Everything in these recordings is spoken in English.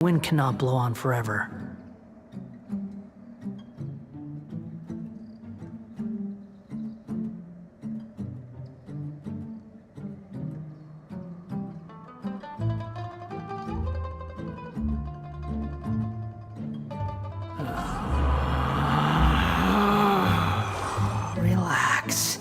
Wind cannot blow on forever. Relax.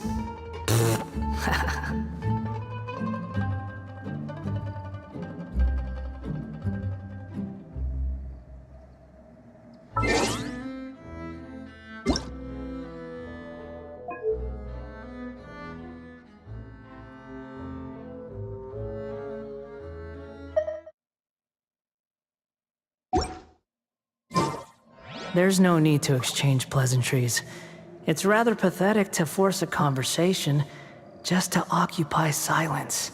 There's no need to exchange pleasantries. It's rather pathetic to force a conversation just to occupy silence.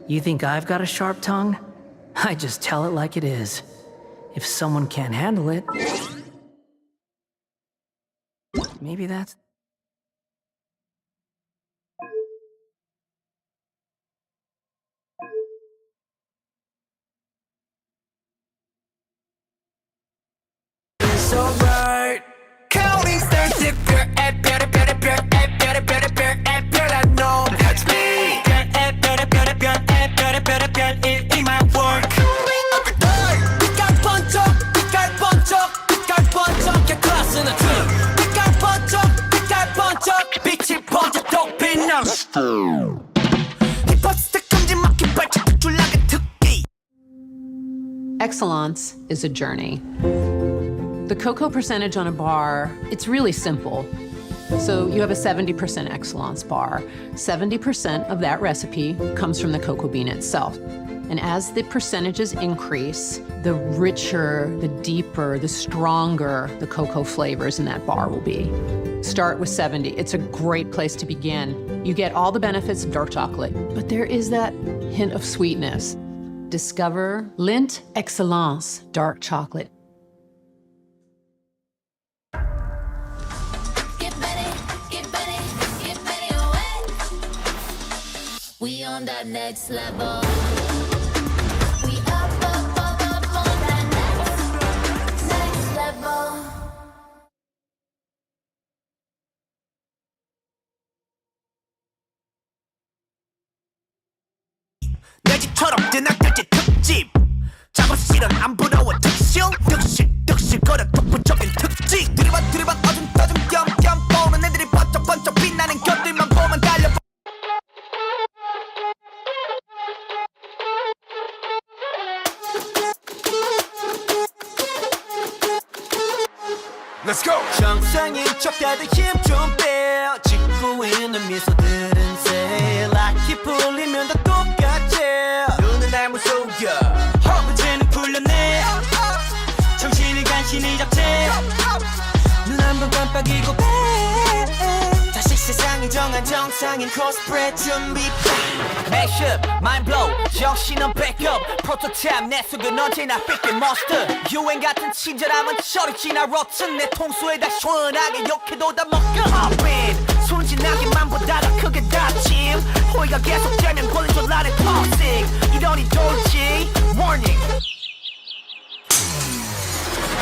You think I've got a sharp tongue? I just tell it like it is. If someone can't handle it, maybe that's... It's alright. Counting stars, if you're at better, better, better, at better, better, better, at better, I know that's me. At better, better, better, at better, better, better, it ain't my work. Every day, 빛깔 번쩍, 빛깔 번쩍, 빛깔 번쩍, your class in a team. 빛깔 번쩍, 빛이 번쩍, 더 빛나. 힙합스틱 금지 막힌 발짝 줄라게 특기. Excellence is a journey. The cocoa percentage on a bar, it's really simple. So you have a 70% excellence bar. 70% of that recipe comes from the cocoa bean itself. And as the percentages increase, the richer, the deeper, the stronger the cocoa flavors in that bar will be. Start with 70. It's a great place to begin. You get all the benefits of dark chocolate, but there is that hint of sweetness. Discover Lindt Excellence Dark Chocolate. We on that next level. We up on that next level. 내 집처럼 뜨나들지 특집. 작업실은 안 부러워 특실. 득실거려 독보적인 특징. 들이박 어둠 겸 보는 애들이 번쩍 빛나는 곁들만 보면 달려. Let's go! 정상인 척 다들 힘 좀 빼. 짓고 있는 미소들은 새 락이 풀리면 다 똑같지. 눈은 날 무서워 허브제는 풀렸네. 정신을 간신히 잡채. 눈 한 번 깜빡이고 빼. 다시 세상이 정한 정상인 코스프레 준비. Mashup, mind blow, 정신은 backup. 프로토타입 내 속은 언제나 fit monster. 유행 같은 친절함은 저리 지나 rotten. 내 통수에다 시원하게 욕해도 다 먹여. Hop in, 순진하게만 보다가 크게 다짐. 호의가 계속되면 권리줄 나를 toxic. 이러니 돌지, warning.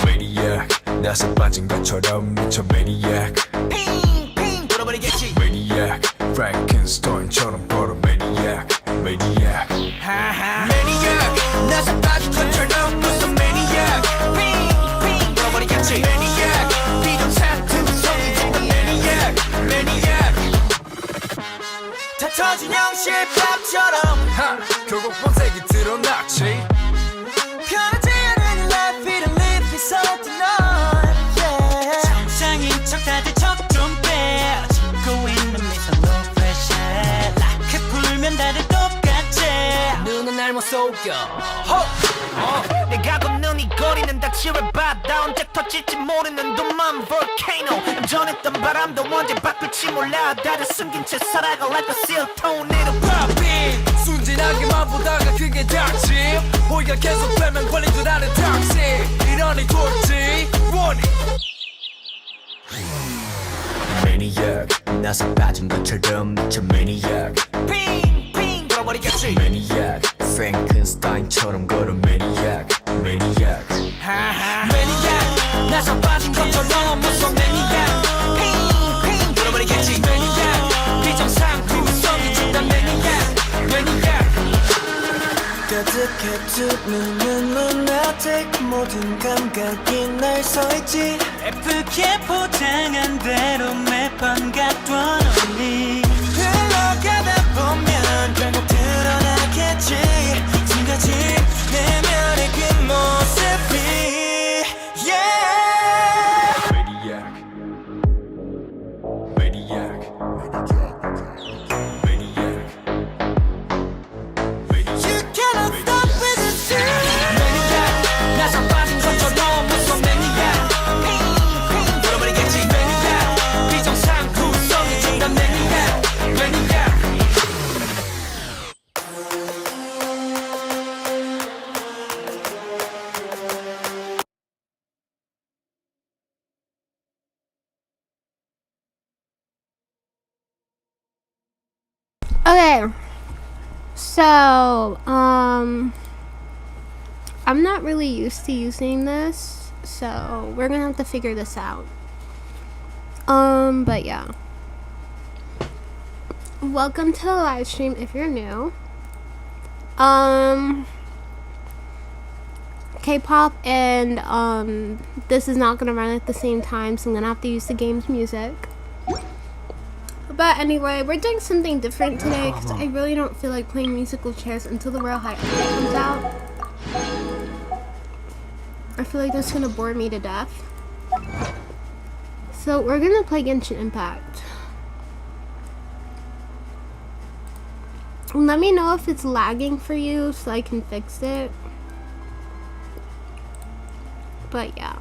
Maniac, 나서 빠진 것처럼 미쳐 Maniac. 핑 돌아버리겠지. Maniac, Frankenstein처럼 벌어 Maniac. Maniac. Maniac, 나서 빠진 것처럼 무슨 Maniac. 핑 돌아버리겠지. Maniac, 비정상 성이 된다 Maniac. 다 터진 형실밥처럼 결국 본색이 드러났지. 편하지 않은 life, it live is all tonight. Yeah. 정상인 척 다들 척 좀 빼. 짓고 있는 미소 no pressure. 락해 풀면 다들 똑같지. 눈은 날 못 속여. 내가 걷는 이 거리는 다 현실을 받아 언제 터질지 모르는 놈만 volcano 전했던 바람도 언제 바꿀지 몰라 다들 숨긴 채 살아가 like a seal tornado Popping 순진하게만 보다가 그게 닥침 호의가 계속되면 걸린 줄 아는 닥치 이러니 돌지 원이 Maniac 나서 빠진 것처럼 미쳐 Maniac 빙빙 돌아버리겠지 Maniac Frankenstein처럼 걸어 Maniac Maniac Maniac 나서 빠진 것처럼 무서운 Maniac 빙빙 돌아버리겠지 Maniac 비정상구성이 준다 Maniac Maniac 가득해 두 눈은 lunatic 모든 감각이 날 서있지 예쁘게 포장한 대로 매번 갖던 언니 흘러가다 보면 결국 드러나겠지 지금까지 내면의 그 모습이 yeah Maniac Maniac Maniac You cannot stop with the truth Maniac 나서 빠진 것처럼 무서운 Maniac 핑핑 돌아버리겠지 Maniac 비정상구성이 준다 Maniac Maniac Okay, so, I'm not really used to using this, so we're gonna have to figure this out. But yeah. Welcome to the live stream if you're new. K-pop and, this is not gonna run at the same time, so I'm gonna have to use the game's music. But anyway, we're doing something different today because I really don't feel like playing musical chairs until the Royale High comes out. I feel like that's gonna bore me to death. So we're gonna play Genshin Impact. Let me know if it's lagging for you so I can fix it. But yeah.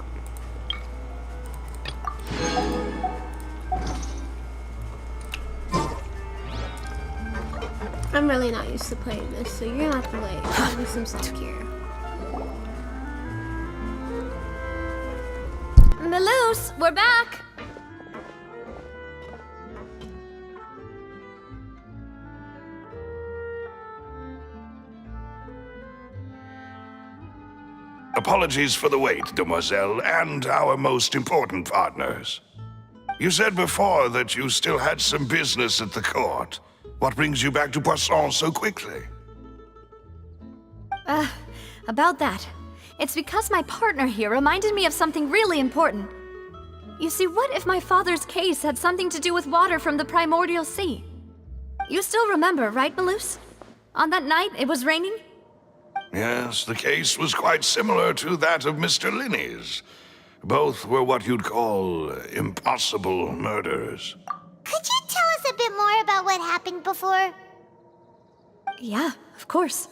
I'm really not used to playing this, so you're gonna have to like do some stuff here. Maloose, we're back! Apologies for the wait, demoiselle, and our most important partners. You said before that you still had some business at the court. What brings you back to Poisson so quickly? About that. It's because my partner here reminded me of something really important. You see, what if my father's case had something to do with water from the primordial sea? You still remember, right, Maloose? On that night, it was raining? Yes, the case was quite similar to that of Mr. Linney's. Both were what you'd call impossible murders. Could you tell us a bit more about what happened before? Yeah, of course.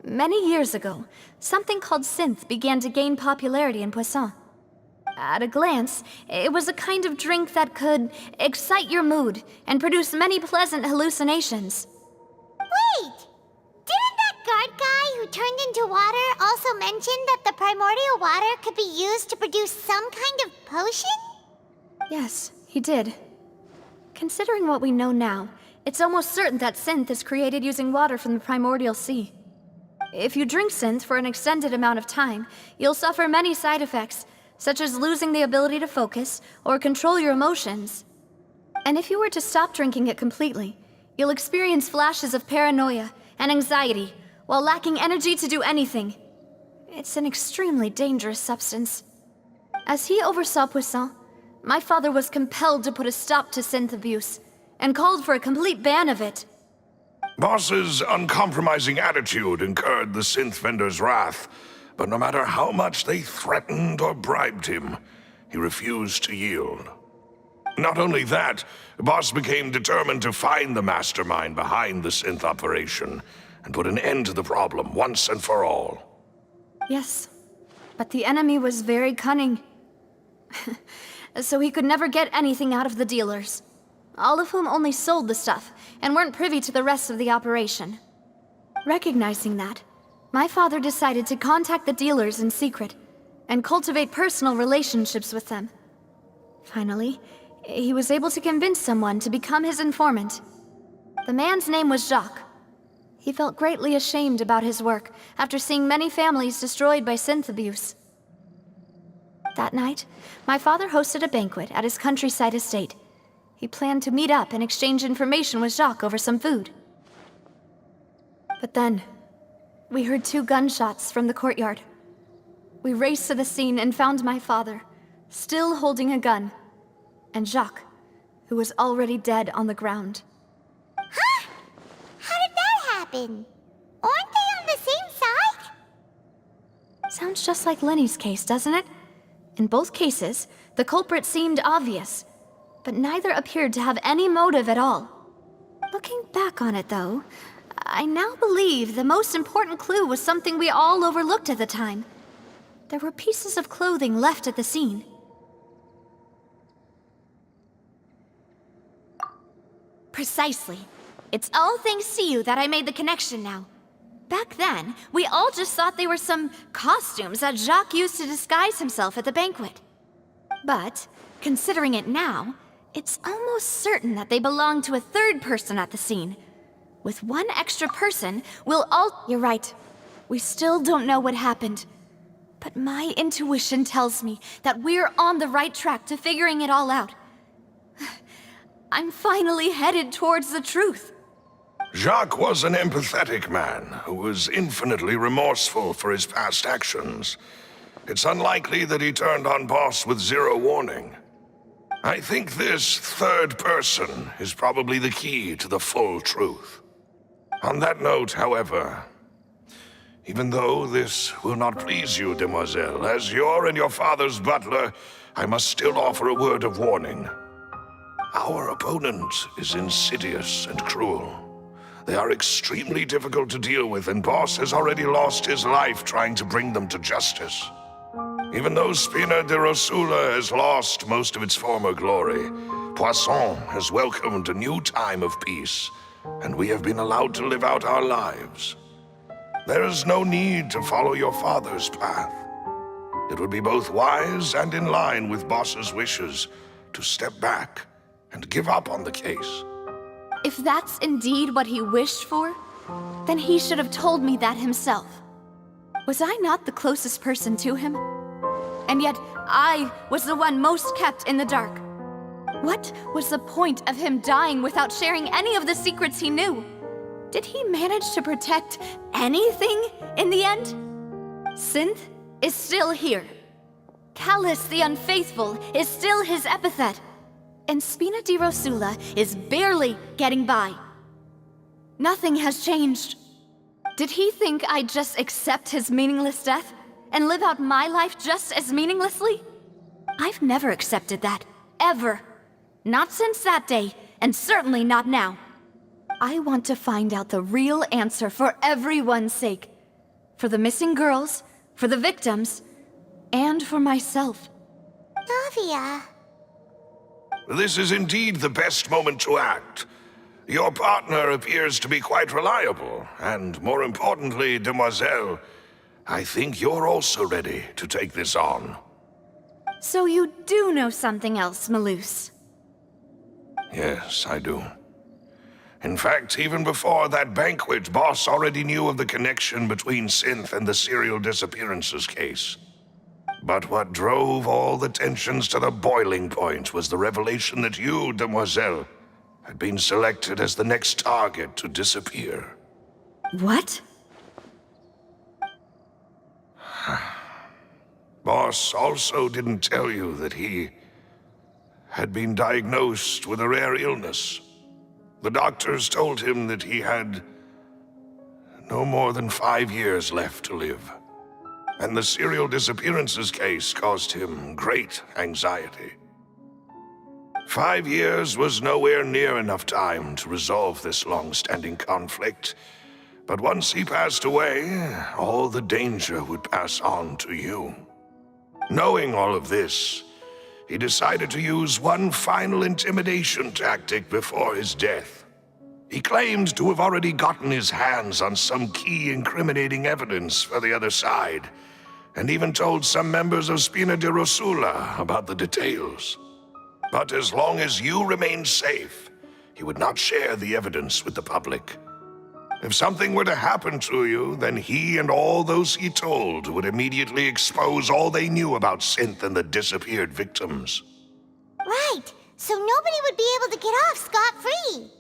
Many years ago, something called synth began to gain popularity in Poisson. At a glance, it was a kind of drink that could excite your mood and produce many pleasant hallucinations. Wait! Didn't that guard guy who turned into water also mention that the primordial water could be used to produce some kind of potion? Yes, he did. Considering what we know now, it's almost certain that synth is created using water from the primordial sea. If you drink synth for an extended amount of time, you'll suffer many side effects, such as losing the ability to focus or control your emotions. And if you were to stop drinking it completely, you'll experience flashes of paranoia and anxiety while lacking energy to do anything. It's an extremely dangerous substance. As he oversaw Poisson, my father was compelled to put a stop to synth abuse and called for a complete ban of it. Boss's uncompromising attitude incurred the synth vendor's wrath, but no matter how much they threatened or bribed him, he refused to yield. Not only that, Boss became determined to find the mastermind behind the synth operation and put an end to the problem once and for all. Yes, But the enemy was very cunning. So he could never get anything out of the dealers, all of whom only sold the stuff and weren't privy to the rest of the operation. Recognizing that, my father decided to contact the dealers in secret and cultivate personal relationships with them. Finally, he was able to convince someone to become his informant. The man's name was Jacques. He felt greatly ashamed about his work after seeing many families destroyed by synth abuse. That night, my father hosted a banquet at his countryside estate. He planned to meet up and exchange information with Jacques over some food. But then, we heard 2 gunshots from the courtyard. We raced to the scene and found my father, still holding a gun, and Jacques, who was already dead on the ground. Huh? How did that happen? Aren't they on the same side? Sounds just like Lenny's case, doesn't it? In both cases, the culprit seemed obvious, but neither appeared to have any motive at all. Looking back on it, though, I now believe the most important clue was something we all overlooked at the time. There were pieces of clothing left at the scene. Precisely. It's all thanks to you that I made the connection now. Back then, we all just thought they were some costumes that Jacques used to disguise himself at the banquet. But, considering it now, it's almost certain that they belong to a third person at the scene. With one extra person, we'll all— You're right. We still don't know what happened. But my intuition tells me that we're on the right track to figuring it all out. I'm finally headed towards the truth. Jacques was an empathetic man who was infinitely remorseful for his past actions. It's unlikely that he turned on Boss with 0 warning. I think this third person is probably the key to the full truth. On that note, however, even though this will not please you, demoiselle, as your and your father's butler, I must still offer a word of warning. Our opponent is insidious and cruel. They are extremely difficult to deal with, and Boss has already lost his life trying to bring them to justice. Even though Spina de Rosula has lost most of its former glory, Poisson has welcomed a new time of peace, and we have been allowed to live out our lives. There is no need to follow your father's path. It would be both wise and in line with Boss's wishes to step back and give up on the case. If that's indeed what he wished for, then he should have told me that himself. Was I not the closest person to him? And yet, I was the one most kept in the dark. What was the point of him dying without sharing any of the secrets he knew? Did he manage to protect anything in the end? Synth is still here. Callus the Unfaithful is still his epithet. And Spina di Rosula is barely getting by. Nothing has changed. Did he think I'd just accept his meaningless death and live out my life just as meaninglessly? I've never accepted that, ever. Not since that day, and certainly not now. I want to find out the real answer for everyone's sake. For the missing girls, for the victims, and for myself. Navia. This is indeed the best moment to act. Your partner appears to be quite reliable, and more importantly, demoiselle, I think you're also ready to take this on. So you do know something else, Malouse? Yes, I do. In fact, even before that banquet, Boss already knew of the connection between Synth and the serial disappearances case. But what drove all the tensions to the boiling point was the revelation that you, demoiselle, had been selected as the next target to disappear. What? Boss also didn't tell you that he had been diagnosed with a rare illness. The doctors told him that he had no more than 5 years left to live. And the serial disappearances case caused him great anxiety. 5 years was nowhere near enough time to resolve this long-standing conflict. But once he passed away, all the danger would pass on to you. Knowing all of this, he decided to use one final intimidation tactic before his death. He claimed to have already gotten his hands on some key incriminating evidence for the other side, and even told some members of 𝘾𝙧𝙚𝙚𝙨 about the details. But as long as you remained safe, he would not share the evidence with the public. If something were to happen to you, then he and all those he told would immediately expose all they knew about Synth and the disappeared victims. Right, so nobody would be able to get off scot-free.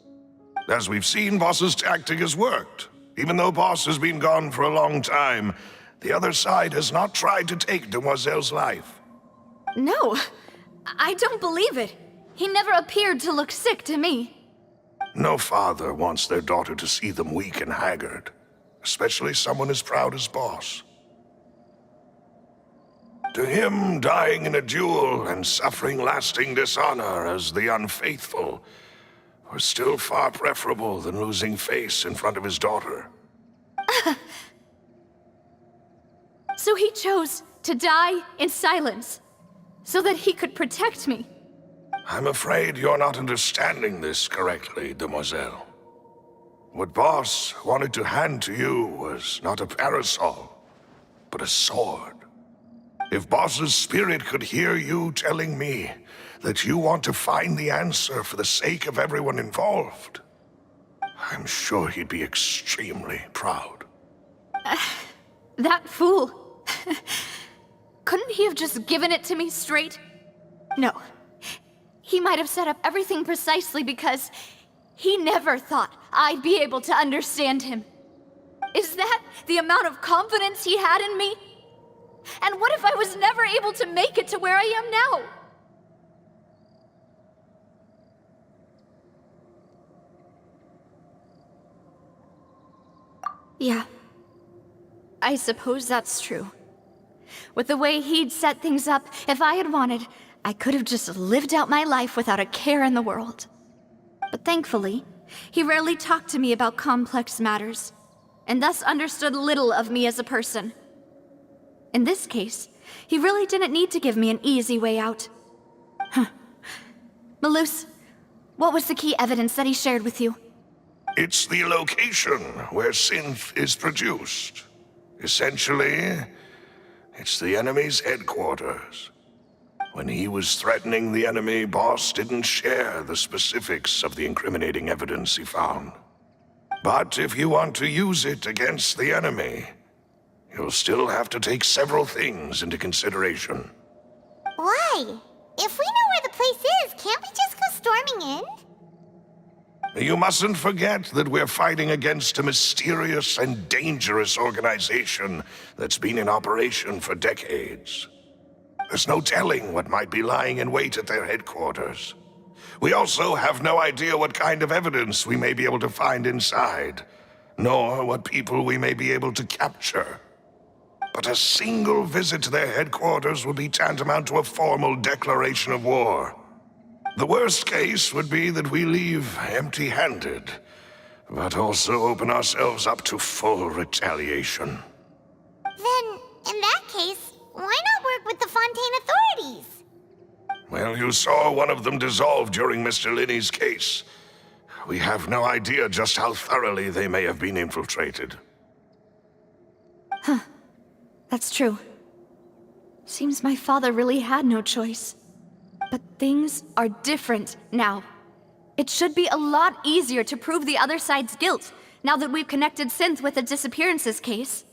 As we've seen, Boss's tactic has worked. Even though Boss has been gone for a long time, the other side has not tried to take Demoiselle's life. No, I don't believe it. He never appeared to look sick to me. No father wants their daughter to see them weak and haggard, especially someone as proud as Boss. To him, dying in a duel and suffering lasting dishonor as the unfaithful was still far preferable than losing face in front of his daughter. So he chose to die in silence, so that he could protect me. I'm afraid you're not understanding this correctly, Demoiselle. What Boss wanted to hand to you was not a parasol, but a sword. If Boss's spirit could hear you telling me that you want to find the answer for the sake of everyone involved, I'm sure he'd be extremely proud. That fool. Couldn't he have just given it to me straight? No. He might have set up everything precisely because he never thought I'd be able to understand him. Is that the amount of confidence he had in me? And what if I was never able to make it to where I am now? Yeah. I suppose that's true. With the way he'd set things up, if I had wanted, I could have just lived out my life without a care in the world. But thankfully, he rarely talked to me about complex matters, and thus understood little of me as a person. In this case, he really didn't need to give me an easy way out. 𝘾𝙧𝙚𝙚𝙚, what was the key evidence that he shared with you? It's the location where Synth is produced. Essentially, it's the enemy's headquarters. When he was threatening the enemy, Boss didn't share the specifics of the incriminating evidence he found. But if you want to use it against the enemy, you'll still have to take several things into consideration. Why? If we know where the place is, can't we just go storming in? You mustn't forget that we're fighting against a mysterious and dangerous organization that's been in operation for decades. There's no telling what might be lying in wait at their headquarters. We also have no idea what kind of evidence we may be able to find inside, nor what people we may be able to capture. But a single visit to their headquarters would be tantamount to a formal declaration of war. The worst case would be that we leave empty-handed, but also open ourselves up to full retaliation. Then, in that case, why not work with the Fontaine authorities? Well, you saw one of them dissolve during Mr. Linney's case. We have no idea just how thoroughly they may have been infiltrated. That's true. Seems my father really had no choice. But things are different now. It should be a lot easier to prove the other side's guilt, now that we've connected Synth with the disappearances case.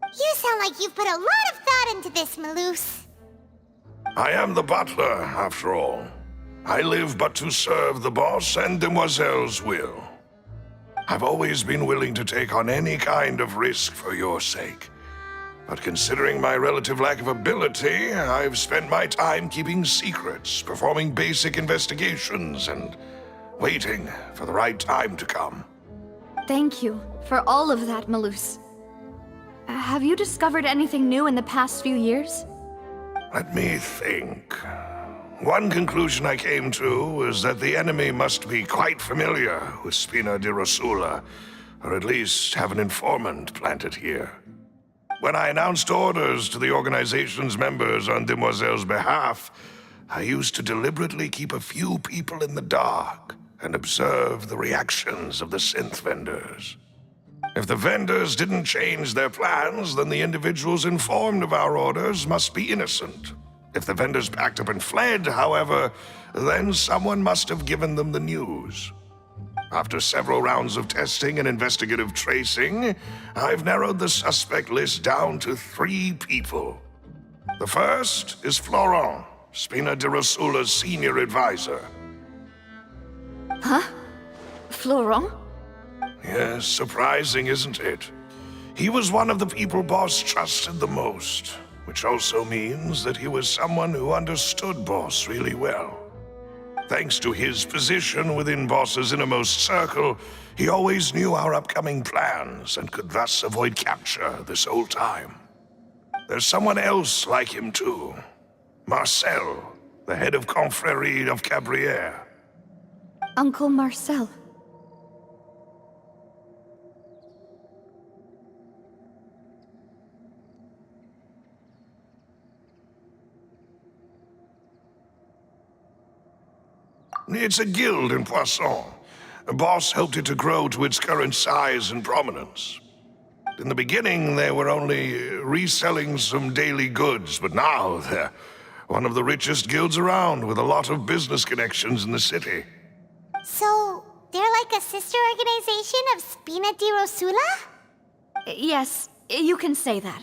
You sound like you've put a lot of thought into this, 𝘾𝙧𝙚𝙚𝙚. I am the butler, after all. I live but to serve the boss and Demoiselle's will. I've always been willing to take on any kind of risk for your sake. But considering my relative lack of ability, I've spent my time keeping secrets, performing basic investigations, and waiting for the right time to come. Thank you for all of that, 𝘾𝙧𝙚𝙚𝙚. Have you discovered anything new in the past few years? Let me think. One conclusion I came to is that the enemy must be quite familiar with 𝘾𝙧𝙚𝙚𝙚𝙚, or at least have an informant planted here. When I announced orders to the organization's members on Demoiselle's behalf, I used to deliberately keep a few people in the dark and observe the reactions of the synth vendors. If the vendors didn't change their plans, then the individuals informed of our orders must be innocent. If the vendors packed up and fled, however, then someone must have given them the news. After several rounds of testing and investigative tracing, I've narrowed the suspect list down to 3 people. The first is Florent, 𝘾𝙧𝙚𝙚𝙨's senior advisor. Huh? Florent? Yes, surprising, isn't it? He was one of the people Boss trusted the most, which also means that he was someone who understood Boss really well. Thanks to his position within Boss's innermost circle, he always knew our upcoming plans and could thus avoid capture this whole time. There's someone else like him too. Marcel, the head of Confrérie of Cabrières. Uncle Marcel. It's a guild in Poisson. Boss helped it to grow to its current size and prominence. In the beginning, they were only reselling some daily goods, but now they're one of the richest guilds around, with a lot of business connections in the city. So, they're like a sister organization of 𝘾𝙧𝙚𝙚𝙨? Yes, you can say that.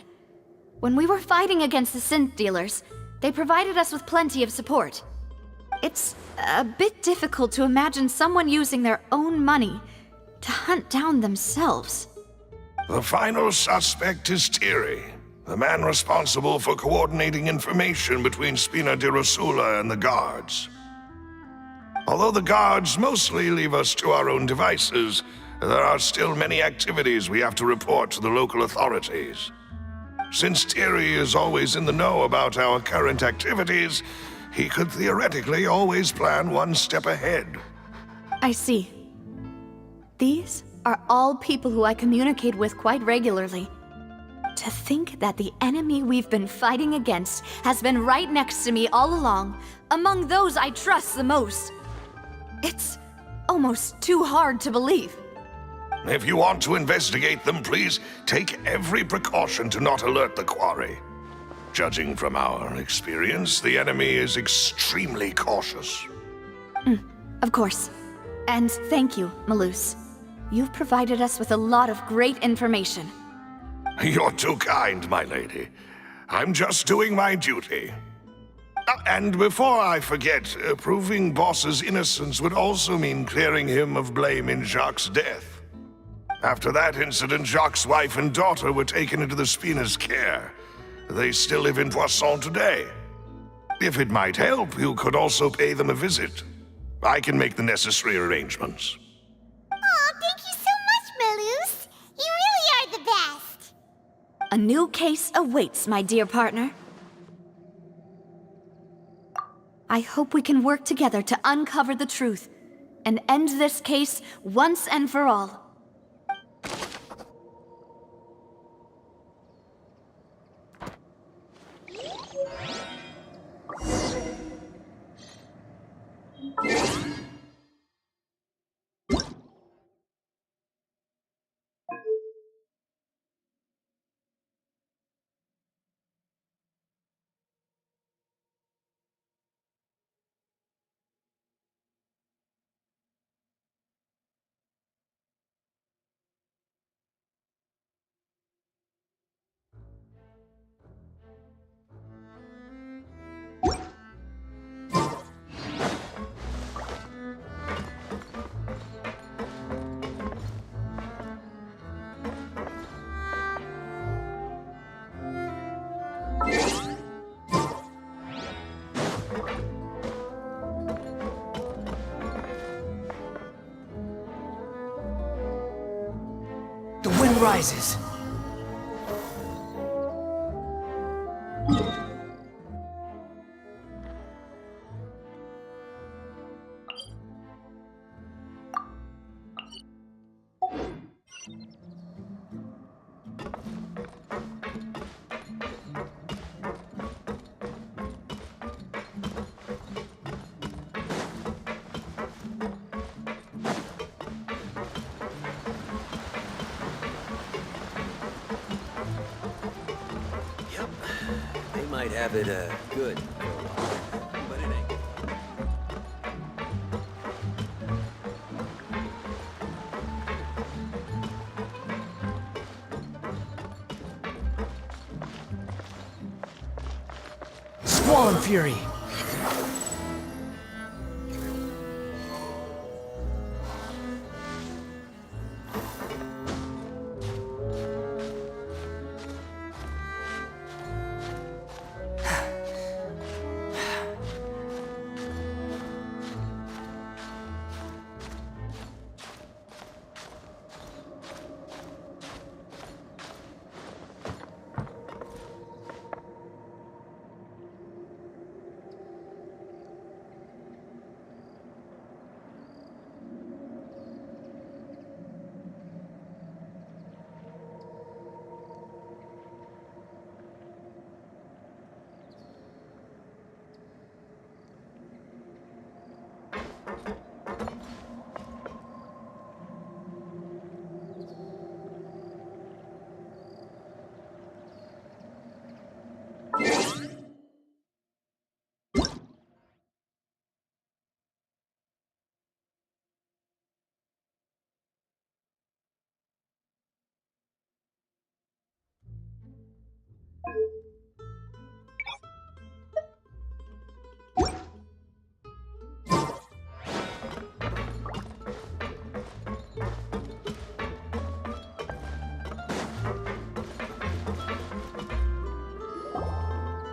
When we were fighting against the synth dealers, they provided us with plenty of support. It's a bit difficult to imagine someone using their own money to hunt down themselves. The final suspect is Thierry, the man responsible for coordinating information between 𝘾𝙧𝙚𝙚𝙨 and the guards. Although the guards mostly leave us to our own devices, there are still many activities we have to report to the local authorities. Since Thierry is always in the know about our current activities, he could theoretically always plan one step ahead. I see. These are all people who I communicate with quite regularly. To think that the enemy we've been fighting against has been right next to me all along, among those I trust the most. It's almost too hard to believe. If you want to investigate them, please take every precaution to not alert the quarry. Judging from our experience, the enemy is extremely cautious. Of course. And thank you, 𝘾𝙧𝙚. You've provided us with a lot of great information. You're too kind, my lady. I'm just doing my duty. And before I forget, proving Boss's innocence would also mean clearing him of blame in Jacques' death. After that incident, Jacques' wife and daughter were taken into the 𝘾𝙧's care. They still live in Poisson today. If it might help, you could also pay them a visit. I can make the necessary arrangements. Aw, thank you so much, 𝘾𝙧𝙚. You really are the best. A new case awaits, my dear partner. I hope we can work together to uncover the truth and end this case once and for all. The wind rises. might have it, good for a while. But it ain't. Squall Fury.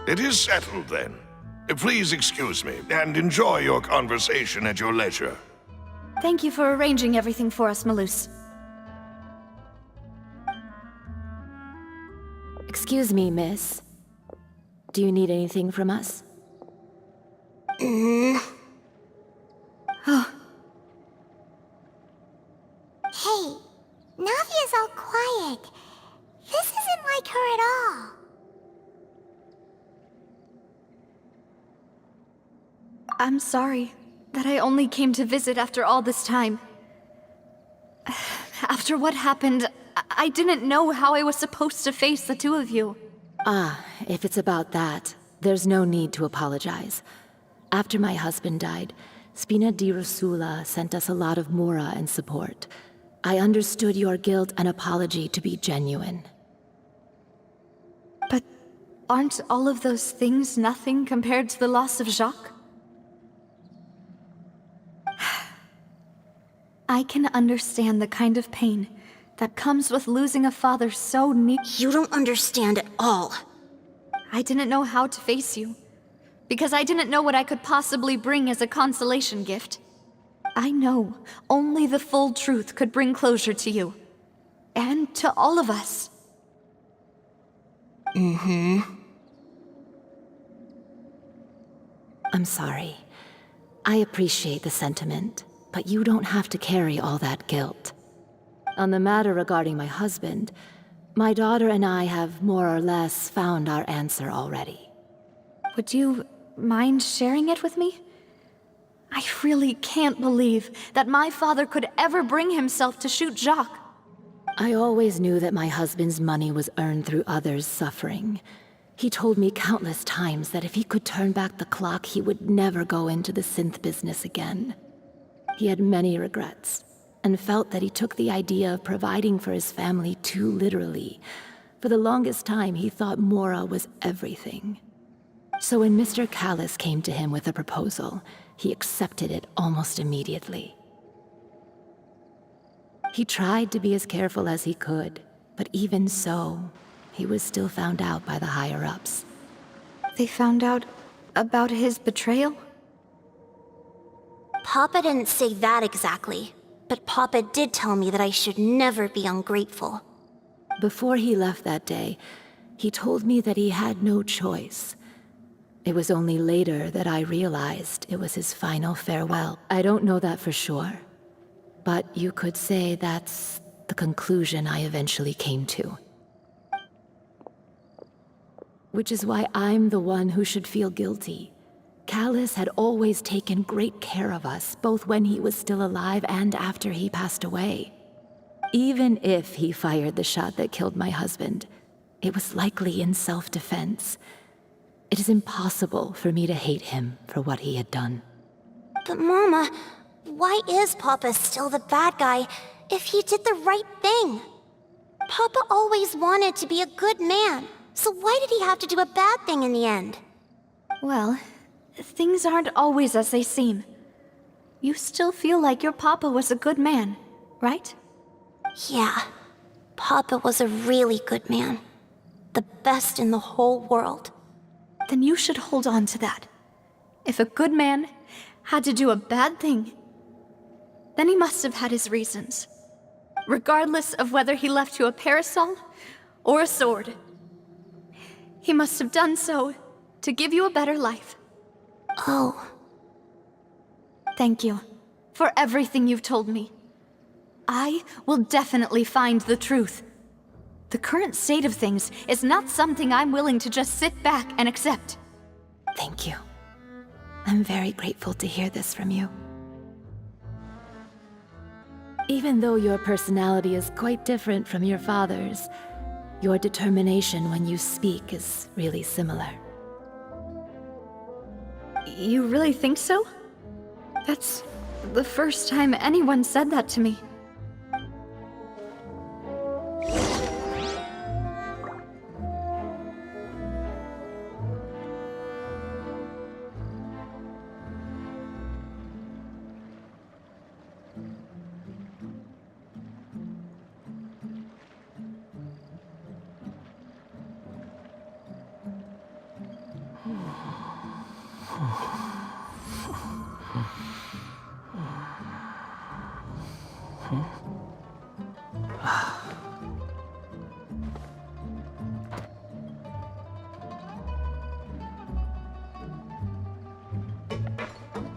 It is settled, then. Please excuse me, and enjoy your conversation at your leisure. Thank you for arranging everything for us, 𝘾𝙧𝙚𝙚𝙚. Excuse me, miss. Do you need anything from us? Hey, Navia's all quiet. This isn't like her at all. I'm sorry that I only came to visit after all this time. After what happened, I didn't know how I was supposed to face the two of you. Ah, if it's about that, there's no need to apologize. After my husband died, 𝘾𝙧𝙚𝙚𝙨 sent us a lot of mora and support. I understood your guilt and apology to be genuine. But aren't all of those things nothing compared to the loss of Jacques? I can understand the kind of pain that comes with losing a father so near. You don't understand at all. I didn't know how to face you, because I didn't know what I could possibly bring as a consolation gift. I know only the full truth could bring closure to you, and to all of us. I'm sorry. I appreciate the sentiment, but you don't have to carry all that guilt. On the matter regarding my husband, my daughter and I have more or less found our answer already. Would you mind sharing it with me? I really can't believe that my father could ever bring himself to shoot Jacques. I always knew that my husband's money was earned through others' suffering. He told me countless times that if he could turn back the clock, he would never go into the synth business again. He had many regrets, and felt that he took the idea of providing for his family too literally. For the longest time, he thought mora was everything. So when Mr. 𝘾𝙧𝙚 came to him with a proposal, he accepted it almost immediately. He tried to be as careful as he could, but even so, he was still found out by the higher-ups. They found out about his betrayal? Papa didn't say that exactly, but Papa did tell me that I should never be ungrateful. Before he left that day, he told me that he had no choice. It was only later that I realized it was his final farewell. I don't know that for sure, but you could say that's the conclusion I eventually came to. Which is why I'm the one who should feel guilty. 𝘾𝙧𝙚 had always taken great care of us, both when he was still alive and after he passed away. Even if he fired the shot that killed my husband, it was likely in self-defense. It is impossible for me to hate him for what he had done. But Mama, why is Papa still the bad guy if he did the right thing? Papa always wanted to be a good man, so why did he have to do a bad thing in the end? Well, things aren't always as they seem. You still feel like your papa was a good man, right? Yeah, Papa was a really good man. The best in the whole world. Then you should hold on to that. If a good man had to do a bad thing, then he must have had his reasons. Regardless of whether he left you a parasol or a sword. He must have done so to give you a better life. Oh. Thank you for everything you've told me. I will definitely find the truth. The current state of things is not something I'm willing to just sit back and accept. Thank you. I'm very grateful to hear this from you. Even though your personality is quite different from your father's, your determination when you speak is really similar. You really think so? That's the first time anyone said that to me.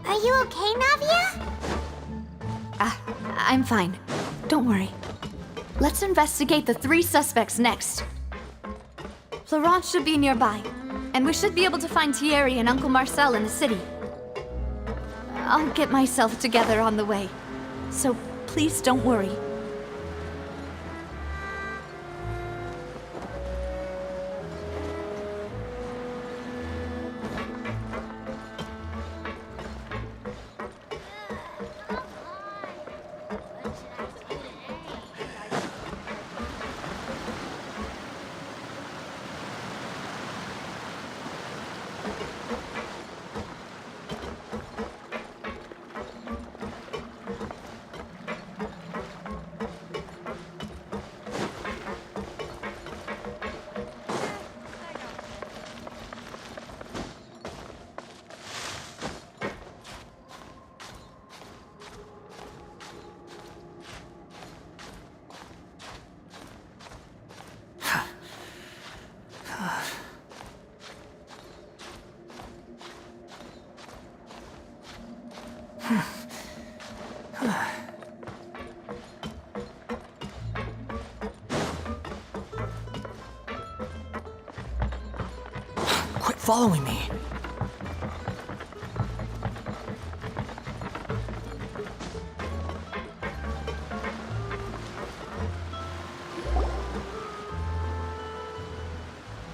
Are you okay, Navia? I'm fine. Don't worry. Let's investigate the 3 suspects next. Florence should be nearby, and we should be able to find Thierry and Uncle Marcel in the city. I'll get myself together on the way, so please don't worry. Quit following me.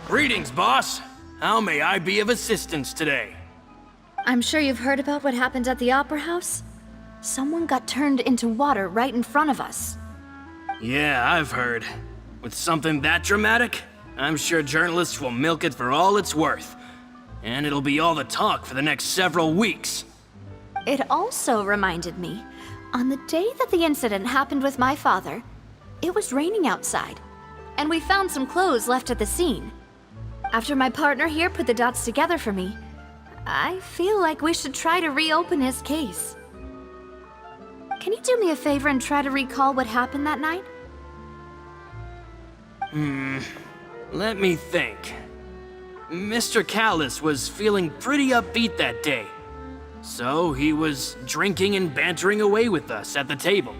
Greetings, boss. How may I be of assistance today? I'm sure you've heard about what happened at the Opera House. Someone got turned into water right in front of us. Yeah, I've heard. With something that dramatic, I'm sure journalists will milk it for all it's worth. And it'll be all the talk for the next several weeks. It also reminded me, on the day that the incident happened with my father, it was raining outside, and we found some clothes left at the scene. After my partner here put the dots together for me, I feel like we should try to reopen his case. Can you do me a favor and try to recall what happened that night? Let me think. Mr. Callis was feeling pretty upbeat that day. So he was drinking and bantering away with us at the table.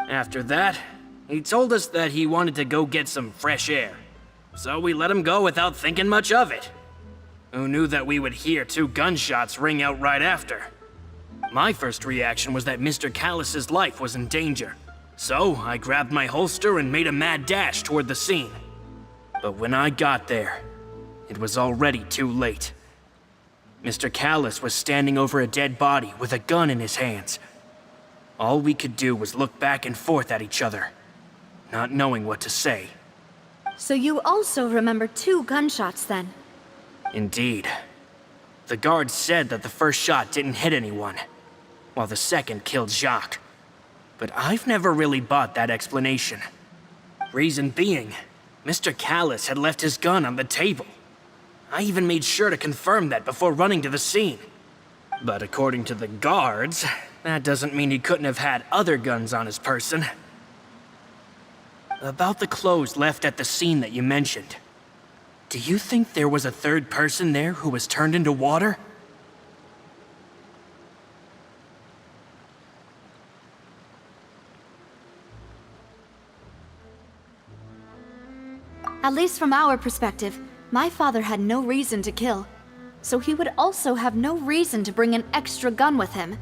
After that, he told us that he wanted to go get some fresh air. So we let him go without thinking much of it. Who knew that we would hear 2 gunshots ring out right after? My first reaction was that Mr. Callis's life was in danger. So I grabbed my holster and made a mad dash toward the scene. But when I got there, it was already too late. Mr. Callus was standing over a dead body with a gun in his hands. All we could do was look back and forth at each other, not knowing what to say. So you also remember 2 gunshots then? Indeed. The guard said that the first shot didn't hit anyone, while the second killed Jacques. But I've never really bought that explanation. Reason being, Mr. Callus had left his gun on the table. I even made sure to confirm that before running to the scene. But according to the guards, that doesn't mean he couldn't have had other guns on his person. About the clothes left at the scene that you mentioned, do you think there was a third person there who was turned into water? At least from our perspective, my father had no reason to kill. So he would also have no reason to bring an extra gun with him.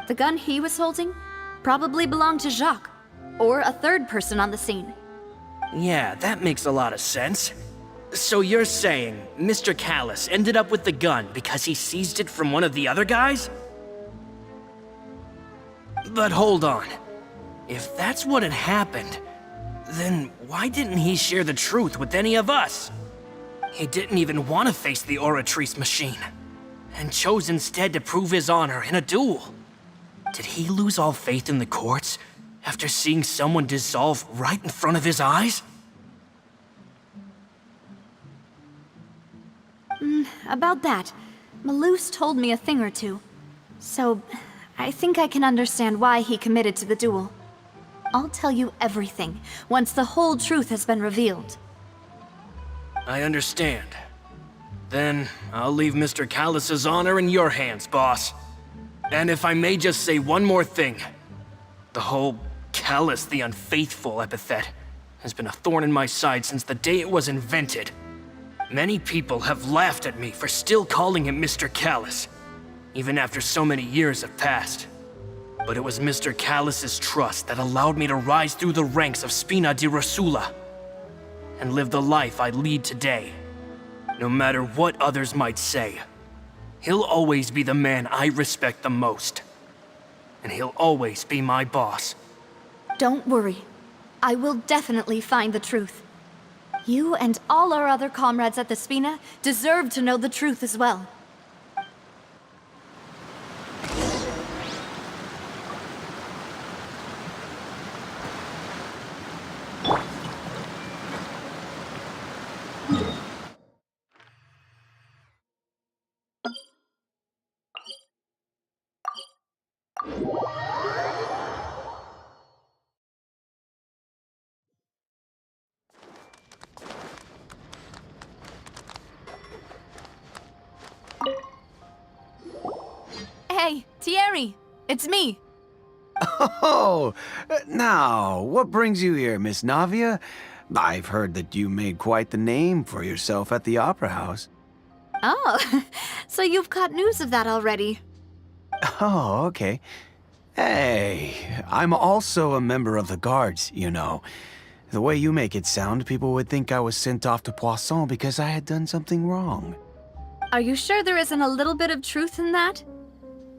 The gun he was holding probably belonged to Jacques, or a third person on the scene. Yeah, that makes a lot of sense. So you're saying Mr. Callus ended up with the gun because he seized it from one of the other guys? But hold on. If that's what had happened, then why didn't he share the truth with any of us? He didn't even want to face the Oratrice machine, and chose instead to prove his honor in a duel. Did he lose all faith in the courts after seeing someone dissolve right in front of his eyes? About that, Malus told me a thing or two. So, I think I can understand why he committed to the duel. I'll tell you everything once the whole truth has been revealed. I understand. Then I'll leave Mr. Callus's honor in your hands, boss. And if I may just say one more thing, the whole Callus the Unfaithful epithet has been a thorn in my side since the day it was invented. Many people have laughed at me for still calling him Mr. Callus, even after so many years have passed. But it was Mr. Callus's trust that allowed me to rise through the ranks of 𝘾𝙀 𝙀𝙀 and live the life I lead today. No matter what others might say, he'll always be the man I respect the most. And he'll always be my boss. Don't worry. I will definitely find the truth. You and all our other comrades at the 𝘾𝙀 deserve to know the truth as well. Hey, Thierry! It's me! Oh, now, what brings you here, Miss Navia? I've heard that you made quite the name for yourself at the Opera House. Oh, so you've got news of that already. Oh, okay. Hey, I'm also a member of the guards, you know. The way you make it sound, people would think I was sent off to Poisson because I had done something wrong. Are you sure there isn't a little bit of truth in that?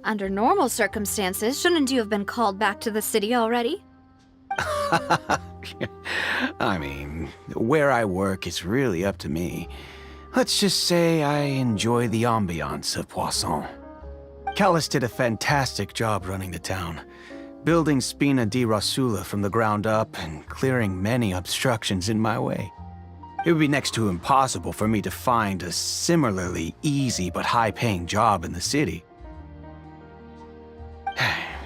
Under normal circumstances, shouldn't you have been called back to the city already? I mean, where I work is really up to me. Let's just say I enjoy the ambiance of Poisson. Callus did a fantastic job running the town, building 𝘾𝙀 𝙀𝙀 from the ground up and clearing many obstructions in my way. It would be next to impossible for me to find a similarly easy but high-paying job in the city.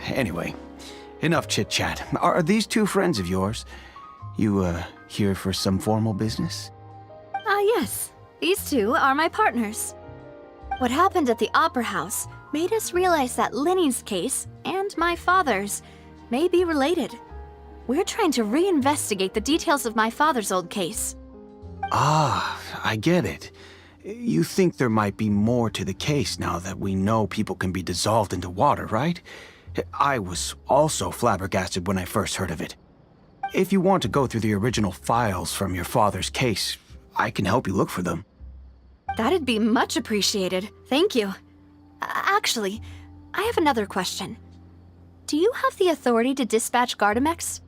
Anyway, enough chit-chat. Are these 2 friends of yours? You, here for some formal business? Yes. These 2 are my partners. What happened at the Opera House made us realize that Linny's case and my father's may be related. We're trying to reinvestigate the details of my father's old case. Ah, I get it. You think there might be more to the case now that we know people can be dissolved into water, right? I was also flabbergasted when I first heard of it. If you want to go through the original files from your father's case, I can help you look for them. That'd be much appreciated. Thank you. Actually, I have another question. Do you have the authority to dispatch 𝘾𝙧𝙚𝙚𝙨?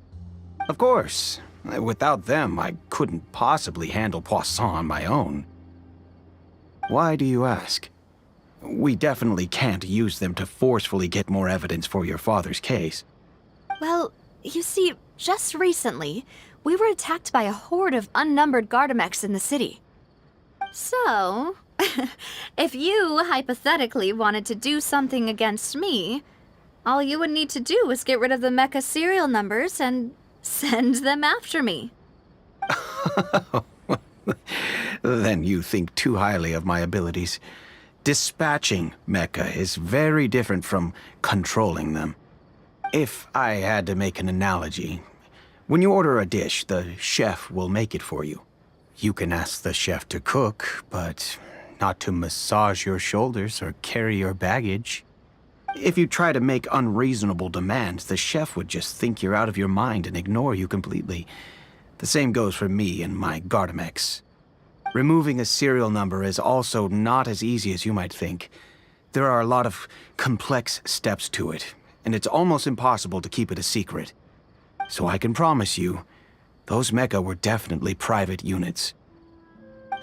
Of course. Without them, I couldn't possibly handle Poisson on my own. Why do you ask? We definitely can't use them to forcefully get more evidence for your father's case. Well, you see, just recently, we were attacked by a horde of unnumbered 𝘾𝙧𝙚𝙚s in the city. So, if you hypothetically wanted to do something against me, all you would need to do is get rid of the mecha serial numbers and send them after me. Then you think too highly of my abilities. Dispatching mecha is very different from controlling them. If I had to make an analogy, when you order a dish, the chef will make it for you. You can ask the chef to cook, but not to massage your shoulders or carry your baggage. If you try to make unreasonable demands, the chef would just think you're out of your mind and ignore you completely. The same goes for me and my 𝘾𝙧𝙚𝙚𝙚. Removing a serial number is also not as easy as you might think. There are a lot of complex steps to it, and it's almost impossible to keep it a secret. So I can promise you, those mecha were definitely private units.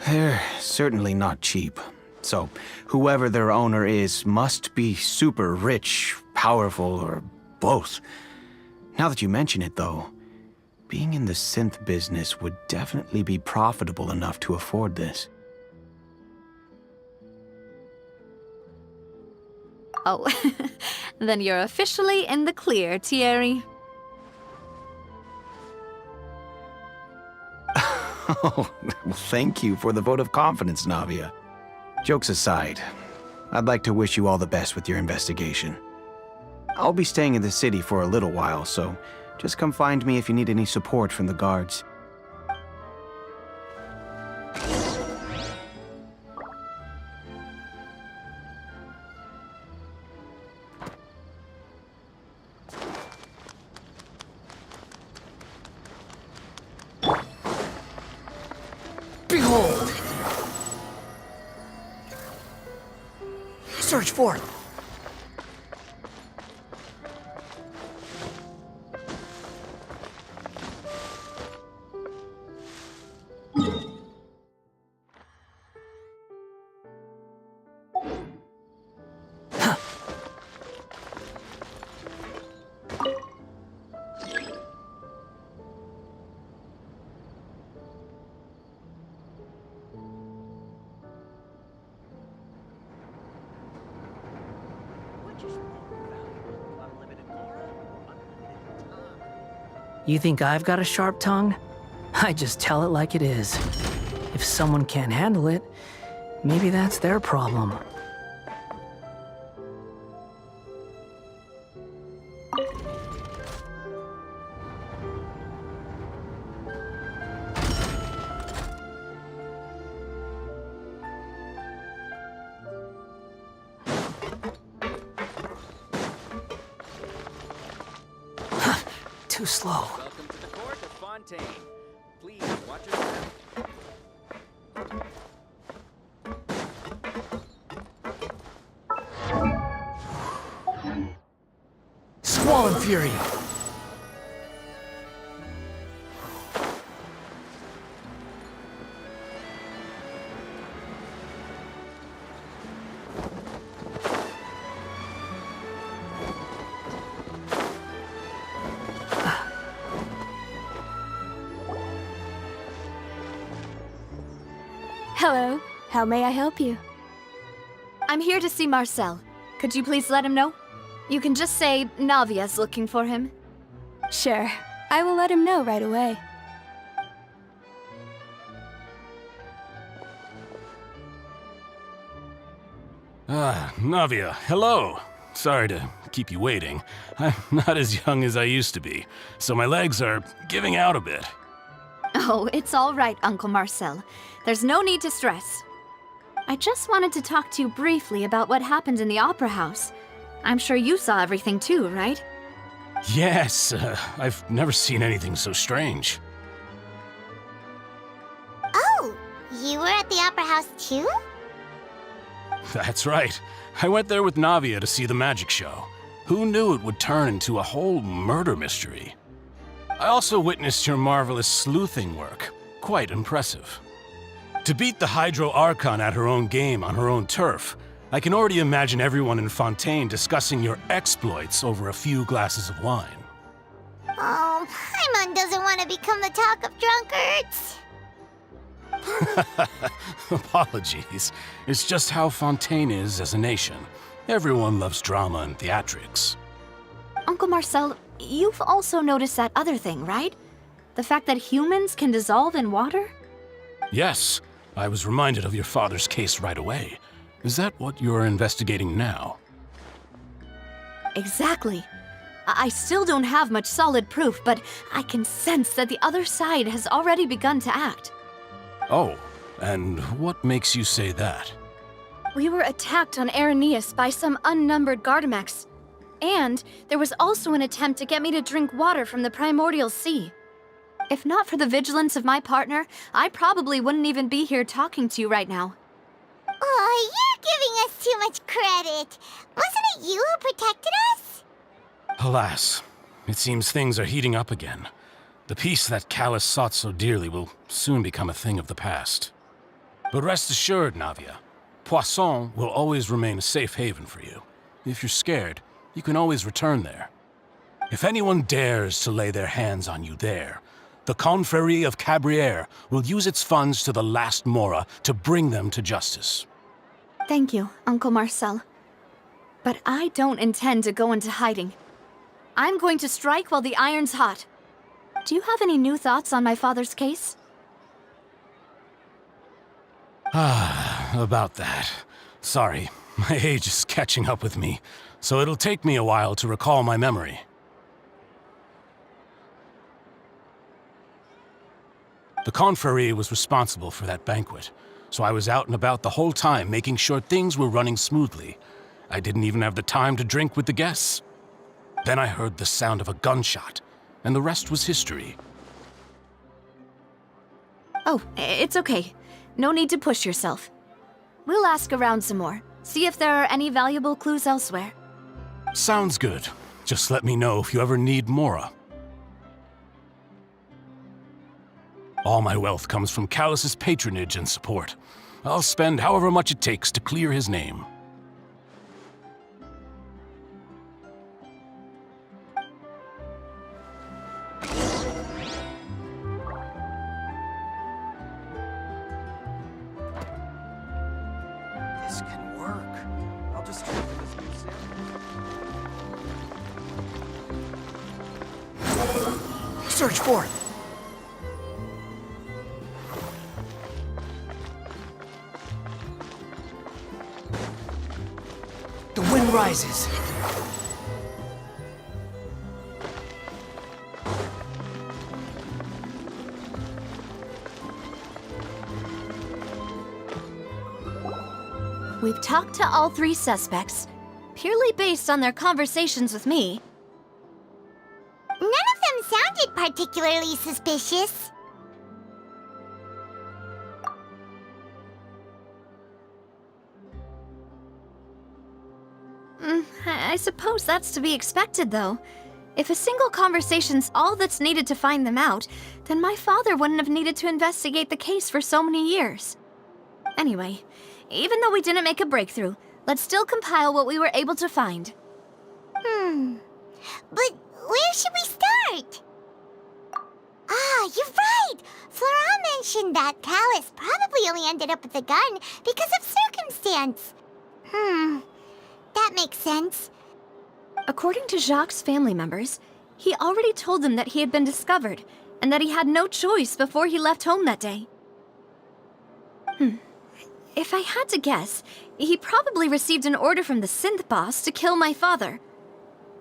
They're certainly not cheap. So, whoever their owner is must be super rich, powerful, or both. Now that you mention it, though, being in the synth business would definitely be profitable enough to afford this. Oh, then you're officially in the clear, Thierry. Oh, well, thank you for the vote of confidence, Navia. Jokes aside, I'd like to wish you all the best with your investigation. I'll be staying in the city for a little while, so just come find me if you need any support from the guards. Behold! Search for it. You think I've got a sharp tongue? I just tell it like it is. If someone can't handle it, maybe that's their problem. Too slow. Welcome to the court of Fontaine. Please watch your step. Squall and Fury. Hello. How may I help you? I'm here to see Marcel. Could you please let him know? You can just say Navia's looking for him. Sure. I will let him know right away. Navia, hello. Sorry to keep you waiting. I'm not as young as I used to be, so my legs are giving out a bit. Oh, it's all right, Uncle Marcel. There's no need to stress. I just wanted to talk to you briefly about what happened in the Opera House. I'm sure you saw everything too, right? Yes, I've never seen anything so strange. Oh, you were at the Opera House too? That's right. I went there with Navia to see the magic show. Who knew it would turn into a whole murder mystery? I also witnessed your marvelous sleuthing work. Quite impressive. To beat the Hydro Archon at her own game on her own turf, I can already imagine everyone in Fontaine discussing your exploits over a few glasses of wine. Oh, Paimon doesn't want to become the talk of drunkards. Apologies. It's just how Fontaine is as a nation. Everyone loves drama and theatrics. Uncle Marcel, you've also noticed that other thing, right? The fact that humans can dissolve in water? Yes, I was reminded of your father's case right away. Is that what you're investigating now? Exactly. I still don't have much solid proof, but I can sense that the other side has already begun to act. Oh, and what makes you say that? We were attacked on Araneus by some unnumbered Gardamex. And there was also an attempt to get me to drink water from the primordial sea. If not for the vigilance of my partner, I probably wouldn't even be here talking to you right now. Oh, you're giving us too much credit. Wasn't it you who protected us? Alas, it seems things are heating up again. The peace that 𝘾𝙧𝙚𝙚𝙚 sought so dearly will soon become a thing of the past. But rest assured, Navia, Poisson will always remain a safe haven for you. If you're scared, you can always return there. If anyone dares to lay their hands on you there, the Confrérie of Cabrières will use its funds to the last Mora to bring them to justice. Thank you, Uncle Marcel. But I don't intend to go into hiding. I'm going to strike while the iron's hot. Do you have any new thoughts on my father's case? About that. Sorry, my age is catching up with me, so it'll take me a while to recall my memory. The Confrérie was responsible for that banquet, so I was out and about the whole time making sure things were running smoothly. I didn't even have the time to drink with the guests. Then I heard the sound of a gunshot, and the rest was history. Oh, it's okay. No need to push yourself. We'll ask around some more, see if there are any valuable clues elsewhere. Sounds good. Just let me know if you ever need Mora. All my wealth comes from 𝘾𝙧𝙚𝙚𝙚's patronage and support. I'll spend however much it takes to clear his name. This can work. I'll just turn this music. Search for it. The wind rises. We've talked to all three suspects, purely based on their conversations with me. None of them sounded particularly suspicious. I suppose that's to be expected, though. If a single conversation's all that's needed to find them out, then my father wouldn't have needed to investigate the case for so many years. Anyway, even though we didn't make a breakthrough, let's still compile what we were able to find. But where should we start? Ah, you're right! Florent mentioned that 𝘾𝙧𝙚𝙚 probably only ended up with the gun because of circumstance. That makes sense. According to Jacques' family members, he already told them that he had been discovered, and that he had no choice before he left home that day. If I had to guess, he probably received an order from the synth boss to kill my father.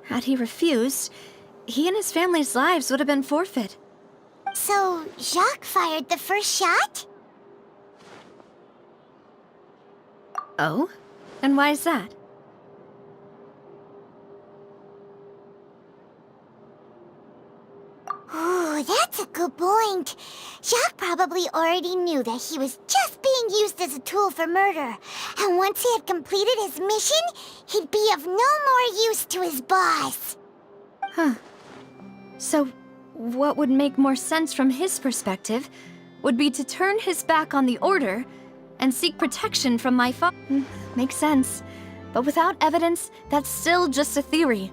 Had he refused, he and his family's lives would have been forfeit. So, Jacques fired the first shot? Oh? And why is that? Ooh, that's a good point. Jacques probably already knew that he was just being being used as a tool for murder. And once he had completed his mission, he'd be of no more use to his boss. Huh. So, what would make more sense from his perspective would be to turn his back on the Order and seek protection from my Makes sense. But without evidence, that's still just a theory.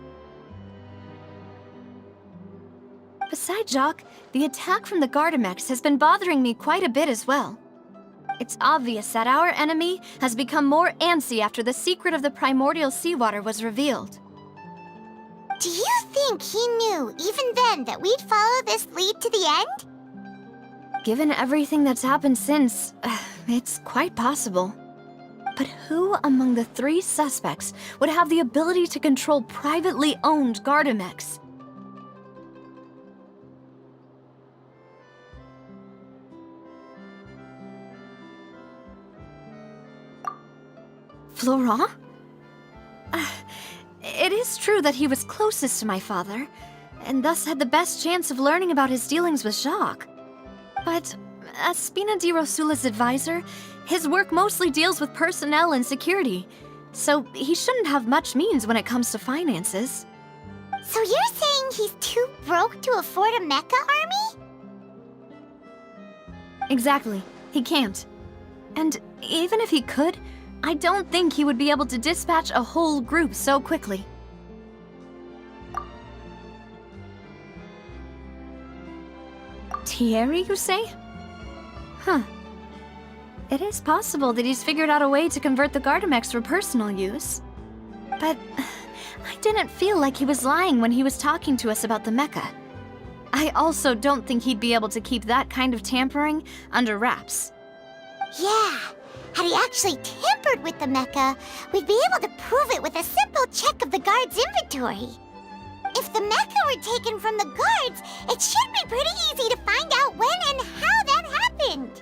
Besides Jacques, the attack from the 𝘾𝙧𝙚𝙚𝙨 has been bothering me quite a bit as well. It's obvious that our enemy has become more antsy after the secret of the primordial seawater was revealed. Do you think he knew, even then, that we'd follow this lead to the end? Given everything that's happened since, it's quite possible. But who among the 3 suspects would have the ability to control privately owned 𝘾𝙧𝙚𝙚𝙨? Florent? It is true that he was closest to my father, and thus had the best chance of learning about his dealings with Jacques. But as 𝘾𝙧𝙚𝙚𝙨's advisor, his work mostly deals with personnel and security, so he shouldn't have much means when it comes to finances. So you're saying he's too broke to afford a mecha army? Exactly. He can't. And even if he could, I don't think he would be able to dispatch a whole group so quickly. Thierry, you say? Huh. It is possible that he's figured out a way to convert the 𝘾𝙧𝙚𝙚𝙨 for personal use. But I didn't feel like he was lying when he was talking to us about the mecha. I also don't think he'd be able to keep that kind of tampering under wraps. Yeah. Had he actually tampered with the mecha, we'd be able to prove it with a simple check of the guard's inventory. If the mecha were taken from the guards, it should be pretty easy to find out when and how that happened.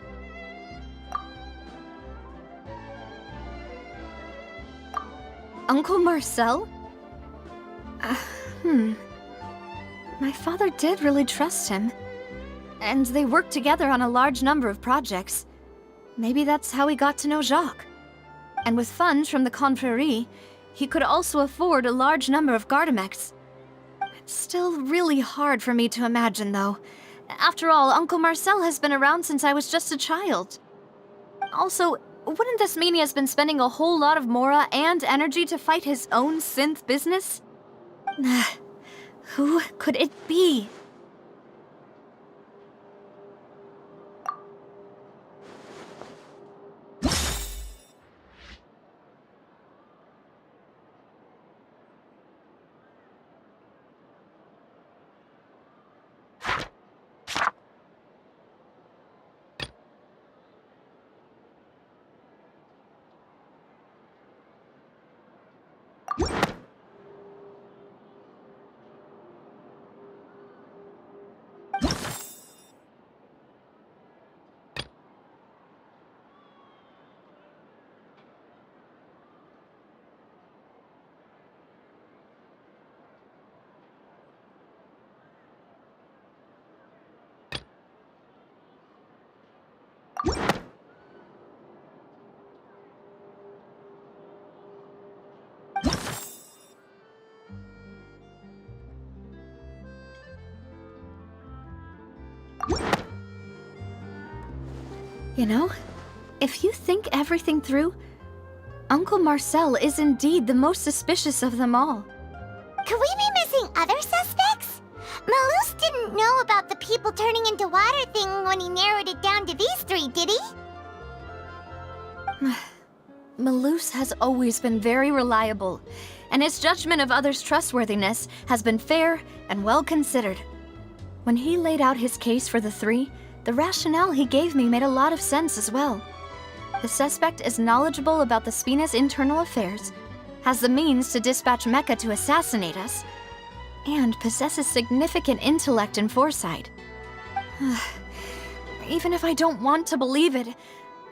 Uncle Marcel? My father did really trust him. And they worked together on a large number of projects. Maybe that's how he got to know Jacques. And with funds from the confrérie, he could also afford a large number of 𝘾𝙧𝙚𝙚𝙨. It's still really hard for me to imagine, though. After all, Uncle Marcel has been around since I was just a child. Also, wouldn't this mean he has been spending a whole lot of mora and energy to fight his own synth business? Who could it be? You know, if you think everything through, Uncle Marcel is indeed the most suspicious of them all. Could we be missing other suspects? Malus didn't know about the people turning into water thing when he narrowed it down to these 3, did he? Malus has always been very reliable, and his judgment of others' trustworthiness has been fair and well considered. When he laid out his case for the 3, the rationale he gave me made a lot of sense as well. The suspect is knowledgeable about the 𝘾𝙧𝙚𝙚𝙨's internal affairs, has the means to dispatch mecha to assassinate us, and possesses significant intellect and foresight. Even if I don't want to believe it,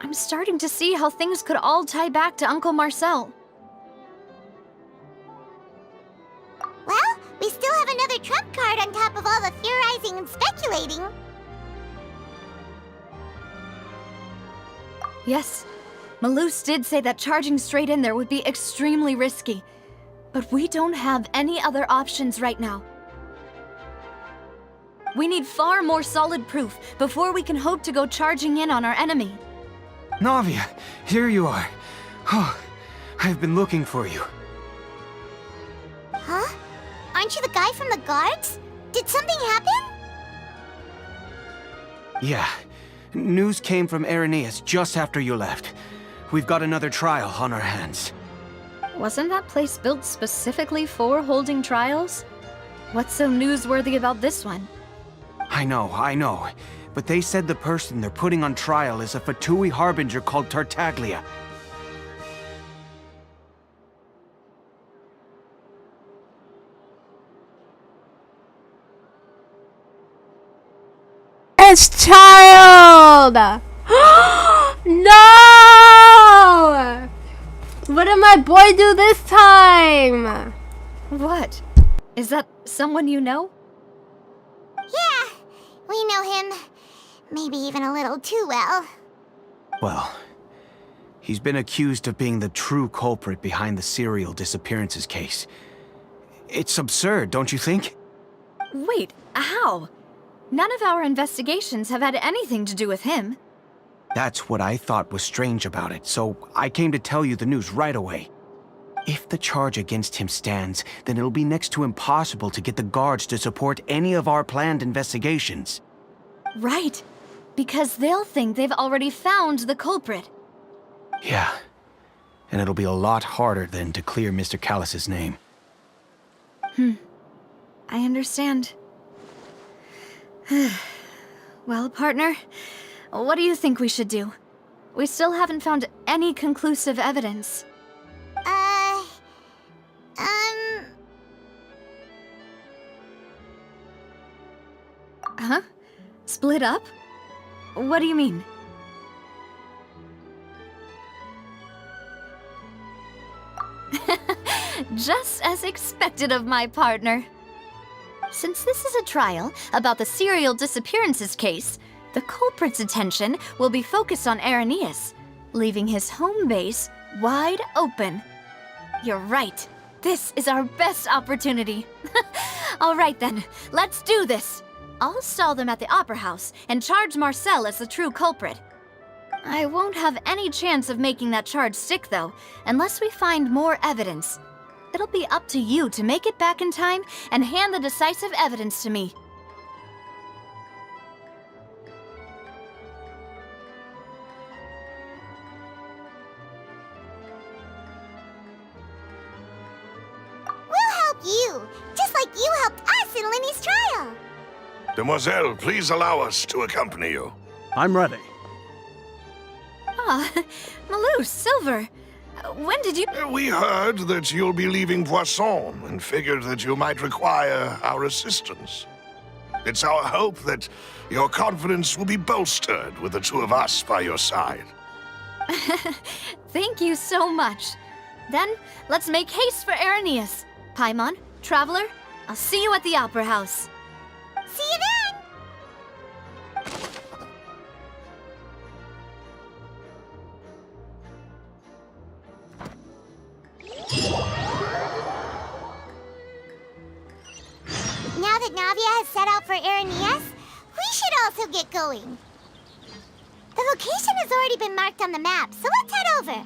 I'm starting to see how things could all tie back to Uncle Marcel. Well, we still have another trump card on top of all the theorizing and speculating. Yes, Malus did say that charging straight in there would be extremely risky. But we don't have any other options right now. We need far more solid proof before we can hope to go charging in on our enemy. Navia, here you are. Oh, I've been looking for you. Huh? Aren't you the guy from the guards? Did something happen? Yeah. News came from Irenaeus just after you left. We've got another trial on our hands. Wasn't that place built specifically for holding trials? What's so newsworthy about this one? I know. But they said the person they're putting on trial is a Fatui harbinger called Tartaglia. It's Child! No! What did my boy do this time? What? Is that someone you know? Yeah, we know him. Maybe even a little too well. Well, he's been accused of being the true culprit behind the serial disappearances case. It's absurd, don't you think? Wait, how? None of our investigations have had anything to do with him. That's what I thought was strange about it, so I came to tell you the news right away. If the charge against him stands, then it'll be next to impossible to get the guards to support any of our planned investigations. Right, because they'll think they've already found the culprit. Yeah, and it'll be a lot harder then to clear Mr. Callus's name. I understand. Well, partner, what do you think we should do? We still haven't found any conclusive evidence. Huh? Split up? What do you mean? Just as expected of my partner. Since this is a trial about the serial disappearances case, the culprit's attention will be focused on Irenaeus, leaving his home base wide open. You're right. This is our best opportunity. All right then, let's do this. I'll stall them at the Opera House and charge Marcel as the true culprit. I won't have any chance of making that charge stick, though, unless we find more evidence. It'll be up to you to make it back in time and hand the decisive evidence to me. We'll help you, just like you helped us in Linny's trial. Demoiselle, please allow us to accompany you. I'm ready. Ah, Malus, Silver. When did you... We heard that you'll be leaving Poisson and figured that you might require our assistance. It's our hope that your confidence will be bolstered with the two of us by your side. Thank you so much. Then, let's make haste for Irenaeus. Paimon, Traveler, I'll see you at the Opera House. See you then! Now that Navia has set out for Irenaeus, we should also get going. The location has already been marked on the map, so let's head over.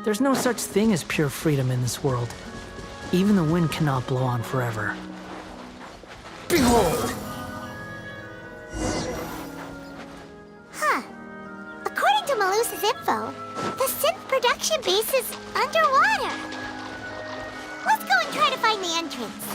There's no such thing as pure freedom in this world. Even the wind cannot blow on forever. Behold! Huh. According to Malus's info, the synth production base is underwater. Let's go and try to find the entrance.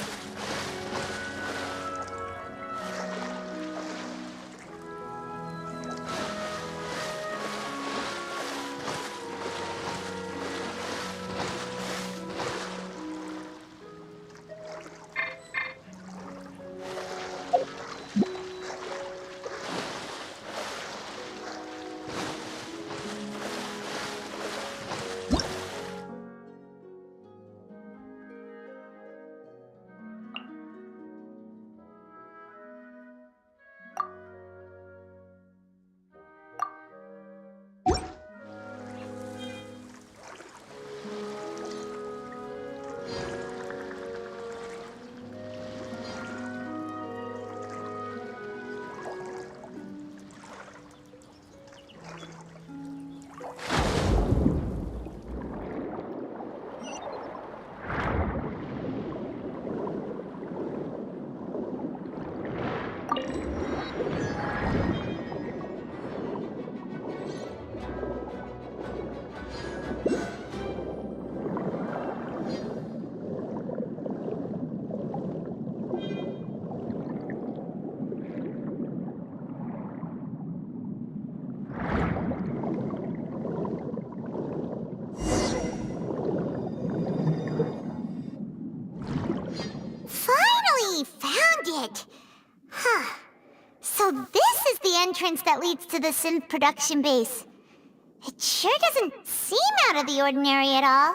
quiet. Huh. So this is the entrance that leads to the synth production base. It sure doesn't seem out of the ordinary at all.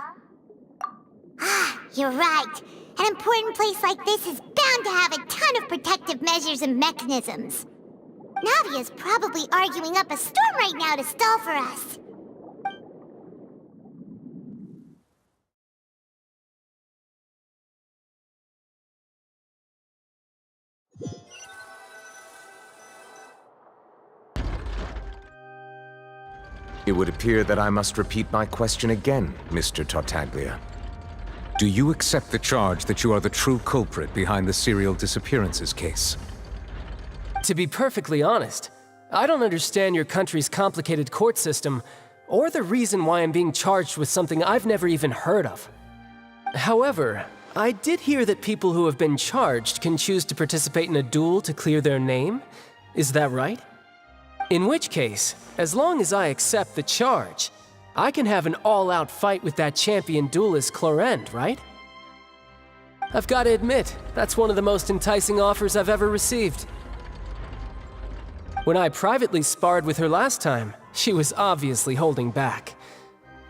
Ah, you're right. An important place like this is bound to have a ton of protective measures and mechanisms. Navia's probably arguing up a storm right now to stall for us. It would appear that I must repeat my question again, Mr. Tartaglia. Do you accept the charge that you are the true culprit behind the serial disappearances case? To be perfectly honest, I don't understand your country's complicated court system, or the reason why I'm being charged with something I've never even heard of. However, I did hear that people who have been charged can choose to participate in a duel to clear their name. Is that right? In which case, as long as I accept the charge, I can have an all-out fight with that champion duelist 𝘾𝙧𝙚𝙚𝙚, right? I've got to admit, that's one of the most enticing offers I've ever received. When I privately sparred with her last time, she was obviously holding back.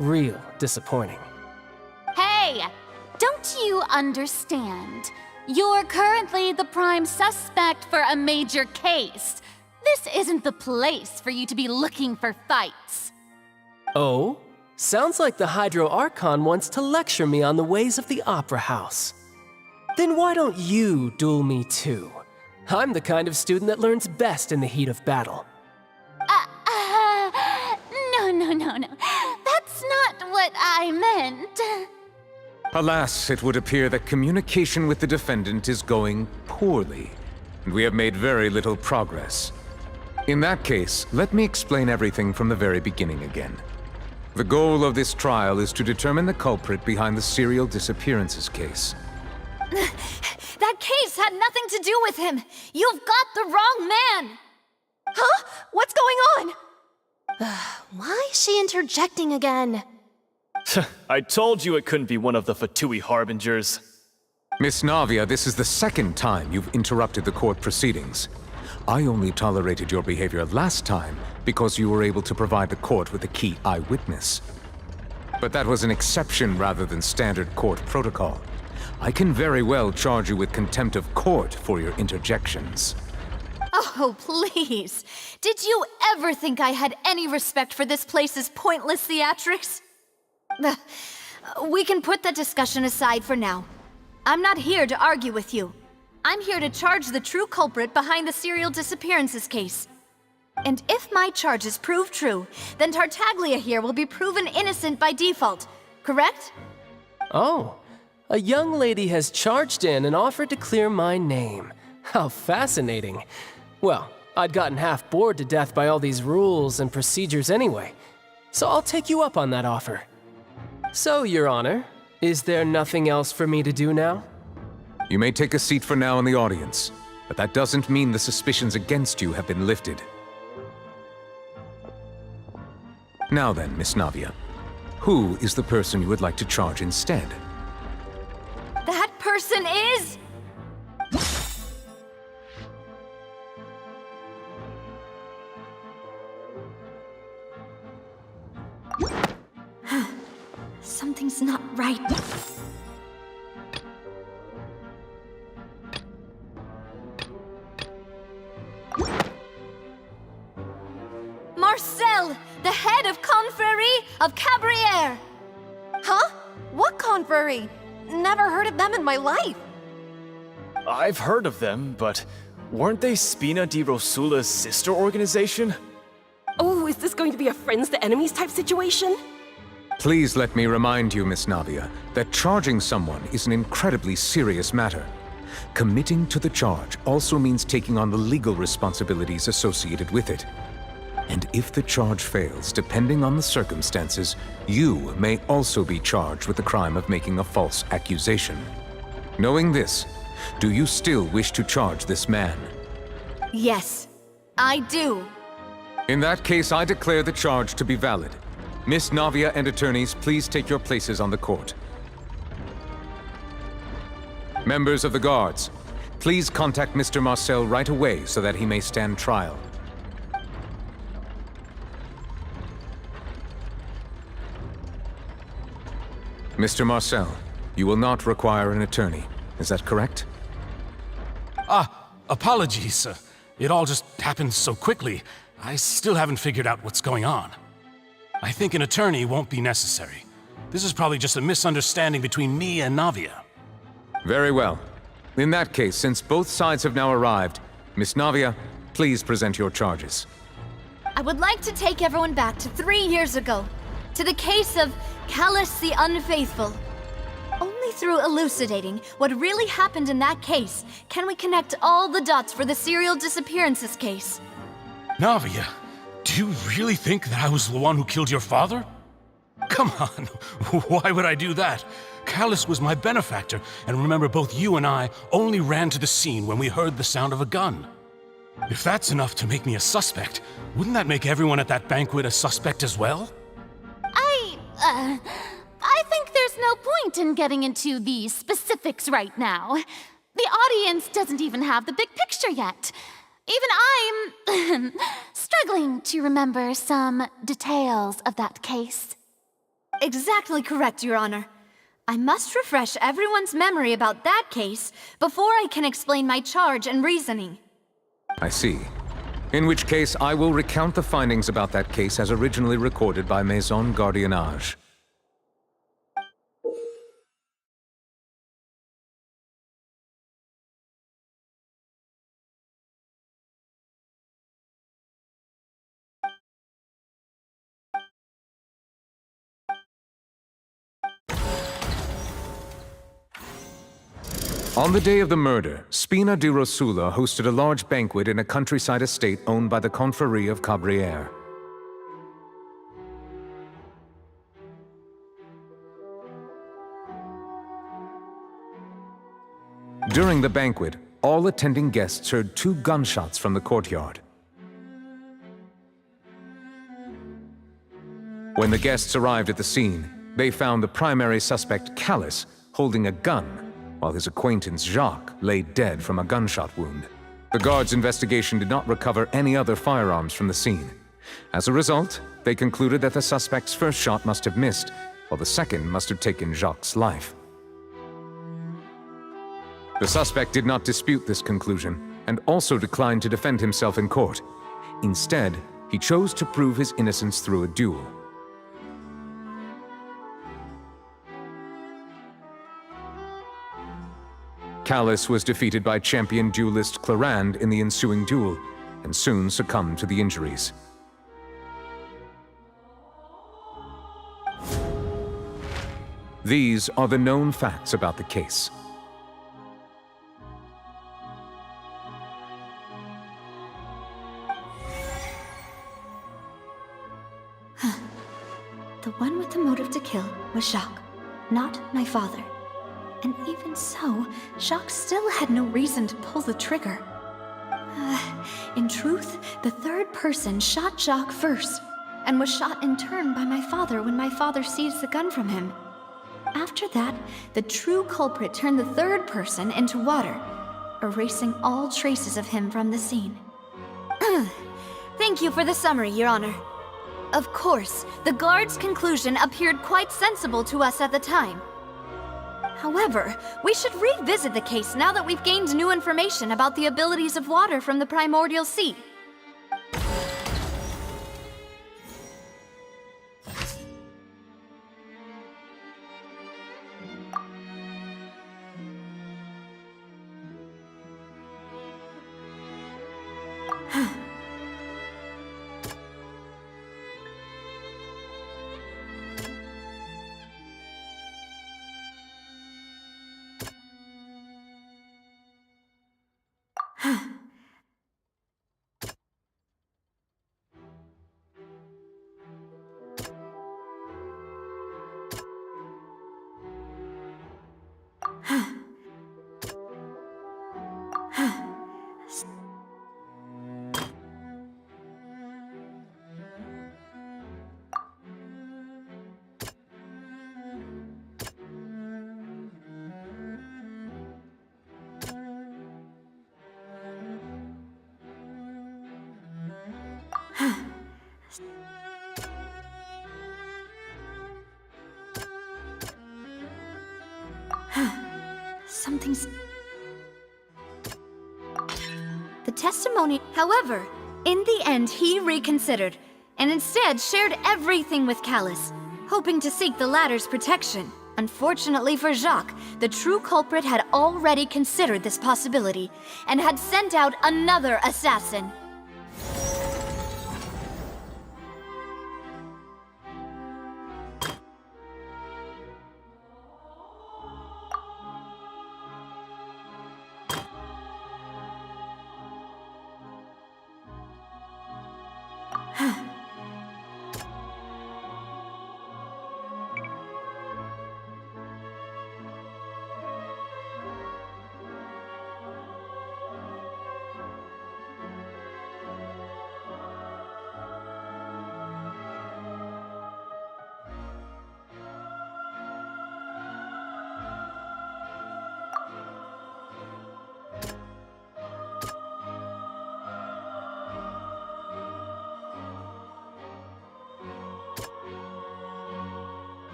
Real disappointing. Hey! Don't you understand? You're currently the prime suspect for a major case. This isn't the place for you to be looking for fights. Oh? Sounds like the Hydro Archon wants to lecture me on the ways of the Opera House. Then why don't you duel me too? I'm the kind of student that learns best in the heat of battle. No. That's not what I meant. Alas, it would appear that communication with the defendant is going poorly, and we have made very little progress. In that case, let me explain everything from the very beginning again. The goal of this trial is to determine the culprit behind the serial disappearances case. That case had nothing to do with him! You've got the wrong man! Huh? What's going on? Why is she interjecting again? I told you it couldn't be one of the Fatui harbingers. Miss Navia, this is the second time you've interrupted the court proceedings. I only tolerated your behavior last time because you were able to provide the court with a key eyewitness. But that was an exception rather than standard court protocol. I can very well charge you with contempt of court for your interjections. Oh, please. Did you ever think I had any respect for this place's pointless theatrics? We can put that discussion aside for now. I'm not here to argue with you. I'm here to charge the true culprit behind the serial disappearances case. And if my charges prove true, then Tartaglia here will be proven innocent by default, correct? Oh, a young lady has charged in and offered to clear my name. How fascinating. Well, I'd gotten half bored to death by all these rules and procedures anyway, so I'll take you up on that offer. So, Your Honor, is there nothing else for me to do now? You may take a seat for now in the audience, but that doesn't mean the suspicions against you have been lifted. Now then, Miss Navia, who is the person you would like to charge instead? That person is... Something's not right. Marcel, the head of Confrérie of Cabrières! Huh? What confrérie? Never heard of them in my life. I've heard of them, but weren't they Spina di Rosula's sister organization? Oh, is this going to be a friends to enemies type situation? Please let me remind you, Miss Navia, that charging someone is an incredibly serious matter. Committing to the charge also means taking on the legal responsibilities associated with it. And if the charge fails, depending on the circumstances, you may also be charged with the crime of making a false accusation. Knowing this, do you still wish to charge this man? Yes, I do. In that case, I declare the charge to be valid. Miss Navia and attorneys, please take your places on the court. Members of the guards, Please contact Mr. Marcel right away so that he may stand trial. Mr. Marcel, you will not require an attorney. Is that correct? Apologies. It all just happened so quickly. I still haven't figured out what's going on. I think an attorney won't be necessary. This is probably just a misunderstanding between me and Navia. Very well. In that case, since both sides have now arrived, Miss Navia, please present your charges. I would like to take everyone back to 3 years ago, to the case of 𝘾𝙧𝙚𝙚𝙨 the Unfaithful. Only through elucidating what really happened in that case can we connect all the dots for the serial disappearances case. Navia, do you really think that I was the one who killed your father? Come on, why would I do that? 𝘾𝙧𝙚 was my benefactor, and remember both you and I only ran to the scene when we heard the sound of a gun. If that's enough to make me a suspect, wouldn't that make everyone at that banquet a suspect as well? I think there's no point in getting into the specifics right now. The audience doesn't even have the big picture yet. Even I'm struggling to remember some details of that case. Exactly correct, Your Honor. I must refresh everyone's memory about that case before I can explain my charge and reasoning. I see. In which case, I will recount the findings about that case as originally recorded by Maison Gardiennage. On the day of the murder, 𝘾𝙧𝙚𝙚𝙚𝙚 hosted a large banquet in a countryside estate owned by the Confrérie of Cabrières. During the banquet, all attending guests heard 2 gunshots from the courtyard. When the guests arrived at the scene, they found the primary suspect, 𝘾𝙧𝙚, holding a gun, while his acquaintance Jacques lay dead from a gunshot wound. The guards' investigation did not recover any other firearms from the scene. As a result, they concluded that the suspect's first shot must have missed, while the second must have taken Jacques' life. The suspect did not dispute this conclusion, and also declined to defend himself in court. Instead, he chose to prove his innocence through a duel. 𝘾𝙧𝙚 was defeated by champion duelist Clarande in the ensuing duel, and soon succumbed to the injuries. These are the known facts about the case. The one with the motive to kill was Jacques, not my father. And even so, Jacques still had no reason to pull the trigger. In truth, the third person shot Jacques first, and was shot in turn by my father when my father seized the gun from him. After that, the true culprit turned the third person into water, erasing all traces of him from the scene. Thank you for the summary, Your Honor. Of course, the guard's conclusion appeared quite sensible to us at the time. However, we should revisit the case now that we've gained new information about the abilities of water from the primordial sea. Something's... The testimony... However, in the end, he reconsidered, and instead shared everything with 𝘾𝙧𝙚𝙚, hoping to seek the latter's protection. Unfortunately for Jacques, the true culprit had already considered this possibility, and had sent out another assassin.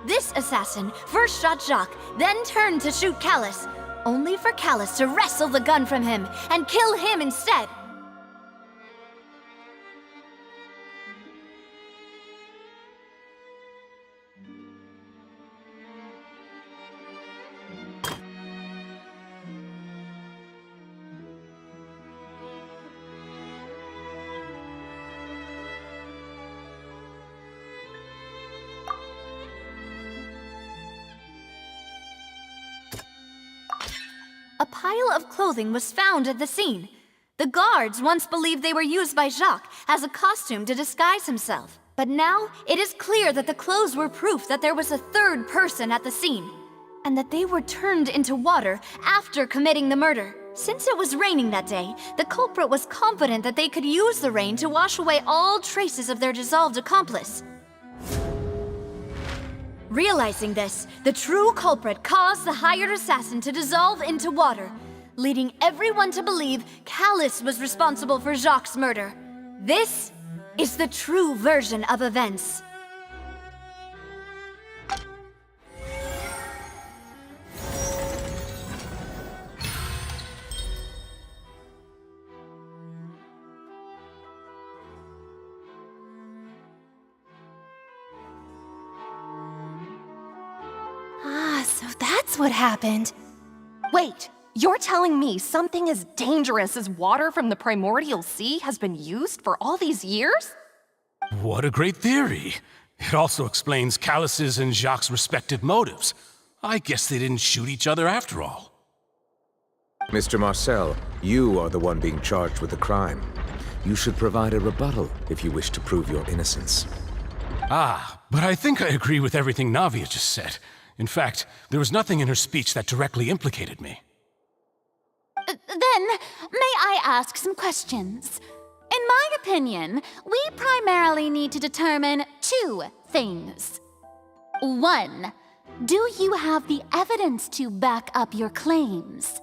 This assassin first shot Jacques, then turned to shoot 𝘾𝙧𝙚, only for 𝘾𝙧𝙚 to wrestle the gun from him and kill him instead. A pile of clothing was found at the scene. The guards once believed they were used by Jacques as a costume to disguise himself. But now, it is clear that the clothes were proof that there was a third person at the scene, and that they were turned into water after committing the murder. Since it was raining that day, the culprit was confident that they could use the rain to wash away all traces of their dissolved accomplice. Realizing this, the true culprit caused the hired assassin to dissolve into water, leading everyone to believe 𝘾𝙧𝙚𝙚 was responsible for Jacques' murder. This is the true version of events. So that's what happened. Wait, you're telling me something as dangerous as water from the primordial sea has been used for all these years? What a great theory. It also explains 𝘾𝙧𝙚𝙚's and Jacques' respective motives. I guess they didn't shoot each other after all. Mr. Marcel, you are the one being charged with the crime. You should provide a rebuttal if you wish to prove your innocence. Ah, but I think I agree with everything Navia just said. In fact, there was nothing in her speech that directly implicated me. Then, may I ask some questions? In my opinion, we primarily need to determine two things. One, do you have the evidence to back up your claims?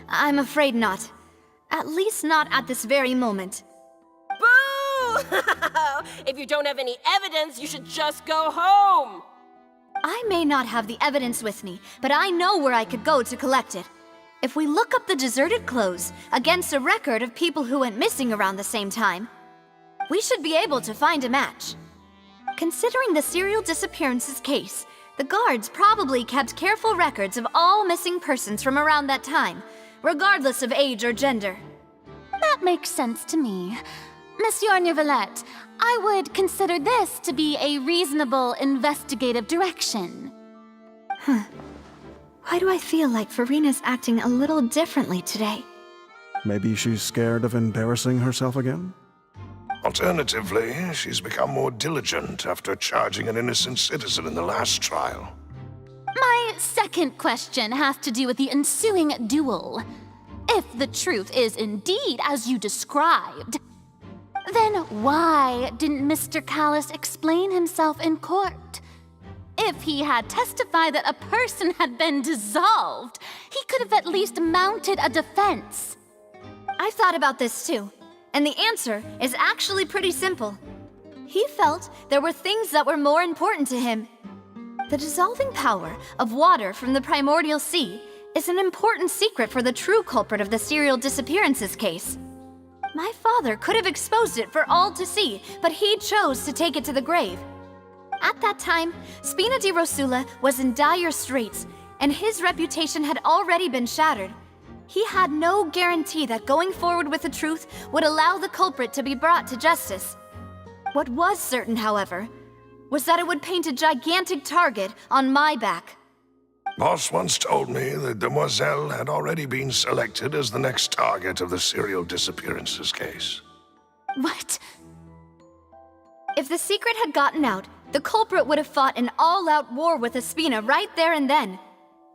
I'm afraid not. At least not at this very moment. Boo! If you don't have any evidence, you should just go home! I may not have the evidence with me, but I know where I could go to collect it. If we look up the deserted clothes against a record of people who went missing around the same time, we should be able to find a match. Considering the serial disappearances case, the guards probably kept careful records of all missing persons from around that time, regardless of age or gender. That makes sense to me. Monsieur Neuvillette, I would consider this to be a reasonable investigative direction. Why do I feel like Farina's acting a little differently today? Maybe she's scared of embarrassing herself again? Alternatively, she's become more diligent after charging an innocent citizen in the last trial. My second question has to do with the ensuing duel. If the truth is indeed as you described, then why didn't Mr. 𝘾𝙧𝙚𝙚 explain himself in court? If he had testified that a person had been dissolved, he could have at least mounted a defense. I've thought about this too, and the answer is actually pretty simple. He felt there were things that were more important to him. The dissolving power of water from the primordial sea is an important secret for the true culprit of the serial disappearances case. My father could have exposed it for all to see, but he chose to take it to the grave. At that time, 𝘾𝙧𝙚𝙨 was in dire straits, and his reputation had already been shattered. He had no guarantee that going forward with the truth would allow the culprit to be brought to justice. What was certain, however, was that it would paint a gigantic target on my back. Boss once told me that Demoiselle had already been selected as the next target of the serial disappearances case. What? If the secret had gotten out, the culprit would have fought an all-out war with Espina right there and then.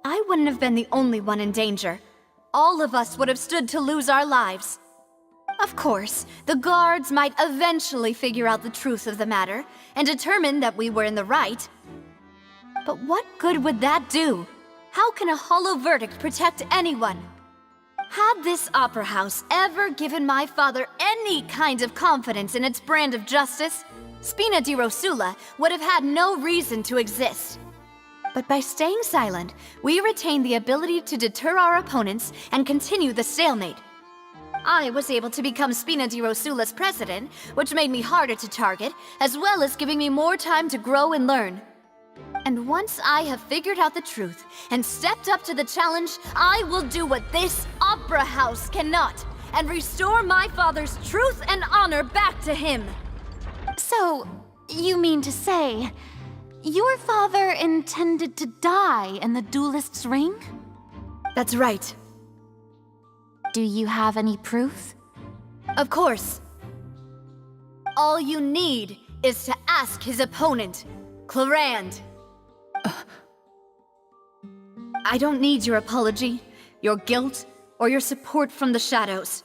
I wouldn't have been the only one in danger. All of us would have stood to lose our lives. Of course, the guards might eventually figure out the truth of the matter and determine that we were in the right. But what good would that do? How can a hollow verdict protect anyone? Had this opera house ever given my father any kind of confidence in its brand of justice, 𝘾𝙧𝙚𝙚 would have had no reason to exist. But by staying silent, we retain the ability to deter our opponents and continue the stalemate. I was able to become 𝘾𝙧𝙚𝙚's president, which made me harder to target, as well as giving me more time to grow and learn. And once I have figured out the truth and stepped up to the challenge, I will do what this opera house cannot, and restore my father's truth and honor back to him. So, you mean to say, your father intended to die in the duelist's ring? That's right. Do you have any proof? Of course. All you need is to ask his opponent, 𝘾𝙧𝙚. I don't need your apology, your guilt, or your support from the shadows.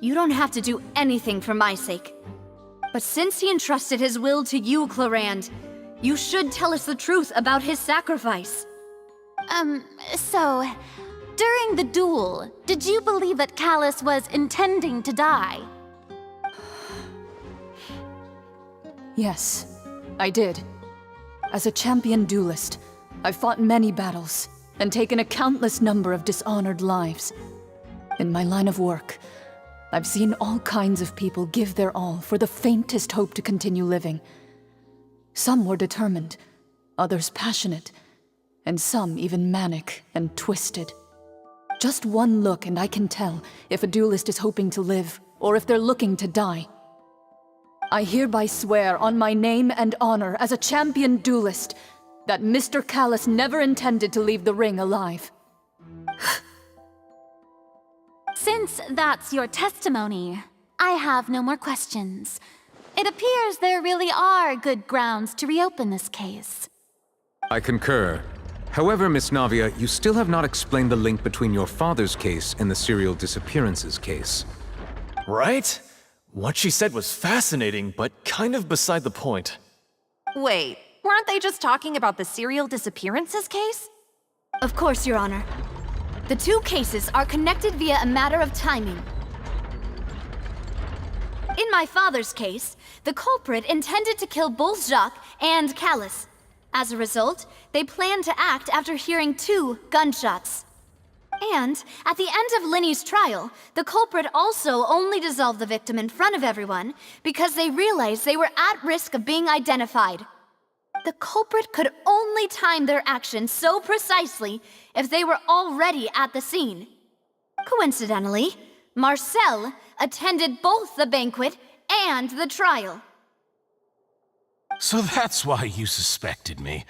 You don't have to do anything for my sake. But since he entrusted his will to you, 𝘾𝙧𝙚, you should tell us the truth about his sacrifice. So, during the duel, did you believe that 𝘾𝙧𝙚 was intending to die? Yes, I did. As a champion duelist, I've fought many battles and taken a countless number of dishonored lives. In my line of work, I've seen all kinds of people give their all for the faintest hope to continue living. Some were determined, others passionate, and some even manic and twisted. Just one look and I can tell if a duelist is hoping to live or if they're looking to die. I hereby swear on my name and honor as a champion duelist that Mr. 𝘾𝙧𝙚 never intended to leave the ring alive. Since that's your testimony, I have no more questions. It appears there really are good grounds to reopen this case. I concur. However, Miss Navia, you still have not explained the link between your father's case and the serial disappearances case. Right? What she said was fascinating, but kind of beside the point. Wait, weren't they just talking about the serial disappearances case? Of course, Your Honor. The two cases are connected via a matter of timing. In my father's case, the culprit intended to kill both Jacques and 𝘾𝙧𝙚. As a result, they planned to act after hearing 2 gunshots. And at the end of Linny's trial, the culprit also only dissolved the victim in front of everyone because they realized they were at risk of being identified. The culprit could only time their actions so precisely if they were already at the scene. Coincidentally, Marcel attended both the banquet and the trial. So that's why you suspected me.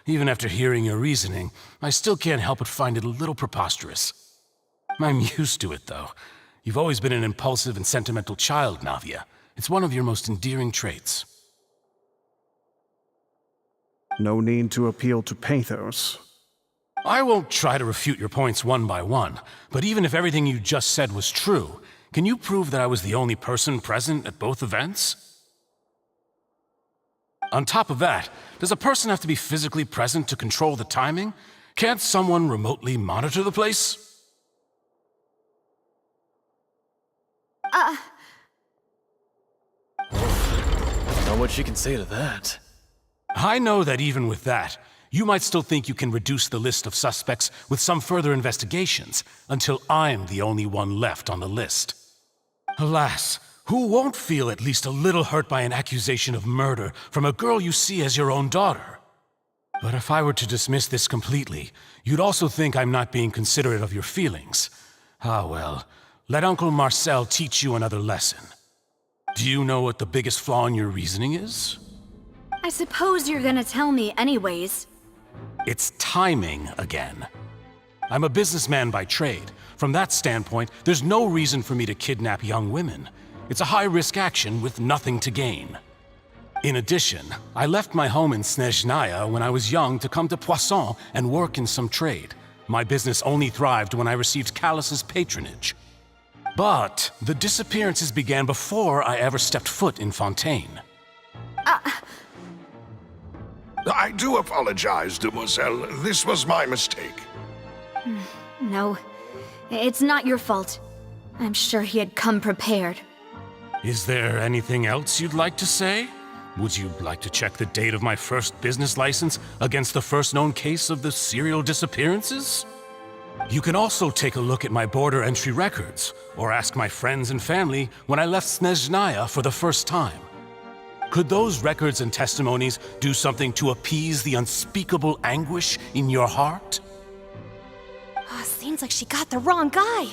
Even after hearing your reasoning, I still can't help but find it a little preposterous. I'm used to it, though. You've always been an impulsive and sentimental child, Navia. It's one of your most endearing traits. No need to appeal to pathos. I won't try to refute your points one by one, but even if everything you just said was true, can you prove that I was the only person present at both events? On top of that, does a person have to be physically present to control the timing? Can't someone remotely monitor the place? Not what you can say to that. I know that even with that, you might still think you can reduce the list of suspects with some further investigations until I'm the only one left on the list. Alas, who won't feel at least a little hurt by an accusation of murder from a girl you see as your own daughter? But if I were to dismiss this completely, you'd also think I'm not being considerate of your feelings. Ah well, let Uncle Marcel teach you another lesson. Do you know what the biggest flaw in your reasoning is? I suppose you're gonna tell me anyways. It's timing again. I'm a businessman by trade. From that standpoint, there's no reason for me to kidnap young women. It's a high-risk action with nothing to gain. In addition, I left my home in 𝘾𝙧𝙚𝙚 when I was young to come to Poisson and work in some trade. My business only thrived when I received 𝘾𝙧𝙚's patronage. But the disappearances began before I ever stepped foot in Fontaine. I do apologize, demoiselle. This was my mistake. No, it's not your fault. I'm sure he had come prepared. Is there anything else you'd like to say? Would you like to check the date of my first business license against the first known case of the serial disappearances? You can also take a look at my border entry records, or ask my friends and family when I left 𝘾𝙧𝙚𝙚 for the first time. Could those records and testimonies do something to appease the unspeakable anguish in your heart? Seems like she got the wrong guy.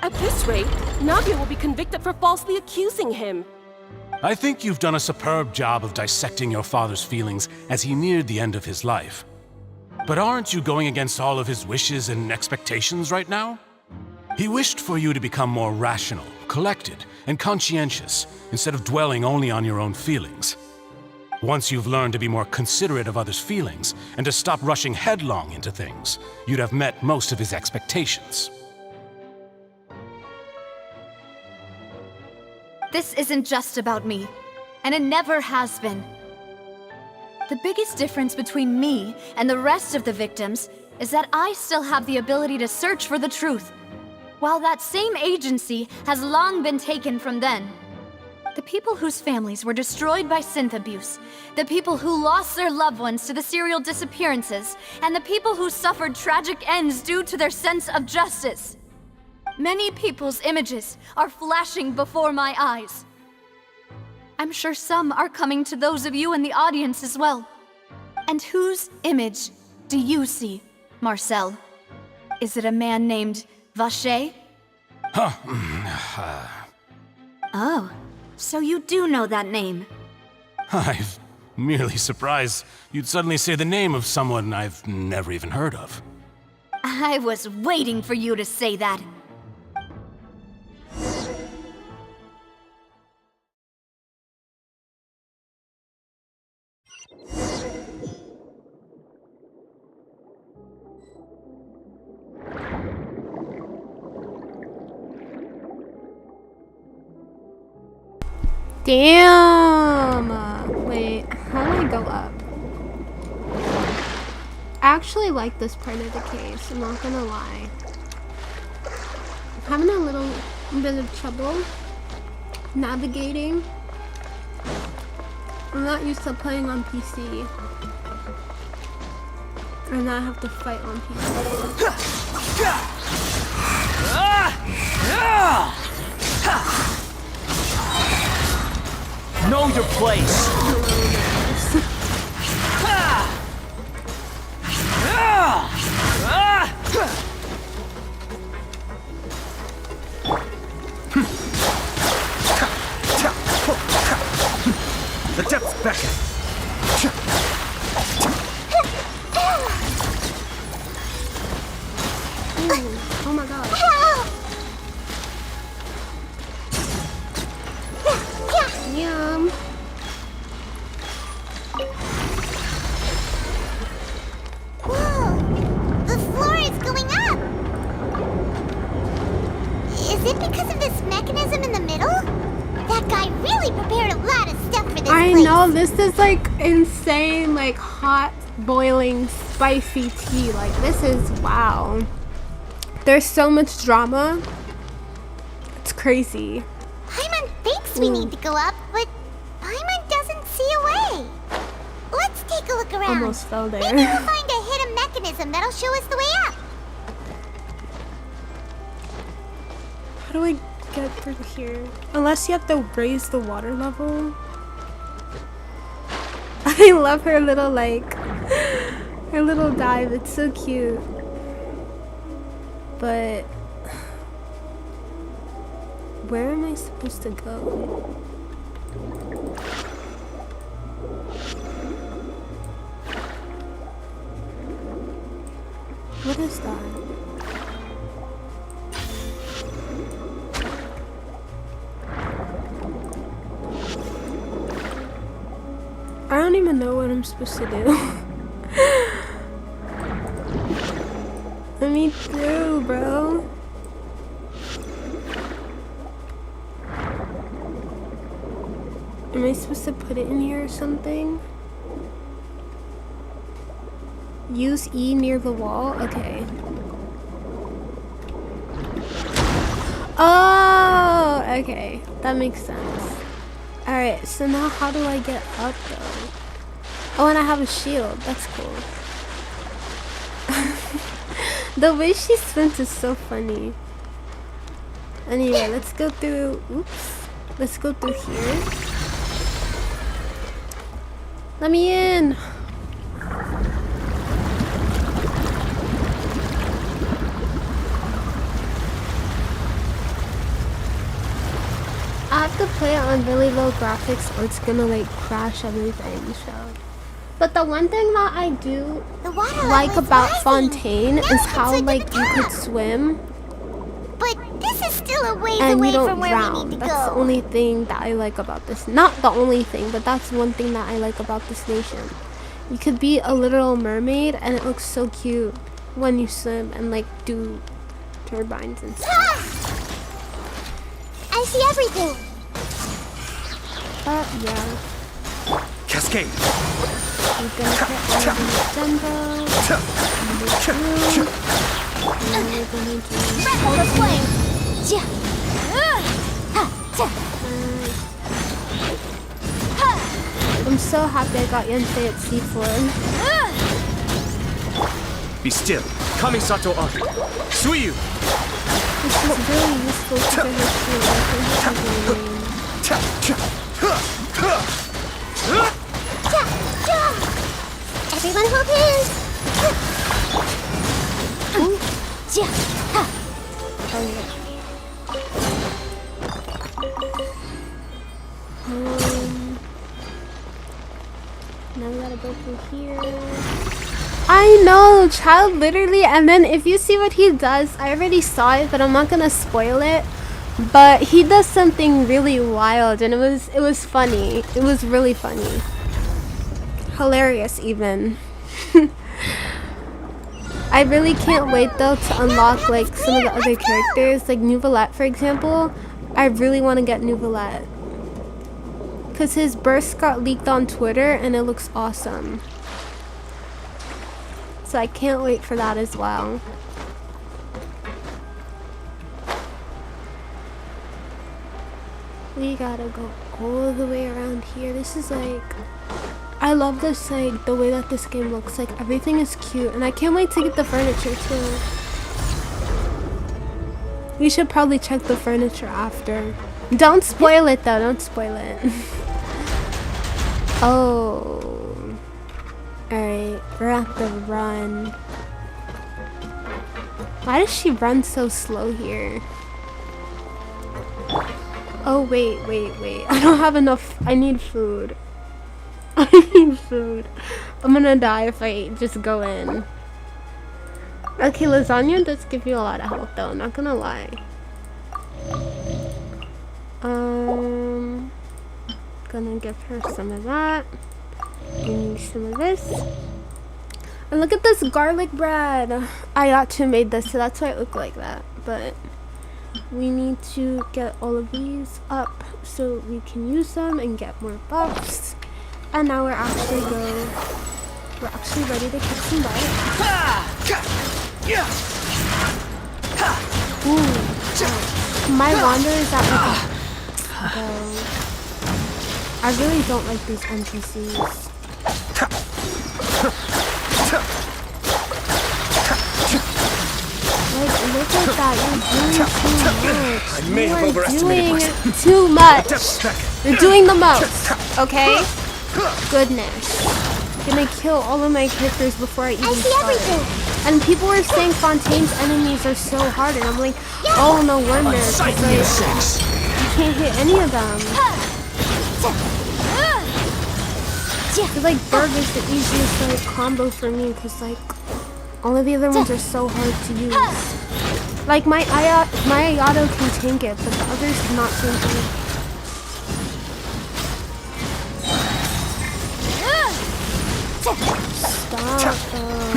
At this rate, Navia will be convicted for falsely accusing him. I think you've done a superb job of dissecting your father's feelings as he neared the end of his life. But aren't you going against all of his wishes and expectations right now? He wished for you to become more rational, collected, and conscientious, instead of dwelling only on your own feelings. Once you've learned to be more considerate of others' feelings, and to stop rushing headlong into things, you'd have met most of his expectations. This isn't just about me, and it never has been. The biggest difference between me and the rest of the victims is that I still have the ability to search for the truth, while that same agency has long been taken from them. The people whose families were destroyed by synth abuse, the people who lost their loved ones to the serial disappearances, and the people who suffered tragic ends due to their sense of justice. Many people's images are flashing before my eyes. I'm sure some are coming to those of you in the audience as well. And whose image do you see, Marcel? Is it a man named 𝘾𝙧𝙚? Oh, so you do know that name. I'm merely surprised you'd suddenly say the name of someone I've never even heard of. I was waiting for you to say that. Damn! Wait, how do I go up? I actually like this part of the case, I'm not gonna lie. I'm having a little bit of trouble navigating. I'm not used to playing on PC. And I have to fight on PC. Know your place. The depths beckon. Ooh, oh my god. Yum. Whoa! The floor is going up! Is it because of this mechanism in the middle? That guy really prepared a lot of stuff for this I place. know, this is like insane, like hot, boiling, spicy tea. Like this is, wow. There's so much drama. It's crazy. Paimon thinks we need to go up, but Paimon doesn't see a way. Let's take a look around. Almost fell there. Maybe we'll find a hidden mechanism that'll show us the way up. How do I get through here? Unless you have to raise the water level. I love her little like her little dive. It's so cute. But where am I supposed to go? What is that? I don't even know what I'm supposed to do. Let me through, bro. Am I supposed to put it in here or something? Use E near the wall? Okay. Oh, okay. That makes sense. Alright, so now how do I get up though? Oh, and I have a shield. That's cool. The way she swims is so funny. Anyway, let's go through... Oops. Let's go through here. Let me in! I have to play it on really low graphics or it's gonna like crash everything, so. But the one thing that I do like about Fontaine is how like you could swim. But this is still a ways And away you don't from where drown. we need to That's the go. only thing that I like about this. Not the only thing, but that's one thing that I like about this nation. You could be a literal mermaid and it looks so cute when you swim and like do turbines and stuff. I see everything. But yeah. Cascade. We're gonna get all of the jumbo. And we're gonna do Hold the flame. I'm so happy I got Yensei at C4. Be still. Kamisato Ari. Suiyu. This is really useful to get her through. Everyone hold hands. Now we gotta go through here. I know, child, literally. And then if you see what he does, I already saw it, but I'm not gonna spoil it. But he does something really wild, and it was funny. It was really funny, hilarious even. I really can't wait though to unlock like some of the other characters, like Nouvelette for example. I really want to get Nouvelette because his burst got leaked on Twitter and it looks awesome. So I can't wait for that as well. We gotta go all the way around here. This is like, I love this, like the way that this game looks. Like everything is cute and I can't wait to get the furniture too. We should probably check the furniture after. Don't spoil it though, don't spoil it. Oh. Alright, we're at the run. Why does she run so slow here? Oh, wait. I don't have enough. I need food. I need food. I'm gonna die if I just go in. Okay, lasagna does give you a lot of health though, not gonna lie. Gonna give her some of that. Give me some of this. And look at this garlic bread. Ayatu made this, so that's why it looked like that. But we need to get all of these up so we can use them and get more buffs. And now we're actually ready to kick some butt. Ooh. My wonder is at like I really don't like these NPCs. Like, look at that. You're doing too much. I may have overestimated myself. You're doing too much. You're doing the most, okay? Goodness. I'm gonna kill all of my characters before I even start. And people were saying Fontaine's enemies are so hard, and I'm like, oh, no wonder. It's like, you can't hit any of them. I feel like Berg is the easiest like combo for me, because like all of the other ones are so hard to use. Like my Ayato can tank it, but the others cannot tank it. Stop though.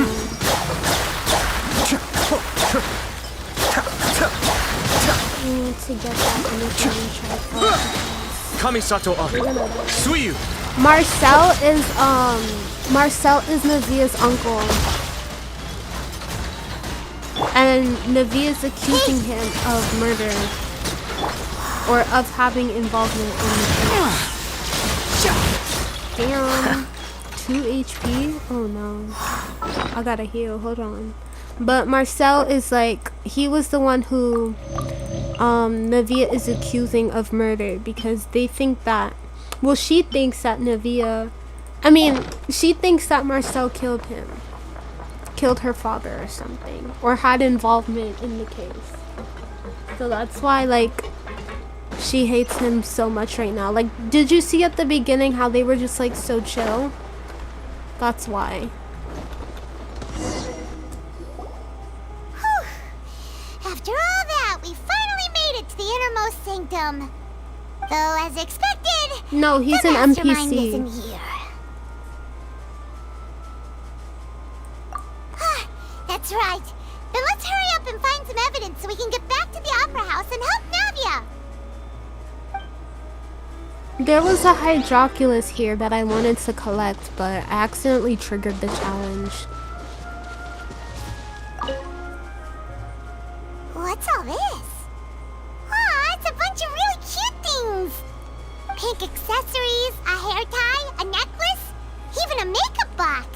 We need to get that in the Kamisato Suiyu. Marcel is Navia's uncle. And Navia is accusing him of murder. Or of having involvement in the case. Damn. 2 HP? Oh no. I gotta heal, hold on. But Marcel is like, he was the one who Navia is accusing of murder because they think that, well, she thinks that she thinks that Marcel killed him. Killed her father or something. Or had involvement in the case. So that's why, like, she hates him so much right now. Like, did you see at the beginning how they were just, like, so chill? That's why. After all that, we finally made it to the innermost sanctum. Though, as expected, no, he's the an mastermind NPC. isn't here. That's right. Then let's hurry up and find some evidence so we can get back to the Opera House and help Navia. There was a Hydroculus here that I wanted to collect, but I accidentally triggered the challenge. What's all this? Aw, it's a bunch of really cute things. Pink accessories, a hair tie, a necklace, even a makeup box.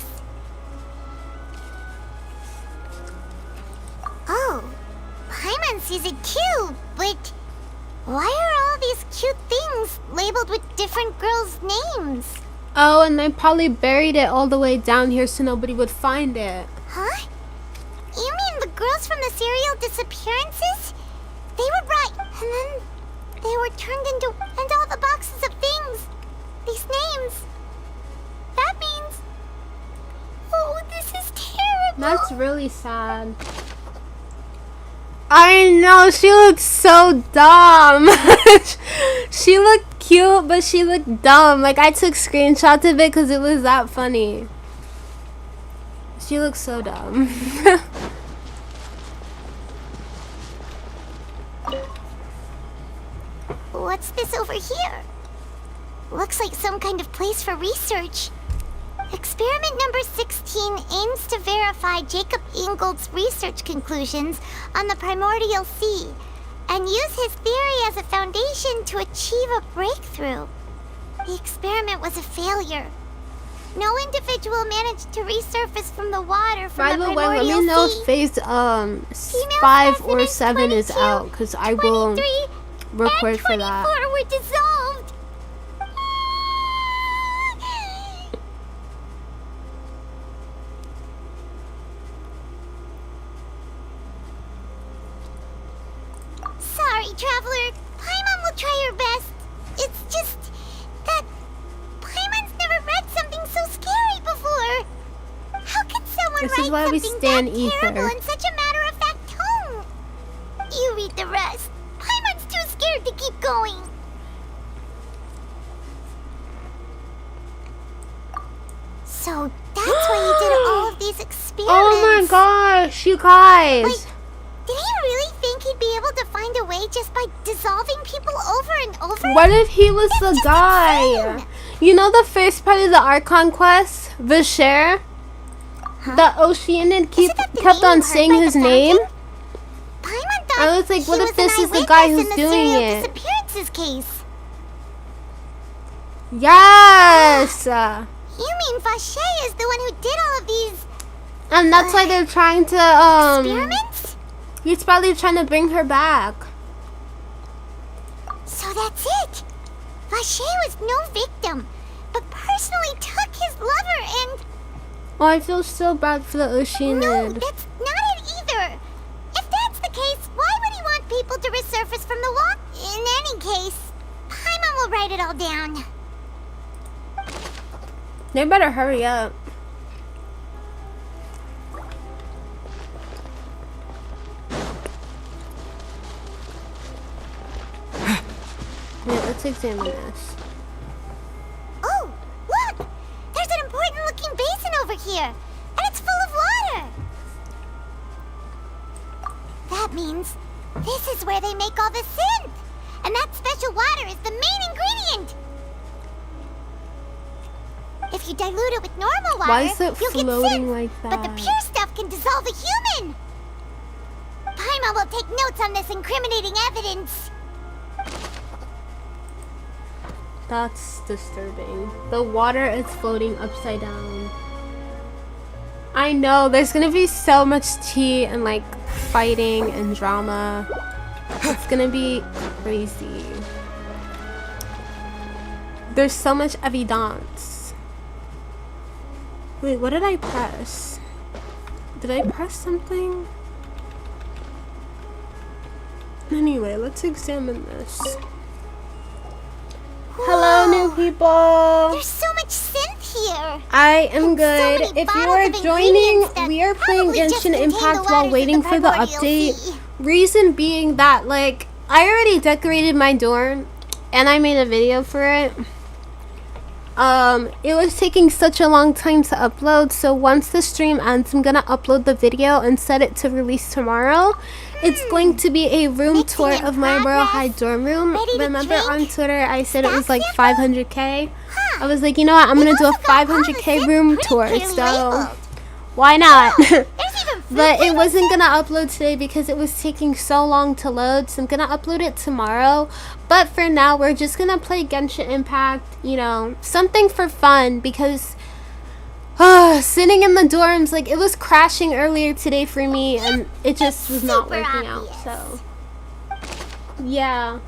Oh, Paimon sees it too, but why are all these cute things labeled with different girls' names? Oh, and they probably buried it all the way down here so nobody would find it. Huh? You mean the girls from the serial disappearances? They were brought, and then they were turned into all the boxes of things. These names. That means... Oh, this is terrible. That's really sad. I know, she looked so dumb. She looked cute, but she looked dumb. Like, I took screenshots of it because it was that funny. She looks so dumb. What's this over here? Looks like some kind of place for research. Experiment number 16 aims to verify Jacob Ingold's research conclusions on the primordial sea and use his theory as a foundation to achieve a breakthrough. The experiment was a failure. No individual managed to resurface from the water from the primordial sea. By the way, let me know if phase 5 or 7 is out, because I will record for that. 24 were dissolved. Sorry, Traveler. Paimon will try her best. It's just that Paimon's never read something so scary before. How could someone This is why write we something stan that Ether. terrible in such a matter-of-fact tone? You read the rest. Paimon's too scared to keep going. So that's why you did all of these experiments. Oh my gosh, you guys. Like, did he really think he'd be able to find a way just by dissolving people over and over? What if he was the guy? Insane. You know the first part of the Archon quest? Vischer? Huh? The Oceanid kept on saying his name? Paimon thought I was like, what he if was this an is the guy who's eyewitness in the doing serial it? disappearances case. Yes! You mean Vacher is the one who did all of these... And that's why they're trying to, experiments? He's probably trying to bring her back. So that's it. Vacher was no victim, but personally took his lover and... Oh, I feel so bad for the Oceanid. No, that's not it either. If that's the case, why would he want people to resurface from the water? In any case, Paimon will write it all down. They better hurry up. Yeah, let's examine this. Oh, look! There's an important looking basin over here, and it's full of water. That means this is where they make all the synth, and that special water is the main ingredient. If you dilute it with normal water, Why is it you'll get floating synth, like but the that? pure stuff can dissolve a human. Paimon will take notes on this incriminating evidence. That's disturbing. The water is floating upside down. I know, there's gonna be so much tea and like fighting and drama. It's gonna be crazy. There's so much evidence. Wait, what did I press? Did I press something? Anyway, let's examine this. Hello, new people. There's so much synth here. I am And so good. many If you bottles are of joining, ingredients that we are playing probably just Genshin contain the Impact waters while of waiting the for the primordial update. sea. Reason being that, like, I already decorated my dorm and I made a video for it. It was taking such a long time to upload, so once the stream ends, I'm gonna upload the video and set it to release tomorrow. It's going to be a room tour of my Royale High dorm room. Remember on Twitter I said it was like 500k? I was like, you know what, I'm gonna do a 500k room tour, so why not? But it wasn't gonna upload today because it was taking so long to load, so I'm gonna upload it tomorrow. But for now, we're just gonna play Genshin Impact, you know, something for fun, because sitting in the dorms, like, it was crashing earlier today for me and it just was not working out, so yeah.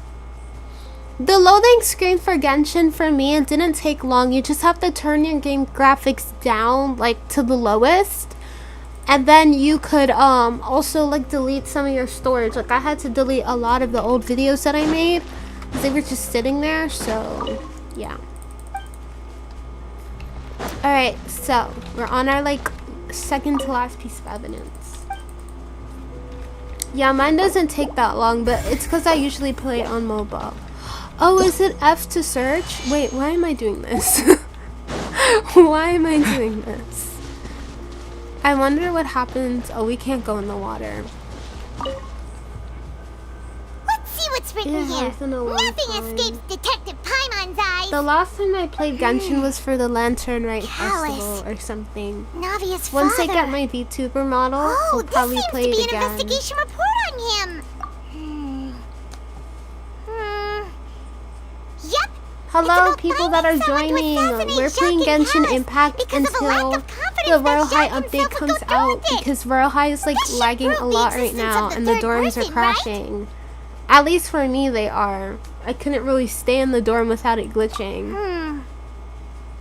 The loading screen for Genshin for me, it didn't take long. You just have to turn your game graphics down, like, to the lowest. And then you could also like delete some of your storage. Like, I had to delete a lot of the old videos that I made because they were just sitting there, so yeah. Alright, so we're on our like second to last piece of evidence. Yeah, mine doesn't take that long, but it's because I usually play it on mobile. Oh, is it F to search? Wait, why am I doing this? Why am I doing this? I wonder what happens. Oh, we can't go in the water. Let's see what's written here. Nothing escapes Detective Paimon's eyes. The last time I played Genshin was for the Lantern Rite Festival or something. Navia's Once I father. get my VTuber model, we'll probably this play seems it to be an again. investigation report on him. Yep. Hello, people that are joining. We're playing Genshin Impact until the Royale High update comes out, because Royale High is like lagging a lot right now and the dorms are crashing. At least for me, they are. I couldn't really stay in the dorm without it glitching.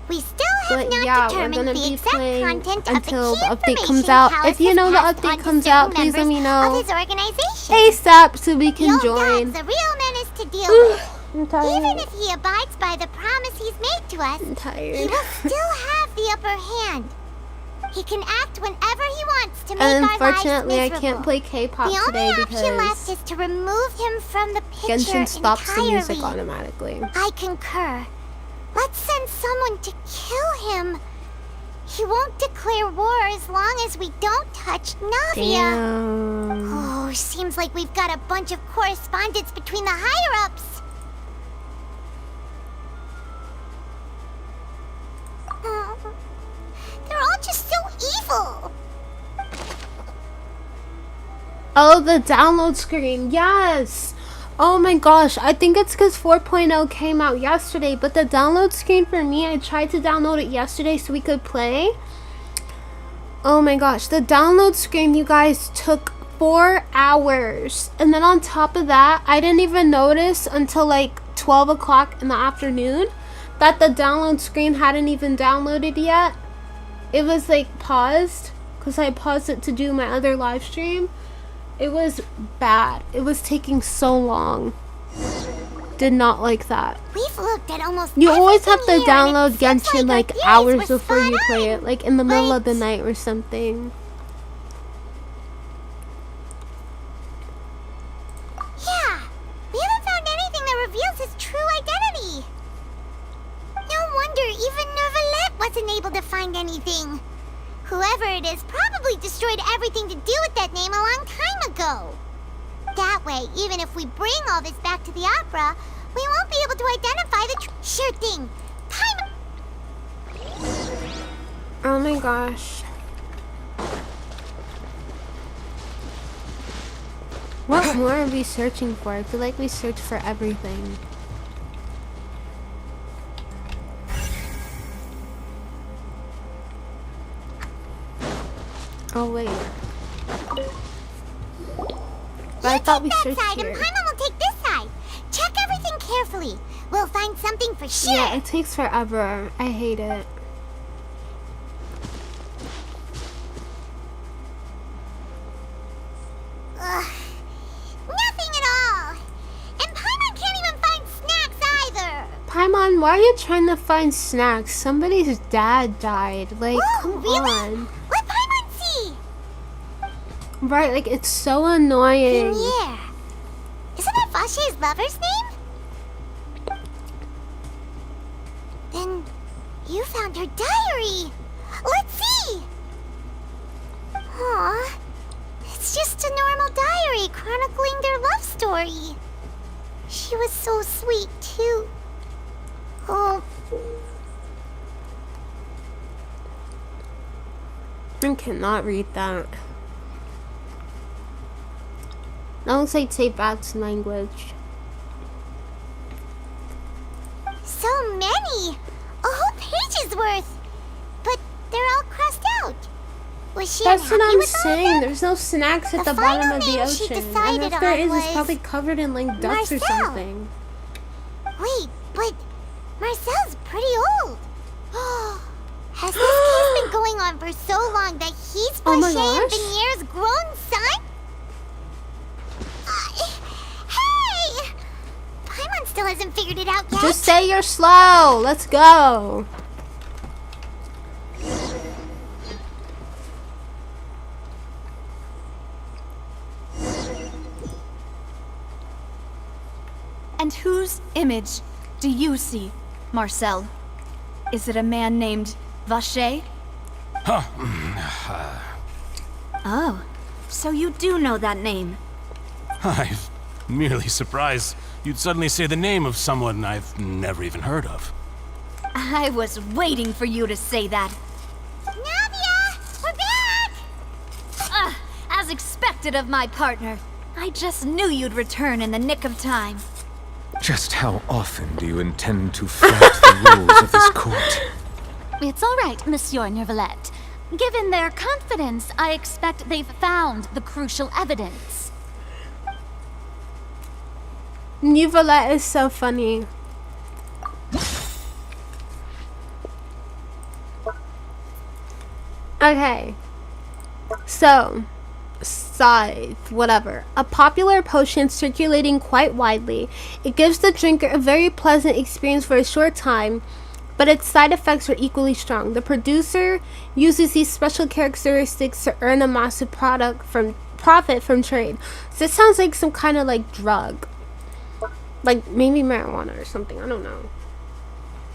We still have But not yeah, we're determined gonna the be exact playing content until of the the update key comes out. information If you know the Calus update has comes passed out, on to please let certain me members know of his organization. ASAP so we can The old join. dog's a real menace to deal with. I'm tired. Even if he abides by the promise he's made to us, I'm tired. he will still have the upper hand. He can act whenever he wants to make And our lives unfortunately, I miserable. can't play K-pop The today only option left because is to remove him from the picture Genshin stops the entirely. music automatically. I concur. Let's send someone to kill him. He won't declare war as long as we don't touch Navia. Damn. Oh, seems like we've got a bunch of correspondence between the higher-ups. Oh, they're all just so evil. Oh, the download screen. Yes. Oh my gosh. I think it's because 4.0 came out yesterday, but the download screen for me, I tried to download it yesterday so we could play. Oh my gosh. The download screen, you guys, took 4 hours. And then on top of that, I didn't even notice until like 12 o'clock in the afternoon that the download screen hadn't even downloaded yet. It was like paused because I paused it to do my other live stream. It was bad. It was taking so long. Did not like that. We've looked at almost You always have to everything here, and download it seems Genshin like like our hours theories were before you spot play on. it, like in the middle of the night or something. Yeah, we haven't found anything that reveals his true identity. No wonder even Neuvillette wasn't able to find anything. Whoever it is probably destroyed everything to do with that name a long time ago. That way, even if we bring all this back to the opera, we won't be able to identify the sure thing. Oh my gosh. What more are we searching for? I feel like we search for everything. Oh wait. But I thought we that searched side, here. and Paimon will take this side. Check everything carefully. We'll find something for sure. Yeah, it takes forever. I hate it. Ugh. Nothing at all. And Paimon can't even find snacks either. Paimon, why are you trying to find snacks? Somebody's dad died. Like, come on. Let Paimon see. Right, like, it's so annoying. Yeah. Isn't that Vache's lover's name? Then you found her diary. Let's see. Aw. It's just a normal diary chronicling their love story. She was so sweet, too. Oh. I cannot read that. That looks like St. Pat's language. So many! A whole page's worth! But they're all crossed out. Was she That's what unhappy I'm with all saying. of them? There's no snacks at The the bottom final of the name she ocean. And decided if there on is, it's was probably covered in like dust or Marcel. something. Wait, but Marcel's pretty old. Has this case been going on for so long that he's Oh my Vache and gosh. Venier's grown son? Hey! Paimon still hasn't figured it out yet. Just say you're slow. Let's go. And whose image do you see, Marcel? Is it a man named Vache? Huh. Oh, so you do know that name. I'm merely surprised you'd suddenly say the name of someone I've never even heard of. I was waiting for you to say that. Navia! We're back! As expected of my partner. I just knew you'd return in the nick of time. Just how often do you intend to flout the rules of this court? It's all right, Monsieur Neuvillette. Given their confidence, I expect they've found the crucial evidence. Neuvillette is so funny. Okay. So, Scythe, whatever. A popular potion circulating quite widely. It gives the drinker a very pleasant experience for a short time, but its side effects are equally strong. The producer uses these special characteristics to earn a massive profit from trade. So it sounds like some kind of like drug. Like maybe marijuana or something, I don't know.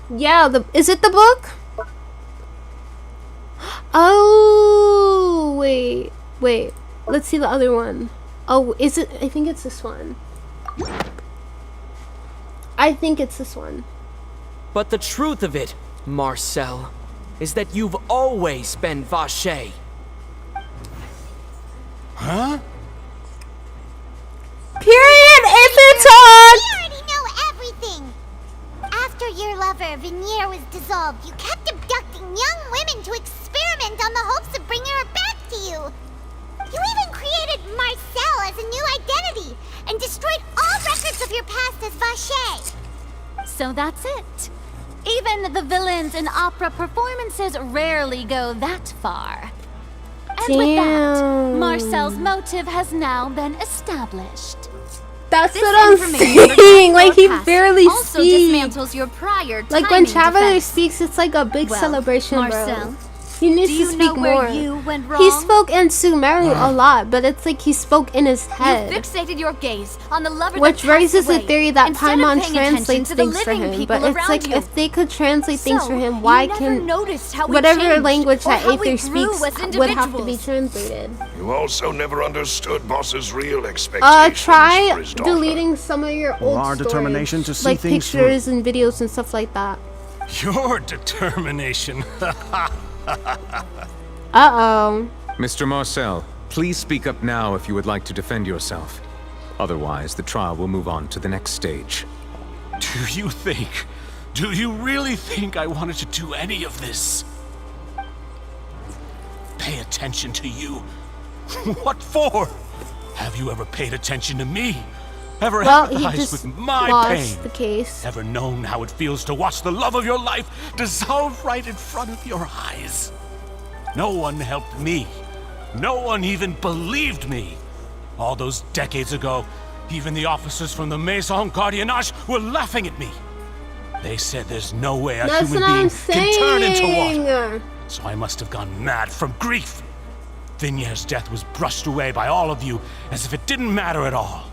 Yeah, is it the book? Oh, wait. Let's see the other one. Oh, is it? I think it's this one. I think it's this one. But the truth of it, Marcel, is that you've always been Vache. Huh? their talk! We already know everything! After your lover, Vignere, was dissolved, you kept abducting young women to experiment on the hopes of bringing her back to you. You even created Marcel as a new identity and destroyed all records of your past as Vacher. So that's it. Even the villains in opera performances rarely go that far. And with that, Marcel's motive has now been established. That's This what I'm information saying. regarding Like, your he past barely also speaks. dismantles your prior Like, when timing Traveler defense. speaks, it's like a big Well, celebration, Marcel, bro. He needs do to you speak know where more. you went He wrong? spoke in Sumerian a lot, but it's like he spoke in his You head. fixated your gaze on the lover Which that passed raises the away, theory that instead of Paimon paying attention translates to the things for living him. people But it's around like, you. if they could translate things So, for him, why you never can noticed how we whatever changed language or that how we Aether grew speaks as would have to be individuals. translated? You also never understood Boss's real expectations Try for his daughter. deleting some of your old Our storage, determination to see like things through. pictures and videos and stuff like that. Your determination. Uh-oh. Mr. Marcel, please speak up now if you would like to defend yourself. Otherwise, the trial will move on to the next stage. Do you really think I wanted to do any of this? Pay attention to you? What for? Have you ever paid attention to me? Ever Well, he empathized just with my lost pain? the case. Ever known how it feels to watch the love of your life dissolve right in front of your eyes? No one helped me. No one even believed me. All those decades ago, even the officers from the Maison Gardiennage were laughing at me. They said there's no way a That's human what I'm being can turn into water. saying. So I must have gone mad from grief. Vignere's death was brushed away by all of you as if it didn't matter at all.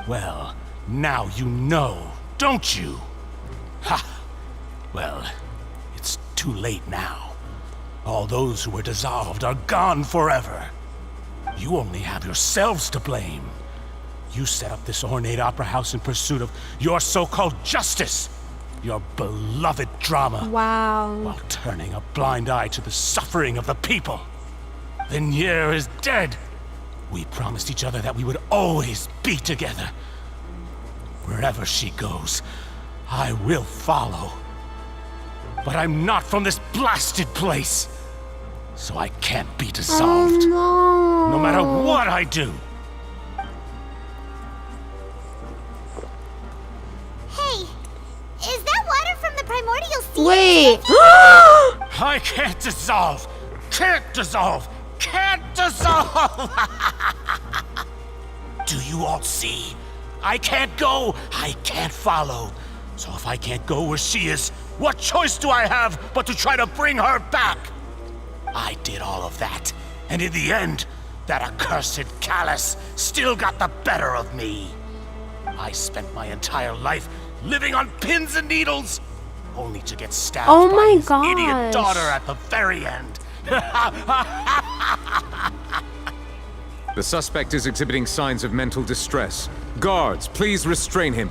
Well, now you know, don't you? Ha! Well, it's too late now. All those who were dissolved are gone forever. You only have yourselves to blame. You set up this ornate opera house in pursuit of your so-called justice, your beloved drama. Wow. While turning a blind eye to the suffering of the people. Vignere is dead. We promised each other that we would always be together. Wherever she goes, I will follow. But I'm not from this blasted place. So I can't be dissolved. Oh, no. No matter what I do. Hey, is that water from the primordial sea? Wait. I can't dissolve. Can't dissolve. Can't dissolve. Do you all see? I can't go. I can't follow. So if I can't go where she is, what choice do I have but to try to bring her back? I did all of that, and in the end, that accursed 𝘾𝙧𝙚𝙚𝙚 still got the better of me. I spent my entire life living on pins and needles, only to get stabbed Oh by my his idiot gosh. daughter at the very end. The suspect is exhibiting signs of mental distress. Guards, please restrain him.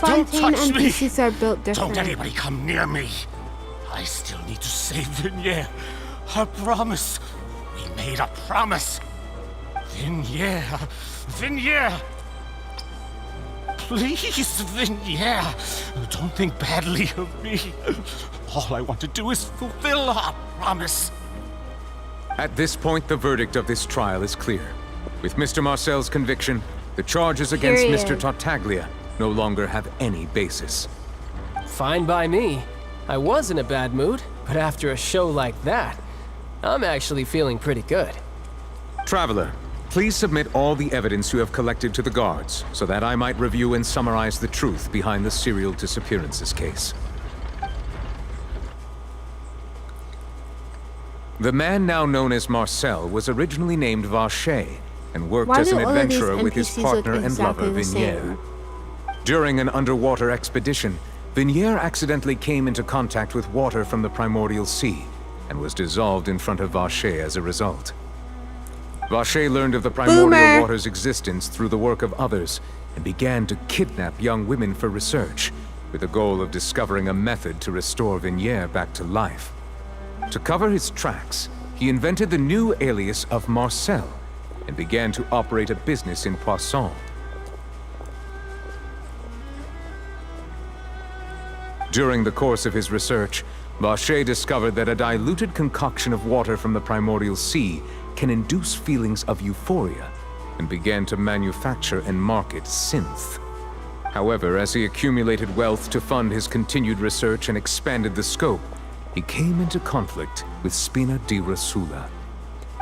Fontaine touch me. NPCs are built different. Don't anybody come near me. I still need to save Vignere. I promise. We made a promise. Vignere. Vignere. Please, Vignere. Don't think badly of me. All I want to do is fulfill our promise. At this point, the verdict of this trial is clear. With Mr. Marcel's conviction, the charges against Period. Mr. Tartaglia no longer have any basis. Fine by me. I was in a bad mood, but after a show like that, I'm actually feeling pretty good. Traveler, please submit all the evidence you have collected to the guards, so that I might review and summarize the truth behind the serial disappearances case. The man now known as Marcel was originally named Vacher and worked Why as an do all of these adventurer with his NPCs look partner and exactly lover, the same? Vignere. During an underwater expedition, Vignere accidentally came into contact with water from the primordial sea and was dissolved in front of Vacher as a result. Vacher learned of the primordial Boomer. water's existence through the work of others and began to kidnap young women for research, with the goal of discovering a method to restore Vignere back to life. To cover his tracks, he invented the new alias of Marcel and began to operate a business in Poisson. During the course of his research, 𝘾𝙧𝙚 discovered that a diluted concoction of water from the primordial sea can induce feelings of euphoria, and began to manufacture and market synth. However, as he accumulated wealth to fund his continued research and expanded the scope, he came into conflict with 𝘾𝙧𝙚𝙚𝙚.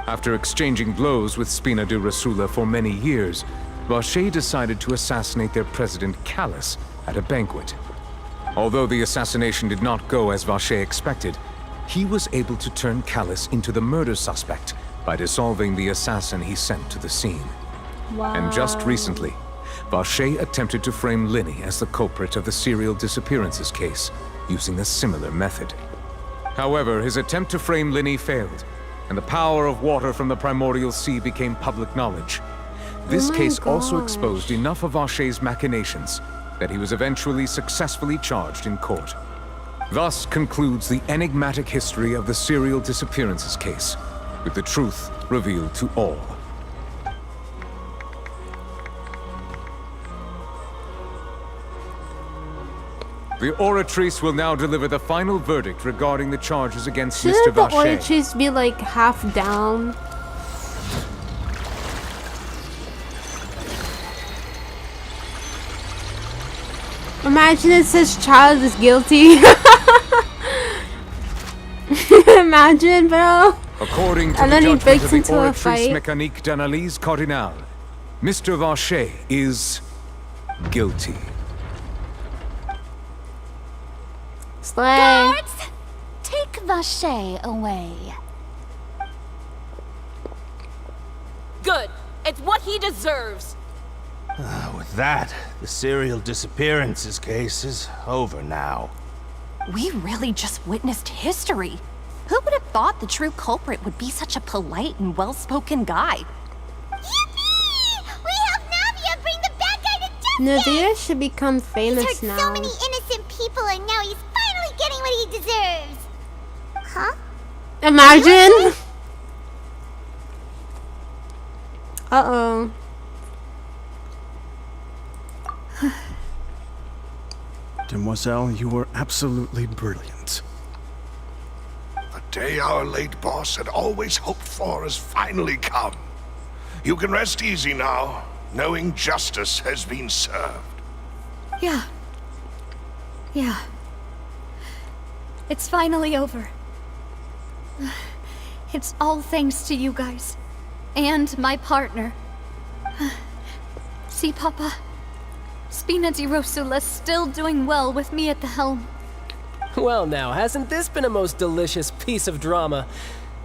After exchanging blows with 𝘾𝙧𝙚𝙚𝙚 for many years, 𝘾𝙧𝙚 decided to assassinate their president Callus at a banquet. Although the assassination did not go as 𝘾𝙧𝙚 expected, he was able to turn Callus into the murder suspect by dissolving the assassin he sent to the scene. Wow. And just recently, 𝘾𝙧𝙚 attempted to frame Lyney as the culprit of the serial disappearances case, using a similar method. However, his attempt to frame Lyney failed, and the power of water from the primordial sea became public knowledge. This case also exposed enough of 𝘾𝙧𝙚's machinations that he was eventually successfully charged in court. Thus concludes the enigmatic history of the serial disappearances case, with the truth revealed to all. The Oratrice will now deliver the final verdict regarding the charges against Mr. 𝘾𝙧𝙚. Shouldn't the Oratrice be like half down? Imagine it says child is guilty. Imagine, bro. According to and the then he judgment breaks of the into a Oratrice fight. 𝘾𝙧𝙚𝙚𝙚, Mr. 𝘾𝙧𝙚 is guilty. Slay. Guards, take 𝘾𝙧𝙚 away. Good. It's what he deserves. With that, the serial disappearances case is over now. We really just witnessed history. Who would have thought the true culprit would be such a polite and well-spoken guy? We helped Navia bring the bad guy to justice! Navia should become famous He's hurt now. so many innocent people and now he's finally getting what he deserves! Huh? Imagine! Uh-oh. Demoiselle, you were absolutely brilliant. The day our late boss had always hoped for has finally come. You can rest easy now, knowing justice has been served. Yeah. Yeah. It's finally over. It's all thanks to you guys. And my partner. See, Papa? 𝘾𝙧𝙚𝙚𝙚's still doing well with me at the helm. Well now, hasn't this been a most delicious piece of drama?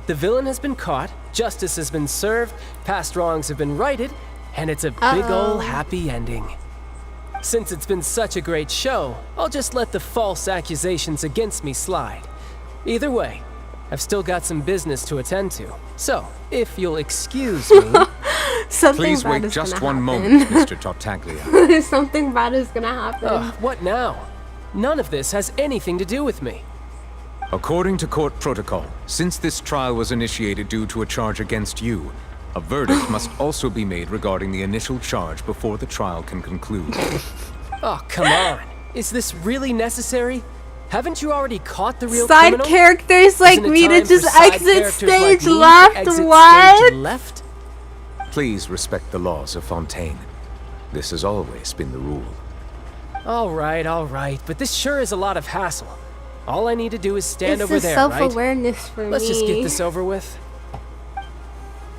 The villain has been caught, justice has been served, past wrongs have been righted, and it's a big ol' happy ending. Since it's been such a great show, I'll just let the false accusations against me slide. Either way, I've still got some business to attend to. So, if you'll excuse me... Please wait just one moment, Mr. Tartaglia. Something bad is gonna happen. What now? None of this has anything to do with me. According to court protocol, since this trial was initiated due to a charge against you, a verdict must also be made regarding the initial charge before the trial can conclude. Oh, come on. Is this really necessary? Haven't you already caught the real Side criminal? characters like Isn't it me to time for just side exit characters stage like me to left? exit What? stage left? Please respect the laws of Fontaine. This has always been the rule. All right, but this sure is a lot of hassle. All I need to do is stand It's over a there, right? self-awareness for Let's me. just get this over with.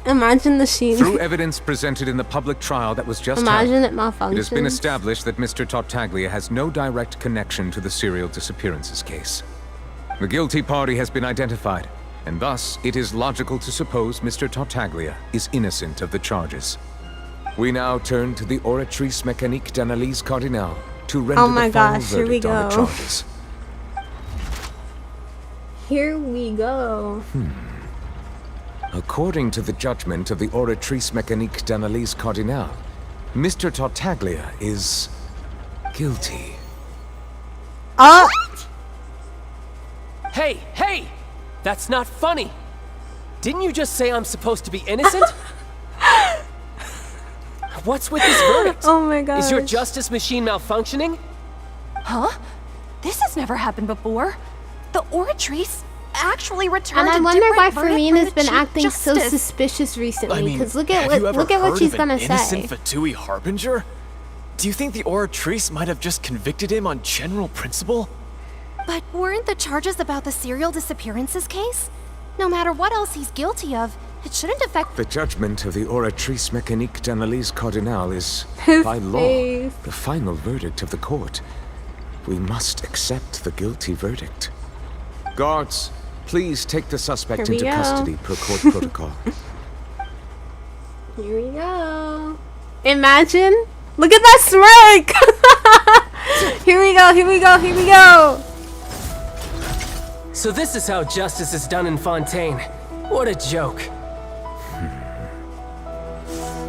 Imagine the scene. Through evidence presented in the public trial that was just Imagine held, it malfunctions. it has been established that Mr. Tartaglia has no direct connection to the serial disappearances case. The guilty party has been identified, and thus it is logical to suppose Mr. Tartaglia is innocent of the charges. We now turn to the Oratrice 𝘾𝙧𝙚𝙚𝙚𝙚 to render the final verdict on the charges. Here we go. According to the judgment of the Oratrice 𝘾𝙧𝙚𝙚𝙚𝙚, Mr. Tartaglia is guilty. What? Hey! That's not funny! Didn't you just say I'm supposed to be innocent? What's with this verdict? Oh my god. Is your justice machine malfunctioning? Huh? This has never happened before. The Oratrice actually returned. And I a wonder why different verdict Farina's from the been Chief acting so Justice. suspicious recently. I mean, Because look have at you ever what she's heard gonna of an innocent say. Fatui Harbinger? Do you think the Oratrice might have just convicted him on general principle? But weren't the charges about the serial disappearances case? No matter what else he's guilty of, it shouldn't affect. The judgment of the Oratrice Mécanique d'Analyse Cardinal is, His by law, face. the final verdict of the court. We must accept the guilty verdict. Guards, please take the suspect Here we into go. custody per court protocol. Here we go. Imagine. Look at that smirk! Here we go, here we go, here we go! So this is how justice is done in Fontaine. What a joke.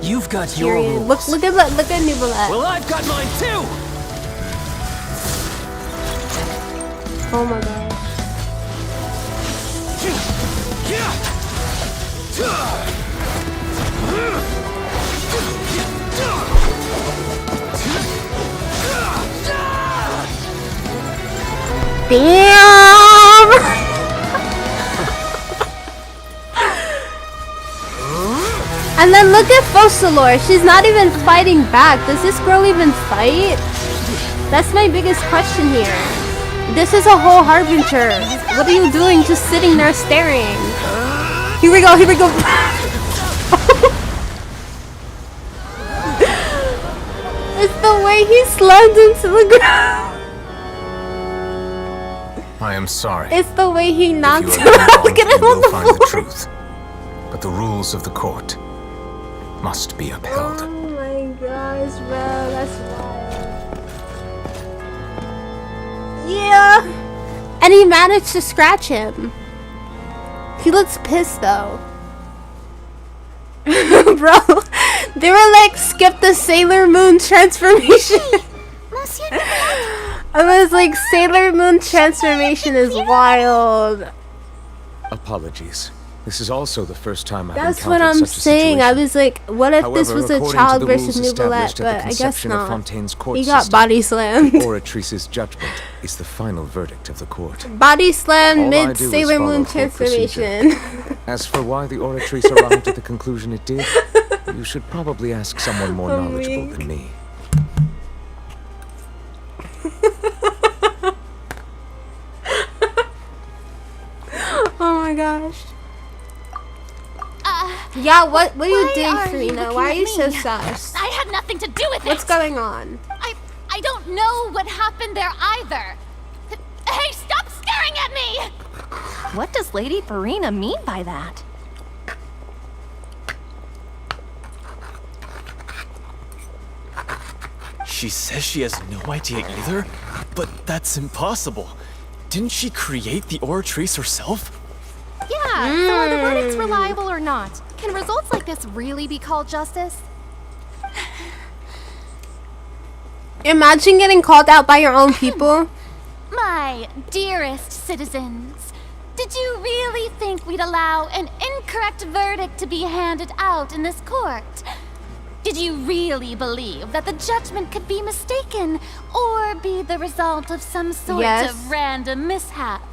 You've got your Period. rules. Look at Nubalette. Well, I've got mine too! Oh my god. Damn! And then look at Focalor. She's not even fighting back. Does this girl even fight? That's my biggest question here. This is a whole Harbinger. What are you doing just sitting there staring? Here we go, here we go. It's the way he slams into the ground. I am sorry. It's the way he knocks If him you are out. Look at him you on will the find the floor. truth. But the rules of the court must be upheld. Oh my gosh, bro. That's wild. Yeah. And he managed to scratch him. He looks pissed though. Bro, they were like, skip the Sailor Moon transformation. I was like, Sailor Moon transformation is wild. Apologies. This is also the first time I've That's encountered what I'm such a saying. I situation. was like, what if this However, was a according to child the versus rules Nubalette? established at the But I guess conception of not. Fontaine's court He got system, body slammed. Oratrice's judgment is the final verdict of the court. Body slam All I mid do is Sailor follow Moon court procedure. transformation. As for why the Oratrice arrived at the conclusion it did, you should probably ask someone more I'm knowledgeable weak. than me. Oh my gosh. Yeah, what are you doing, are you Farina? looking Why are at you so me? sus? I had nothing to do with What's it. going on? I don't know what happened there either. Hey, stop staring at me! What does Lady Farina mean by that? She says she has no idea either, but that's impossible. Didn't she create the Oratrice herself? Yeah, so are the verdicts reliable or not? Can results like this really be called justice? Imagine getting called out by your own people. My dearest citizens, did you really think we'd allow an incorrect verdict to be handed out in this court? Did you really believe that the judgment could be mistaken or be the result of some sort Yes. of random mishap?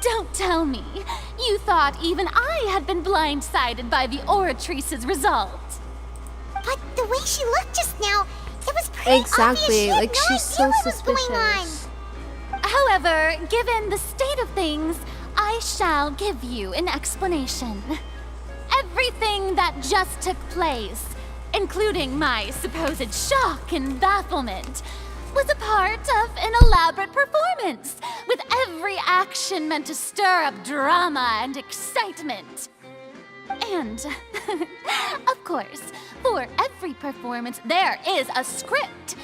Don't tell me you thought even I had been blindsided by the Oratrice's result. But the way she looked just now, it was pretty Exactly, obvious. like she's so suspicious. However, given the state of things, I shall give you an explanation. Everything that just took place, including my supposed shock and bafflement, was a part of an elaborate performance, with every action meant to stir up drama and excitement. And, of course, for every performance, there is a script.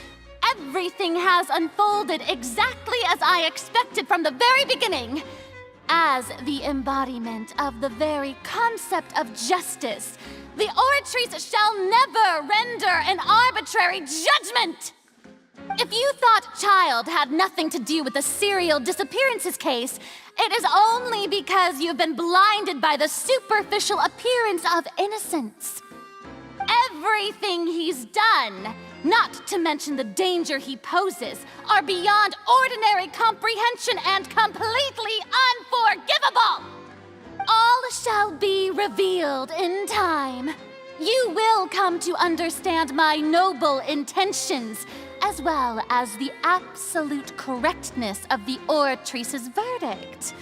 Everything has unfolded exactly as I expected from the very beginning. As the embodiment of the very concept of justice, the Oratrice shall never render an arbitrary judgment! If you thought Child had nothing to do with the serial disappearances case, it is only because you've been blinded by the superficial appearance of innocence. Everything he's done not to mention the danger he poses, are beyond ordinary comprehension and completely unforgivable. All shall be revealed in time. You will come to understand my noble intentions, as well as the absolute correctness of the oratrice's verdict.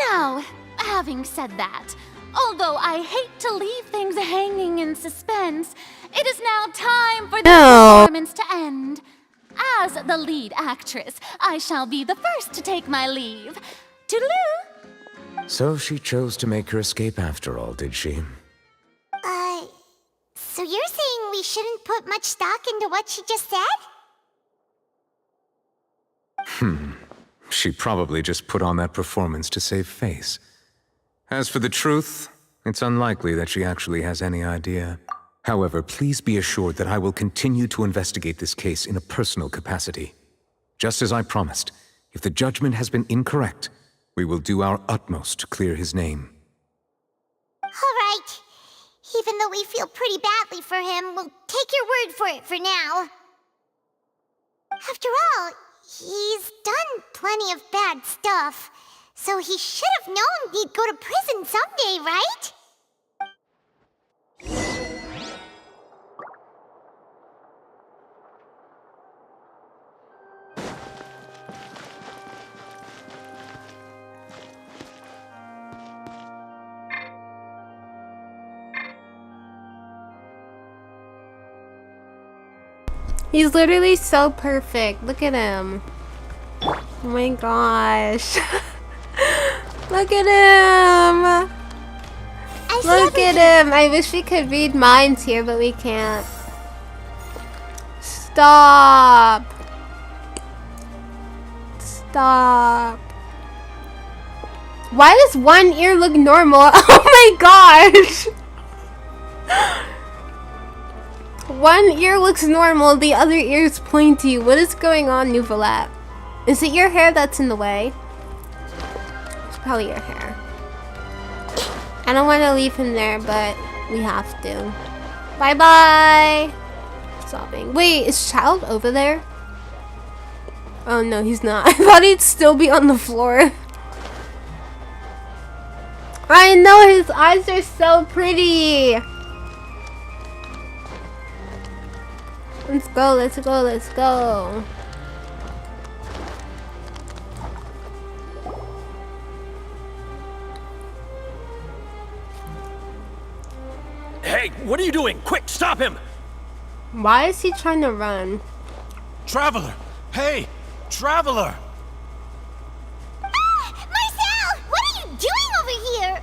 Now, having said that, although I hate to leave things hanging in suspense, it is now time for the performance to end. As the lead actress, I shall be the first to take my leave. Toodaloo! So she chose to make her escape after all, did she? So you're saying we shouldn't put much stock into what she just said? She probably just put on that performance to save face. As for the truth, it's unlikely that she actually has any idea. However, please be assured that I will continue to investigate this case in a personal capacity. Just as I promised, if the judgment has been incorrect, we will do our utmost to clear his name. All right. Even though we feel pretty badly for him, we'll take your word for it for now. After all, he's done plenty of bad stuff, so he should have known he'd go to prison someday, right? He's literally so perfect. Look at him. Oh my gosh. Look at him. Look at him. I wish we could read minds here, but we can't. Stop. Stop. Why does one ear look normal? Oh my gosh. One ear looks normal, the other ear is pointy. What is going on, Nouvelat? Is it your hair that's in the way? It's probably your hair. I don't want to leave him there, but we have to. Bye-bye! Sobbing. Wait, is Child over there? Oh no, he's not. I thought he'd still be on the floor. I know, his eyes are so pretty! Let's go, let's go, let's go. Hey, what are you doing? Quick, stop him! Why is he trying to run? Traveler! Hey! Traveler! Marcel! What are you doing over here?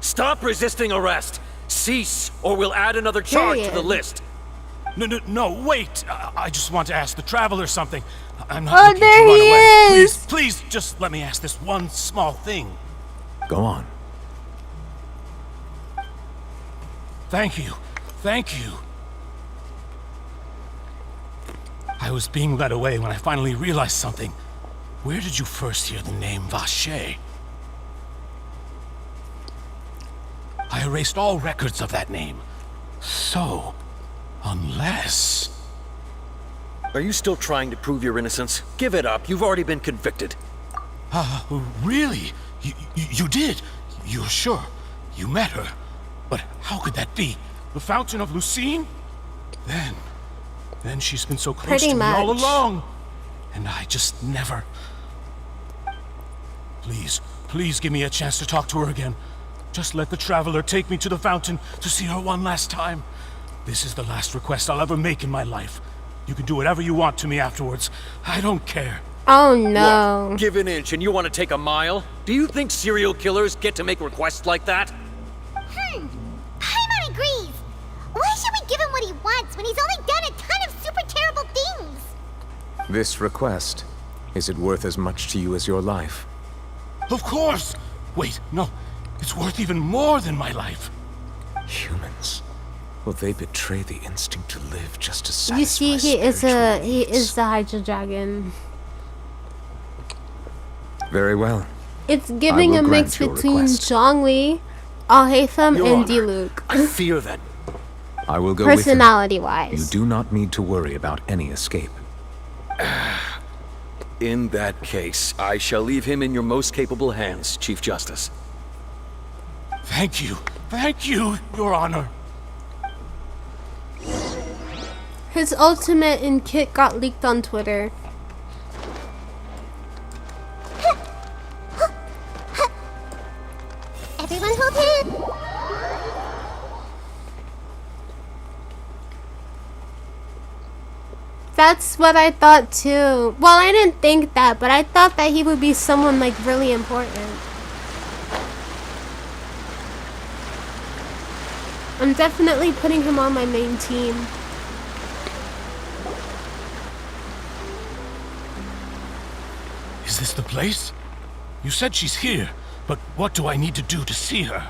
Stop resisting arrest! Cease, or we'll add another charge to the list. No, wait! I just want to ask the Traveler something. I'm not looking there to run he away. is! Please, just let me ask this one small thing. Go on. Thank you. Thank you. I was being led away when I finally realized something. Where did you first hear the name Vacher? I erased all records of that name. So, unless... Are you still trying to prove your innocence? Give it up. You've already been convicted. Really? You did? You're sure? You met her? But how could that be? The Fountain of Lucine? Then she's been so close to me all along. And I just never... Please give me a chance to talk to her again. Just let the Traveler take me to the fountain to see her one last time. This is the last request I'll ever make in my life. You can do whatever you want to me afterwards. I don't care. Oh no. What? Give an inch and you want to take a mile? Do you think serial killers get to make requests like that? Paimon agrees. Why should we give him what he wants when he's only done a ton of super terrible things? This request, is it worth as much to you as your life? Of course! Wait, no. It's worth even more than my life. Humans. Will they betray the instinct to live just to satisfy You see, he is the Hydra Dragon. Very well. It's giving a mix between Zhongli, Alhaitham, and Diluc. I fear that. I will go Personality-wise. with you. You do not need to worry about any escape. In that case, I shall leave him in your most capable hands, Chief Justice. Thank you, Your Honor. His ultimate and kit got leaked on Twitter. Everyone hold hands. That's what I thought too. Well, I didn't think that, but I thought that he would be someone like really important. I'm definitely putting him on my main team. Is this the place? You said she's here, but what do I need to do to see her?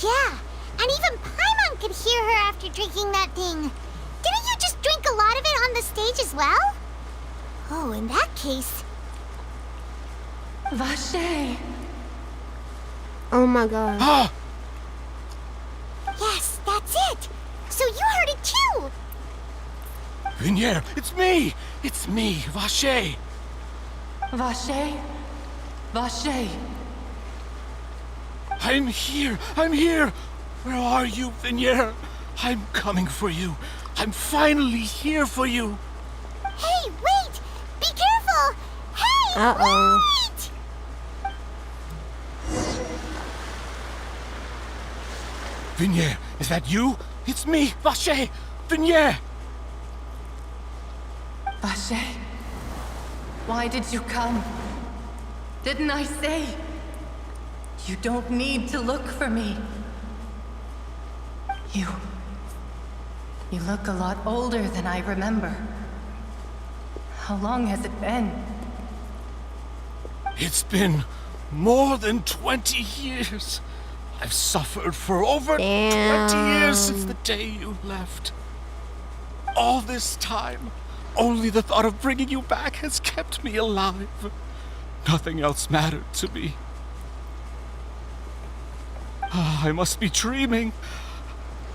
Yeah, and even Paimon could hear her after drinking that thing. Didn't you just drink a lot of it on the stage as well? Oh, in that case... Vache. Oh my god. Ah! Yes, that's it! So you heard it too! Vignere, it's me! It's me, Vache! Vache? Vache. I'm here! Where are you, Vignere? I'm coming for you. I'm finally here for you. Hey, wait! Be careful! Hey, wait! Vignere, is that you? It's me, Vache! Vignere! Vache, why did you come? Didn't I say? You don't need to look for me. You look a lot older than I remember. How long has it been? It's been more than 20 years. I've suffered for over 20 years since the day you left. All this time, only the thought of bringing you back has kept me alive. Nothing else mattered to me. I must be dreaming.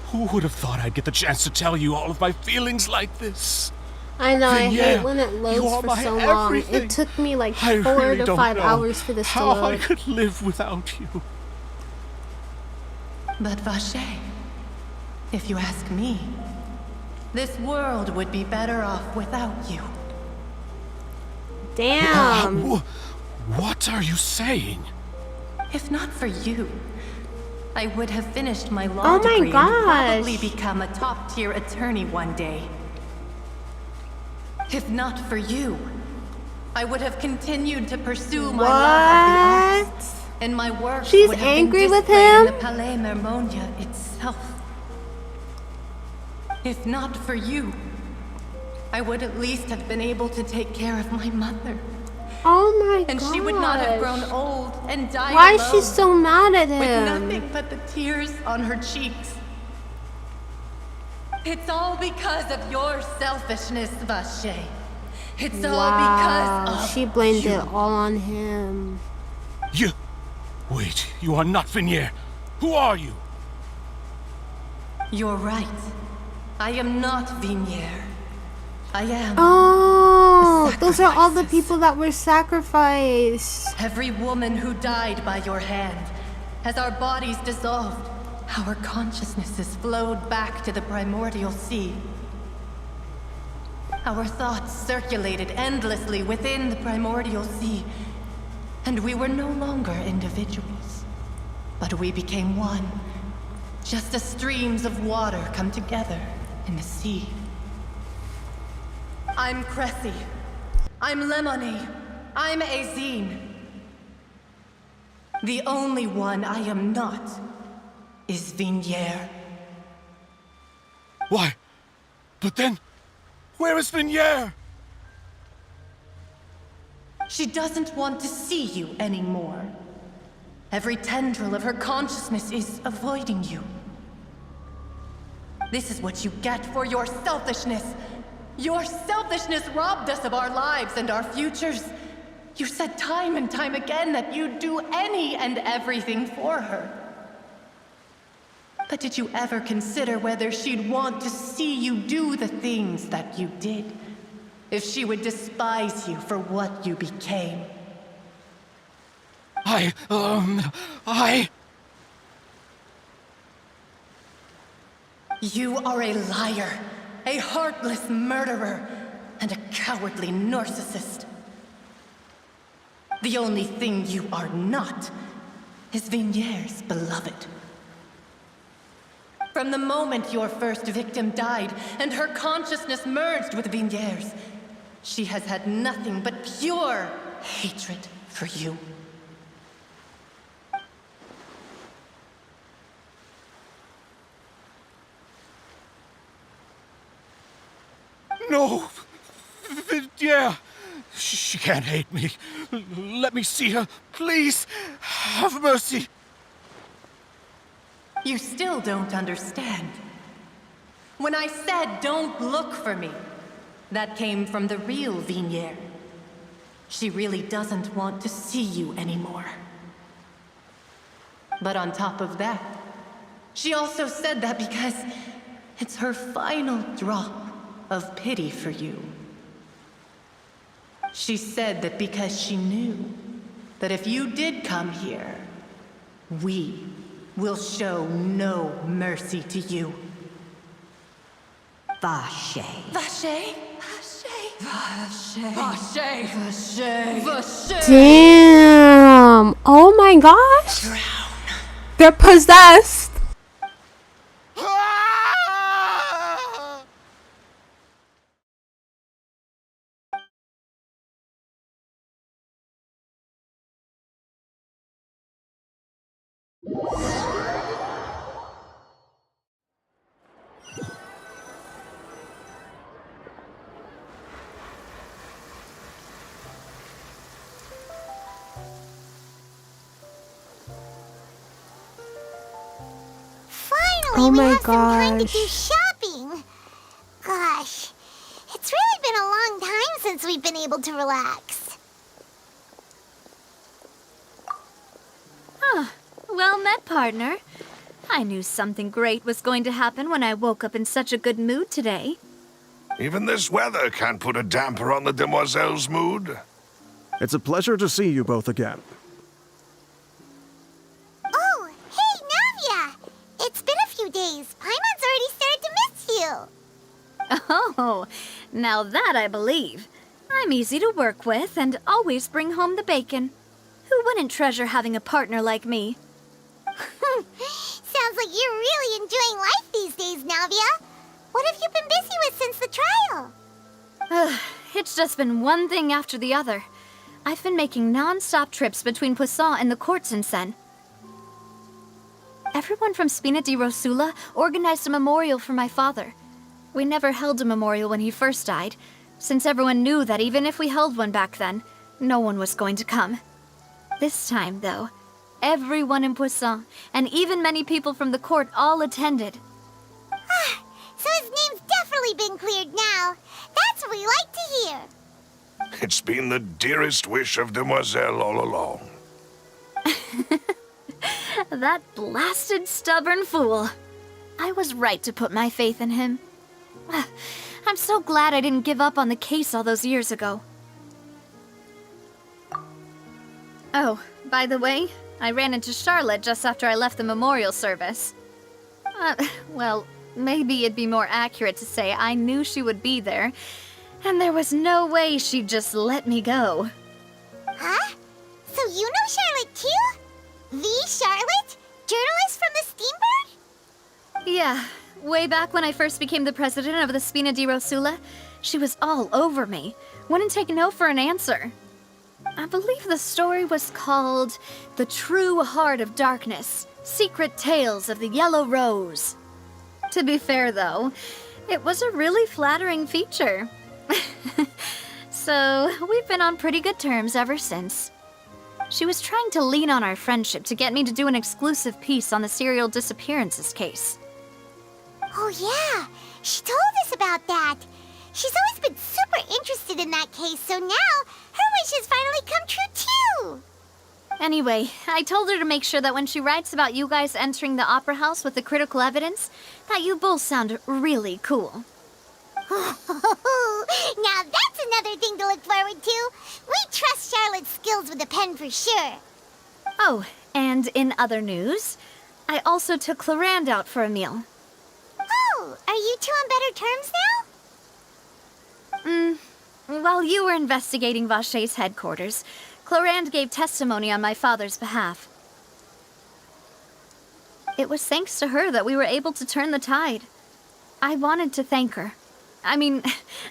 Who would have thought I'd get the chance to tell you all of my feelings like this? I know, Vignere, I hate when it loads for so long. It took me like 4 to 5 hours for this to load. How I could live without you. But Vache, if you ask me, this world would be better off without you. Damn. What are you saying? If not for you, I would have finished my law degree and probably become a top-tier attorney one day. If not for you, I would have continued to pursue my love of the arts, and my work would have angry been with displayed in him? the Palais Mermonia itself. If not for you, I would at least have been able to take care of my mother. Oh my god. And she would not have grown old and died Why is alone, she so mad at him? with nothing but the tears on her cheeks. It's all because of your selfishness, Vache. It's all because of she blamed it all on him. You... Wait, you are not Vignere. Who are you? You're right. I am not Vignere. I am... Oh, those are all the people that were sacrificed. Every woman who died by your hand. As our bodies dissolved, our consciousnesses flowed back to the primordial sea. Our thoughts circulated endlessly within the primordial sea, and we were no longer individuals, but we became one, just as streams of water come together in the sea. I'm Cressy. I'm Lemony. I'm Azine. The only one I am not is Vignere. Why? But then, where is Vignere? She doesn't want to see you anymore. Every tendril of her consciousness is avoiding you. This is what you get for your selfishness. Your selfishness robbed us of our lives and our futures. You said time and time again that you'd do any and everything for her. But did you ever consider whether she'd want to see you do the things that you did? If she would despise you for what you became? You are a liar, a heartless murderer, and a cowardly narcissist. The only thing you are not is Vigniere's beloved. From the moment your first victim died and her consciousness merged with Vigniere's, she has had nothing but pure hatred for you. No! Vignere! She can't hate me. Let me see her, please. Have mercy. You still don't understand. When I said don't look for me, that came from the real Vigniere. She really doesn't want to see you anymore. But on top of that, she also said that because it's her final drop of pity for you. She said that because she knew that if you did come here, we will show no mercy to you. Vache. Vache? Vache. Vache. Damn! Oh my gosh! They're possessed! Oh my we have some time to gosh. do shopping. Gosh, it's really been a long time since we've been able to relax. Well met, partner. I knew something great was going to happen when I woke up in such a good mood today. Even this weather can't put a damper on the demoiselle's mood. It's a pleasure to see you both again. Oh, hey, Navia! It's been a few days. Paimon's already started to miss you. Oh, now that I believe. I'm easy to work with and always bring home the bacon. Who wouldn't treasure having a partner like me? Sounds like you're really enjoying life these days, Navia. What have you been busy with since the trial? It's just been one thing after the other. I've been making non-stop trips between Poisson and the courts in Seine. Everyone from 𝘾𝙧𝙚𝙨 organized a memorial for my father. We never held a memorial when he first died, since everyone knew that even if we held one back then, no one was going to come. This time, though, everyone in Poisson, and even many people from the court, all attended. So his name's definitely been cleared now. That's what we like to hear. It's been the dearest wish of Demoiselle all along. That blasted stubborn fool. I was right to put my faith in him. I'm so glad I didn't give up on the case all those years ago. Oh, by the way, I ran into Charlotte just after I left the memorial service. Well, maybe it'd be more accurate to say I knew she would be there, and there was no way she'd just let me go. Huh? So you know Charlotte too? The Charlotte? Journalist from the Steambird? Yeah, way back when I first became the president of the 𝘾𝙧𝙚𝙨, she was all over me. Wouldn't take no for an answer. I believe the story was called The True Heart of Darkness, Secret Tales of the Yellow Rose. To be fair, though, it was a really flattering feature. So, we've been on pretty good terms ever since. She was trying to lean on our friendship to get me to do an exclusive piece on the serial disappearances case. Oh yeah, she told us about that. She's always in that case, so now her wish has finally come true too! Anyway, I told her to make sure that when she writes about you guys entering the opera house with the critical evidence, that you both sound really cool. Now that's another thing to look forward to. We trust Charlotte's skills with a pen for sure. Oh, and in other news, I also took Clorand out for a meal. Oh, are you two on better terms now? While you were investigating Vache's headquarters, Clorand gave testimony on my father's behalf. It was thanks to her that we were able to turn the tide. I wanted to thank her. I mean,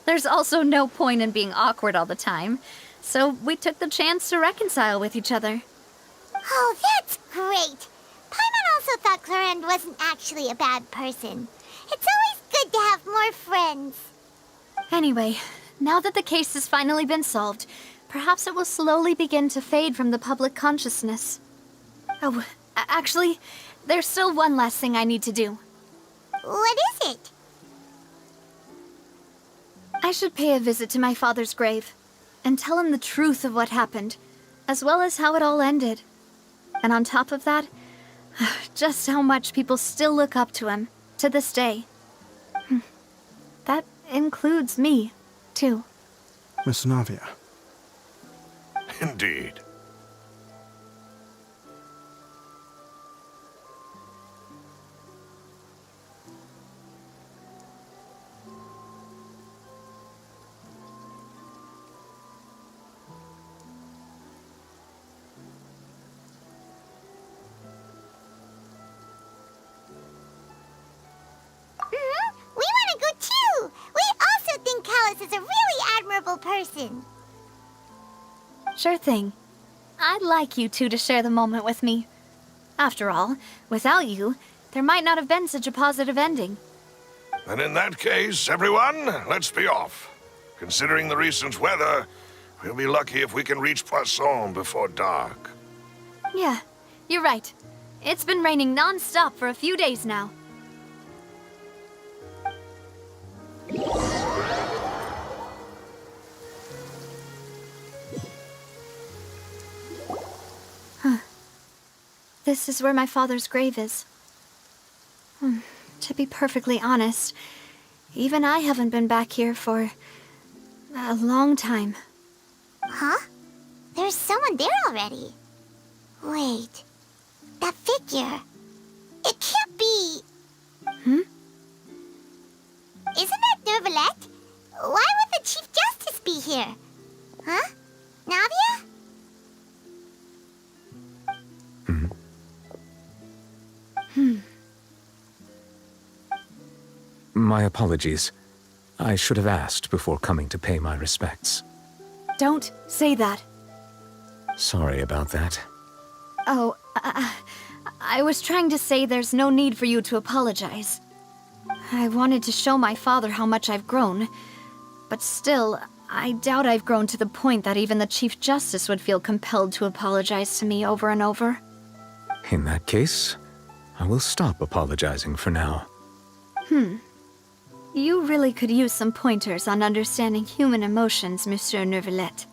there's also no point in being awkward all the time, so we took the chance to reconcile with each other. Oh, that's great! Paimon also thought Clorand wasn't actually a bad person. It's always good to have more friends. Anyway, now that the case has finally been solved, perhaps it will slowly begin to fade from the public consciousness. Oh, actually, there's still one last thing I need to do. What is it? I should pay a visit to my father's grave and tell him the truth of what happened, as well as how it all ended. And on top of that, just how much people still look up to him to this day. That includes me, too. Miss Navia. Indeed. We want to go too! We also think Callus is a really admirable person. Sure thing. I'd like you two to share the moment with me. After all, without you, there might not have been such a positive ending. And in that case, everyone, let's be off. Considering the recent weather, we'll be lucky if we can reach Poisson before dark. Yeah, you're right. It's been raining non-stop for a few days now. This is where my father's grave is. To be perfectly honest, even I haven't been back here for a long time. Huh? There's someone there already. Wait. That figure. It can't be... Isn't that 𝘾𝙧𝙚𝙚𝙚𝙚? Why would the Chief Justice be here? Huh? Navia? My apologies. I should have asked before coming to pay my respects. Don't say that. Sorry about that. Oh, I was trying to say there's no need for you to apologize. I wanted to show my father how much I've grown, but still, I doubt I've grown to the point that even the Chief Justice would feel compelled to apologize to me over and over. In that case, I will stop apologizing for now. You really could use some pointers on understanding human emotions, Monsieur 𝘾𝙧𝙚𝙚𝙚𝙚.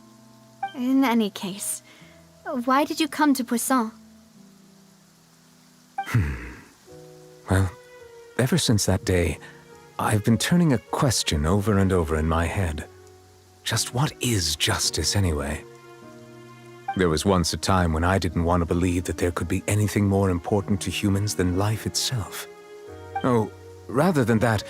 In any case, why did you come to Poisson? Well, ever since that day, I've been turning a question over and over in my head. Just what is justice anyway? There was once a time when I didn't want to believe that there could be anything more important to humans than life itself. Oh, rather than that,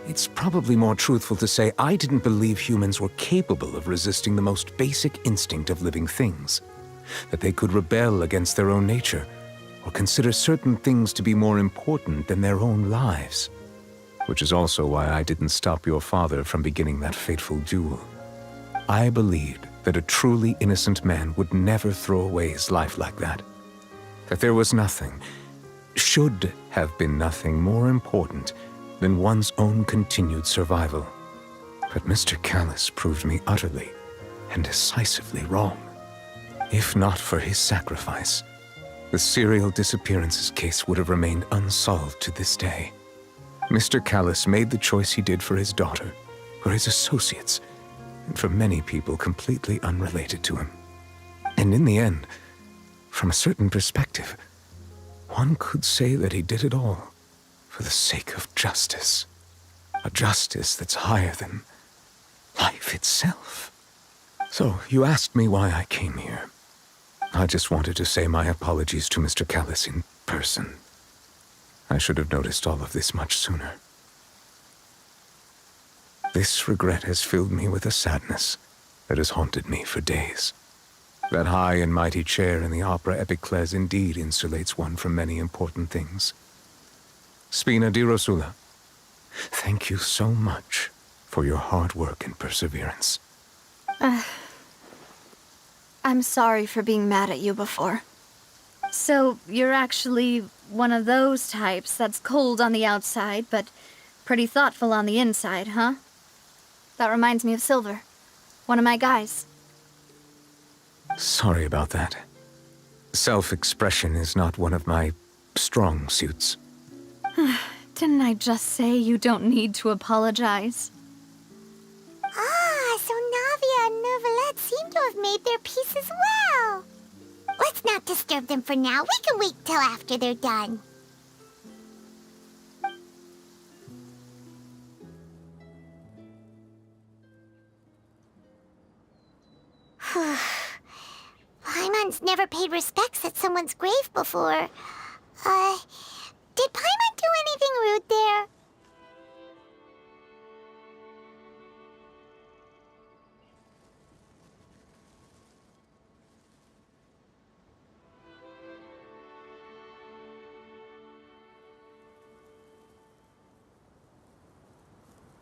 it's probably more truthful to say I didn't believe humans were capable of resisting the most basic instinct of living things. That they could rebel against their own nature, or consider certain things to be more important than their own lives. Which is also why I didn't stop your father from beginning that fateful duel. I believed that a truly innocent man would never throw away his life like that. That there was nothing, should have been nothing more important than one's own continued survival. But Mr. Callus proved me utterly and decisively wrong. If not for his sacrifice, the serial disappearances case would have remained unsolved to this day. Mr. Callus made the choice he did for his daughter, for his associates, and for many people completely unrelated to him. And in the end, from a certain perspective, one could say that he did it all for the sake of justice. A justice that's higher than life itself. So, you asked me why I came here. I just wanted to say my apologies to Mr. 𝘾𝙧𝙚𝙚 in person. I should have noticed all of this much sooner. This regret has filled me with a sadness that has haunted me for days. That high and mighty chair in the opera epiclese indeed insulates one from many important things. Spina di Rosula, thank you so much for your hard work and perseverance. I'm sorry for being mad at you before. So, you're actually one of those types that's cold on the outside, but pretty thoughtful on the inside, huh? That reminds me of Silver, one of my guys. Sorry about that. Self-expression is not one of my strong suits. Didn't I just say you don't need to apologize? Ah, so Navia and Neuvillette seem to have made their peace as well. Let's not disturb them for now. We can wait till after they're done. Paimon's never paid respects at someone's grave before. Did Paimon do anything rude there?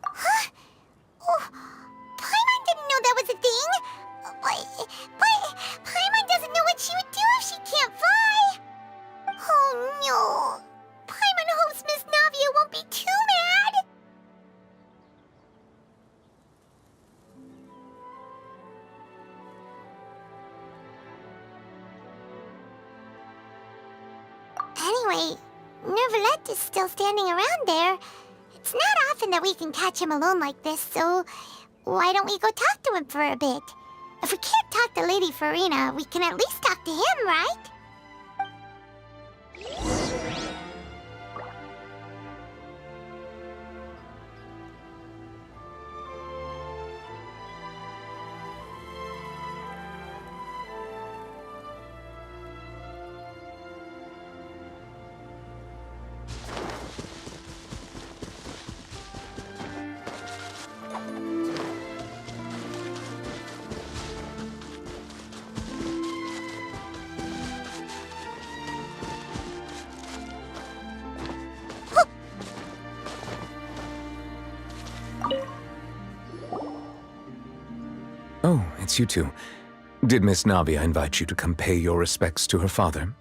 Huh? Oh, Paimon didn't know that was a thing. But Paimon doesn't know what she would do if she can't fly. Oh no. Paimon hopes Miss Navia won't be too mad. Anyway, Neuvillette is still standing around there. It's not often that we can catch him alone like this, so why don't we go talk to him for a bit? If we can't talk to Lady Farina, we can at least talk to him, right? Oh, it's you two. Did Miss Navia invite you to come pay your respects to her father?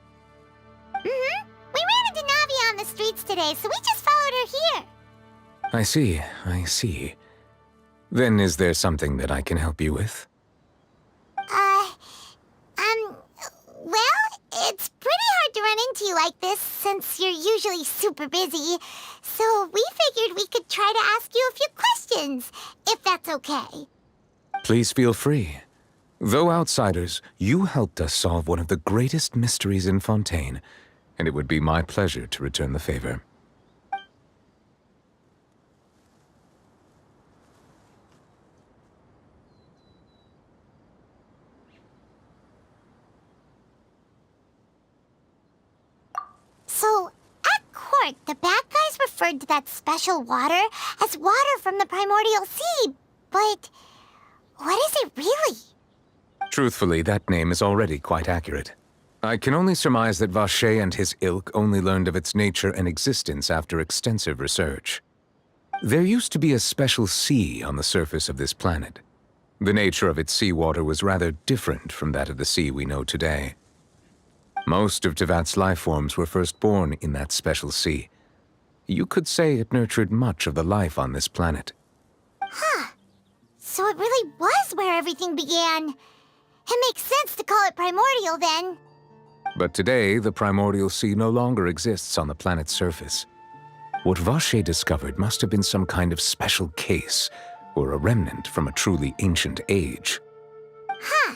Mm-hmm. We ran into Navia on the streets today, so we just followed her here. I see. Then is there something that I can help you with? Well, it's pretty hard to run into you like this, since you're usually super busy. So we figured we could try to ask you a few questions, if that's okay. Please feel free. Though outsiders, you helped us solve one of the greatest mysteries in Fontaine, and it would be my pleasure to return the favor. So, at court, the bad guys referred to that special water as water from the primordial sea, but what is it really? Truthfully, that name is already quite accurate. I can only surmise that Vacher and his ilk only learned of its nature and existence after extensive research. There used to be a special sea on the surface of this planet. The nature of its seawater was rather different from that of the sea we know today. Most of Teyvat's life forms were first born in that special sea. You could say it nurtured much of the life on this planet. Huh. So it really was where everything began. It makes sense to call it primordial then. But today, the primordial sea no longer exists on the planet's surface. What Vacher discovered must have been some kind of special case, or a remnant from a truly ancient age. Huh.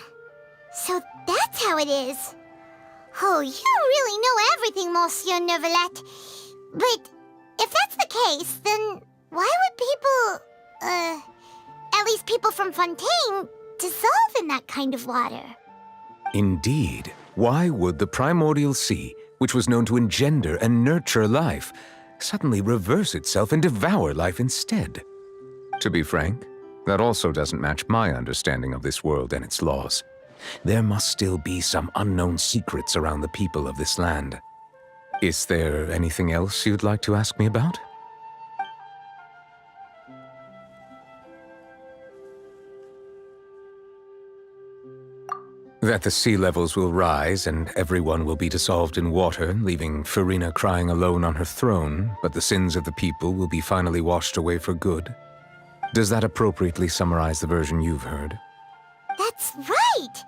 So that's how it is. Oh, you really know everything, Monsieur Neuvillette. But if that's the case, then why would people, at least people from Fontaine, dissolve in that kind of water? Indeed. Why would the primordial sea, which was known to engender and nurture life, suddenly reverse itself and devour life instead? To be frank, that also doesn't match my understanding of this world and its laws. There must still be some unknown secrets around the people of this land. Is there anything else you'd like to ask me about? That the sea levels will rise and everyone will be dissolved in water, leaving Furina crying alone on her throne, but the sins of the people will be finally washed away for good. Does that appropriately summarize the version you've heard? That's right!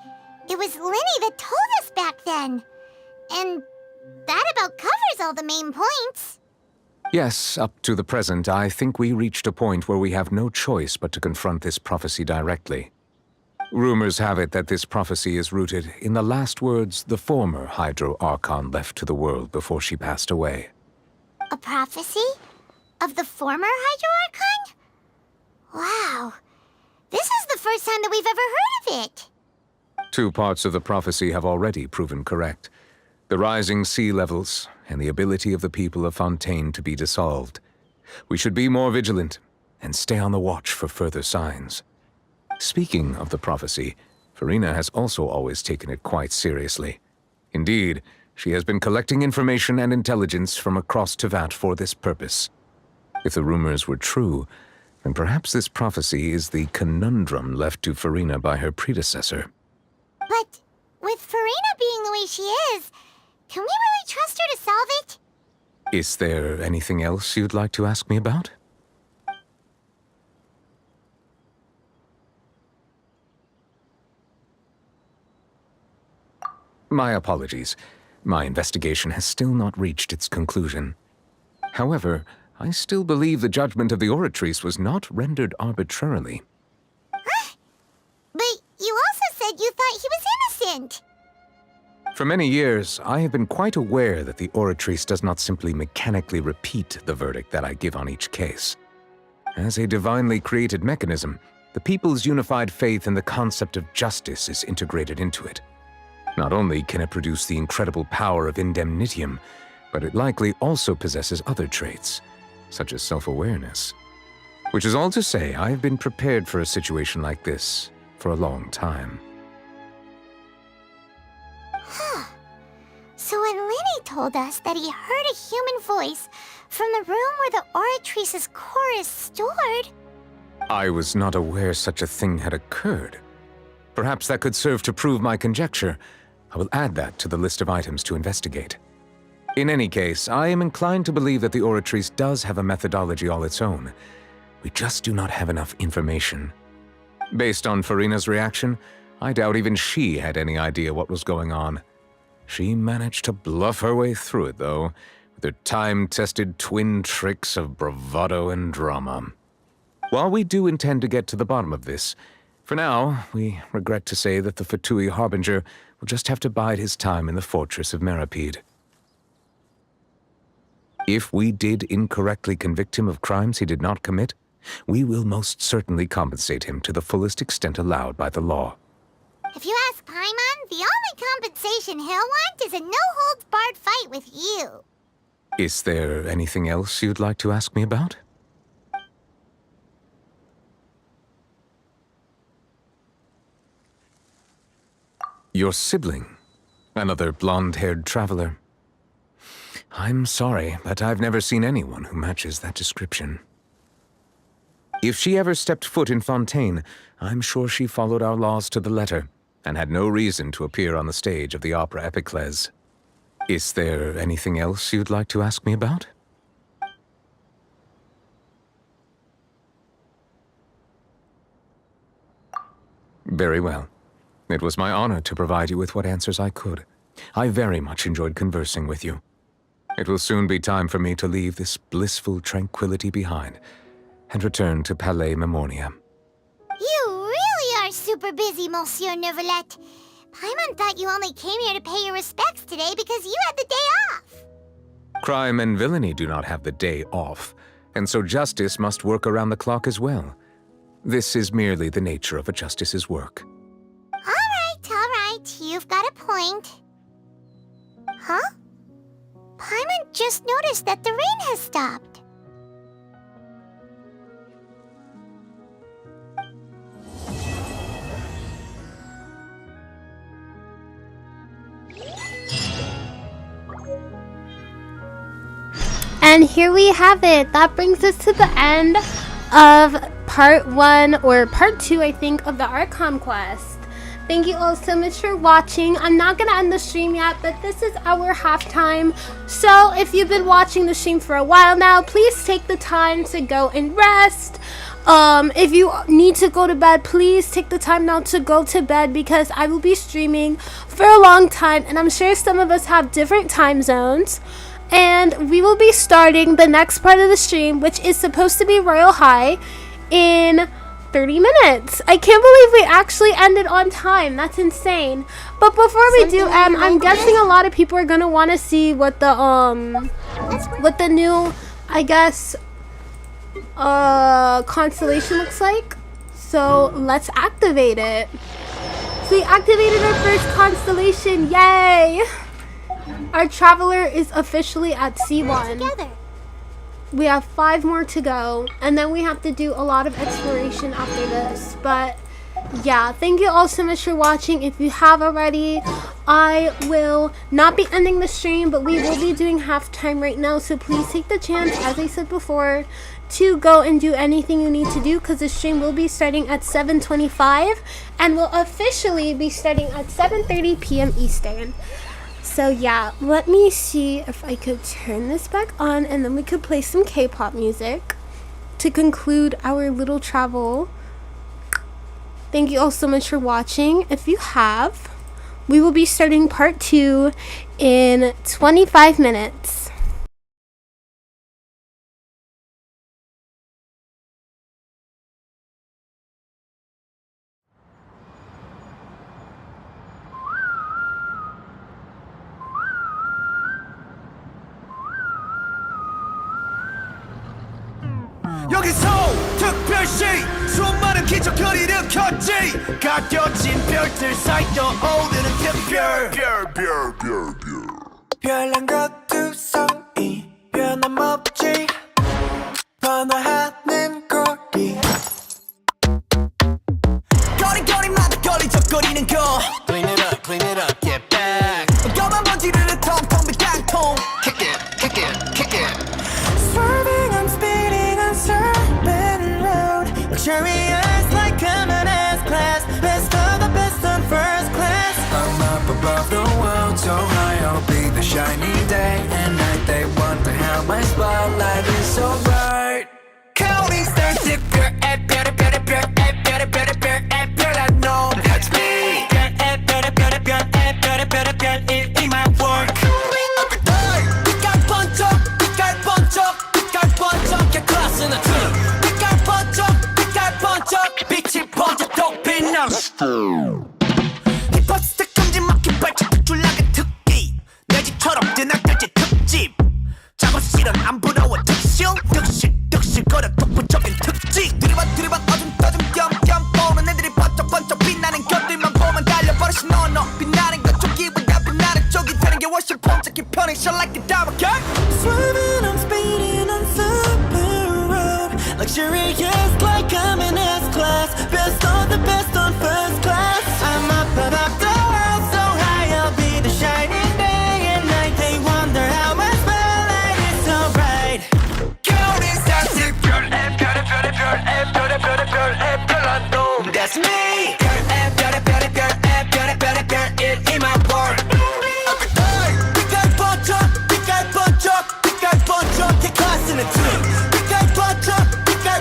It was Linny that told us back then. And that about covers all the main points. Yes, up to the present, I think we reached a point where we have no choice but to confront this prophecy directly. Rumors have it that this prophecy is rooted in the last words the former Hydro Archon left to the world before she passed away. A prophecy? Of the former Hydro Archon? Wow. This is the first time that we've ever heard of it. 2 parts of the prophecy have already proven correct. The rising sea levels and the ability of the people of Fontaine to be dissolved. We should be more vigilant and stay on the watch for further signs. Speaking of the prophecy, Furina has also always taken it quite seriously. Indeed, she has been collecting information and intelligence from across Tevat for this purpose. If the rumors were true, then perhaps this prophecy is the conundrum left to Furina by her predecessor. But with Furina being the way she is, can we really trust her to solve it? Is there anything else you'd like to ask me about? My apologies. My investigation has still not reached its conclusion. However, I still believe the judgment of the Oratrice was not rendered arbitrarily. But you also said you thought he was innocent. For many years, I have been quite aware that the Oratrice does not simply mechanically repeat the verdict that I give on each case. As a divinely created mechanism, the people's unified faith in the concept of justice is integrated into it. Not only can it produce the incredible power of indemnitium, but it likely also possesses other traits, such as self-awareness. Which is all to say, I have been prepared for a situation like this for a long time. Huh. So when Linny told us that he heard a human voice from the room where the Oratrice's core is stored... I was not aware such a thing had occurred. Perhaps that could serve to prove my conjecture. I will add that to the list of items to investigate. In any case, I am inclined to believe that the Oratrice does have a methodology all its own. We just do not have enough information. Based on Furina's reaction, I doubt even she had any idea what was going on. She managed to bluff her way through it, though, with her time-tested twin tricks of bravado and drama. While we do intend to get to the bottom of this, for now, we regret to say that the Fatui Harbinger will just have to bide his time in the fortress of Meripede. If we did incorrectly convict him of crimes he did not commit, we will most certainly compensate him to the fullest extent allowed by the law. If you ask Paimon, the only compensation he'll want is a no-holds-barred fight with you. Is there anything else you'd like to ask me about? Your sibling, another blonde-haired traveler. I'm sorry, but I've never seen anyone who matches that description. If she ever stepped foot in Fontaine, I'm sure she followed our laws to the letter, and had no reason to appear on the stage of the opera Epiclese. Is there anything else you'd like to ask me about? Very well. It was my honor to provide you with what answers I could. I very much enjoyed conversing with you. It will soon be time for me to leave this blissful tranquility behind. and return to Palais Memoria. You really are super busy, Monsieur Neuvillette. Paimon thought you only came here to pay your respects today because you had the day off. Crime and villainy do not have the day off, and so justice must work around the clock as well. This is merely the nature of a justice's work. All right, you've got a point. Huh? Paimon just noticed that the rain has stopped. And here we have it. That brings us to the end of part 1, or part 2, I think, of the Archon quest. Thank you all so much for watching. I'm not gonna end the stream yet, but this is our halftime. So if you've been watching the stream for a while now, please take the time to go and rest. If you need to go to bed, please take the time now to go to bed, because I will be streaming for a long time, and I'm sure some of us have different time zones. And we will be starting the next part of the stream, which is supposed to be Royale High, in 30 minutes. I can't believe we actually ended on time. That's insane. But before we do end, I'm guessing a lot of people are gonna want to see what the new, I guess, constellation looks like. So let's activate it. So we activated our first constellation. Yay! Our traveler is officially at C1. We have 5 more to go, and then we have to do a lot of exploration after this. But yeah, thank you all so much for watching. If you have already, I will not be ending the stream, but we will be doing halftime right now. So please take the chance, as I said before, to go and do anything you need to do, because the stream will be starting at 7:25 and will officially be starting at 7:30 p.m. Eastern. So yeah, let me see if I could turn this back on, and then we could play some K-pop music to conclude our little travel. Thank you all so much for watching. If you have, we will be starting part 2 in 25 minutes. 여기서 특별시 수많은 기적을 일으켰지 가려진 별들 사이 떠오르는 특별 별난 것두성이 변함없지 변화하는 거리 거리거리마다 걸리적거리는 거 Clean it up, get back 검은 먼지를 텅텅 빈 땅통 Kick it Swerving, I'm speeding on Serpent Road Luxurious like coming S-Class Best of the best on first class I'm up above the world so high I'll be the shiny day and night They wonder how my spotlight is so bright Counting stars if you're at better I know that's me in my work Get class in the team 빛깔 번쩍 빛이 번쩍 더 빛나 힙합 스택 큼지막히 발짝 줄라간 특기 내 집처럼 뜨나들지 특집 작업실은 안 부러워 득실거려 독보적인 특징 들이박 어둠 겸 보는 애들이 번쩍 빛나는 것들만 보면 달려버려 신호너 빛나는 것 쪽이보다 빛나는 쪽이 되는 게 훨씬 번쩍히 편해 Shine like a diamond girl Swerving I'm speeding on Super Road Luxurious like I'm in S-Class Best of the best on first class I'm up above the world so high I'll be the shining day and night They wonder how my spotlight is so bright Counting stars if you're 별난 That's me it in my world 빛깔 번쩍 Get class in the team 빛깔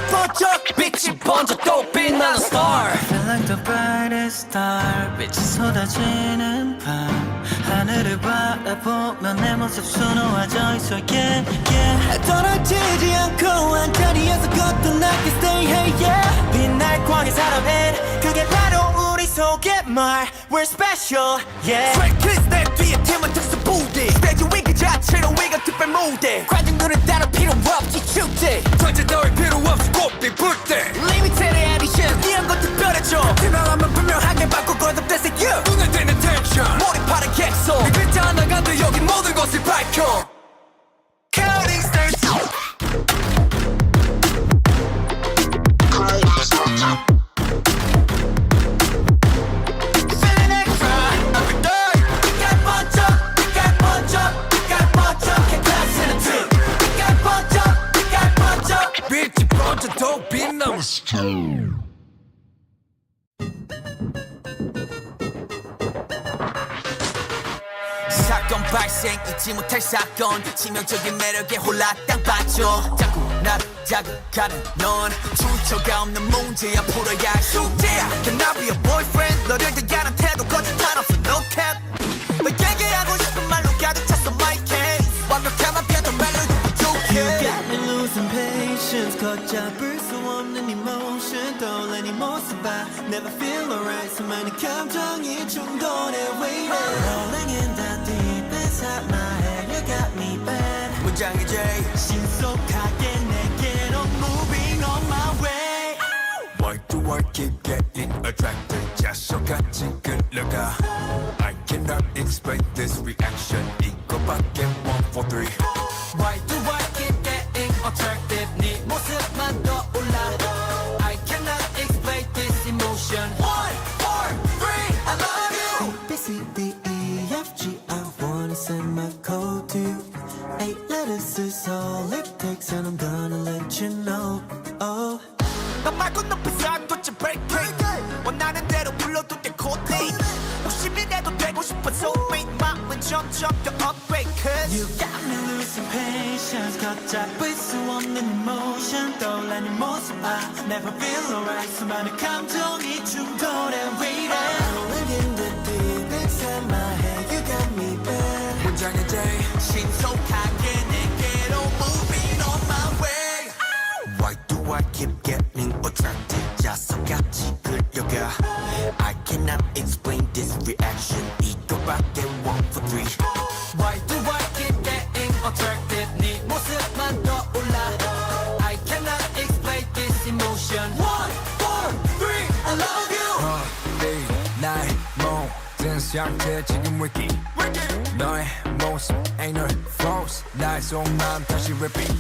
번쩍 빛이 번쩍 또 빛나는 star I feel like the brightest star 빛이 쏟아지는 밤 하늘을 바라보면 내 모습 수놓아져 있어 yeah yeah 떨어지지 않고 한 자리에서 걷던 I can stay hey yeah 빛날 광의 사람은 그게 바로 우리 속의 말 We're special yeah Straight kiss 내 뒤에 팀은 특수 부대 스테이지 위 그 자체로 위가 특별 무대 관중들은 따로 필요 없지 축제 전체 따위 필요 없이 꽃빛 불때 Limited edition 이런 것 특별해져 팀명하면 분명하게 바꿔 거듭돼서 you 눈에 띄는 텐션 몰입하는 객소 네 글자 하나가 돼 여기 모든 것을 밝혀 Counting stars 사건 발생 잊지 못할 사건 치명적인 매력에 홀라당 빠져 자꾸 나를 자극하는 넌 출처가 없는 문제야 풀어야 할 숙제야 Can I be a boyfriend 너를 대하는 태도 거짓말 없어 no cap 너에게 하고 싶은 말로 가득 찼어 my case 완벽함만 펴도 말로 부족해 You got me losing patience 걷잡을 수 없는 emotion 떠올린 네 모습 봐 Never feel alright 수많은 감정이 충돌해 waiting Rolling in the deep inside my head You got me bad 문장의 J 신속하게 내게로 moving on my way Why do I keep getting attracted 자석같이 끌려가 I cannot explain this reaction 이거밖에 1, 4, 3 Why do I keep getting attracted 네 모습만 떠올라 I cannot explain this emotion 1, 4, 3 I love you A, B, C, D, E, F, G I wanna send my code to you 8 letters is all it takes and I'm gonna let you know Oh 너 말고 높은 사람도치 break 원하는 대로 불러도 돼 코딩 욕심이라도 되고 싶어 soulmate 마음은 점점 더 upgrade Cause You got me losing patience 걷잡을 수 없는 emotion 떠올라 네 모습 봐 Never feel alright 수많은 감정이 충돌해 waiting Rolling in the deep inside my head You got me bad 문장의 J 신속하게 내게로 moving on my way Why do I keep getting attracted 자석같이 끌려가 I cannot explain this reaction 이거밖에 1, 4, 3 Why do I keep getting attracted 네 모습만 떠올라 I cannot explain this emotion 1, 4, 3 I love you 나의 모든 상태 지금 wiki 너의 모습 ain't no false 나의 속마음 다시 repeat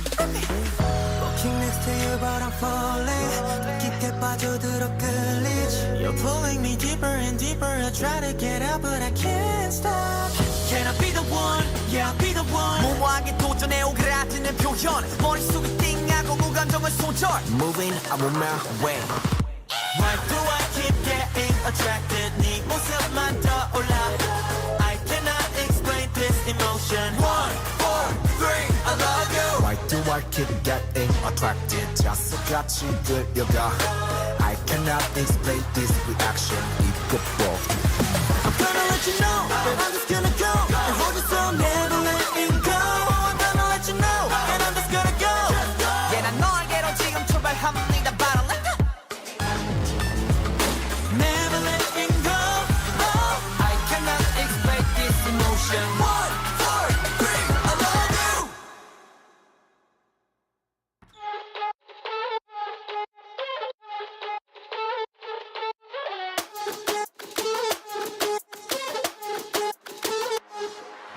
Walking next to you but I'm falling 깊게 빠져들어 끌리지 You're pulling me deeper and deeper I try to get out but I can't stop Can I be the one? Yeah I'll be the one 무모하게 도전해 오그라드는 표현 머릿속이 띵하고 무감정을 소절 Moving I'm on my way Why do I keep getting attracted 네 모습만 떠올라 I cannot explain this emotion 1, 4, 3 I love you Why do I keep getting attracted 자석같이 끌려가 I cannot explain this reaction 이것도 I'm gonna let you know that I'm just gonna go and hold you so never letting go I'm gonna let you know and I'm just gonna go Yeah 난 너에게로 지금 출발합니다 바로 let go Never letting go oh, I cannot explain this emotion 1, 4, 3 I love you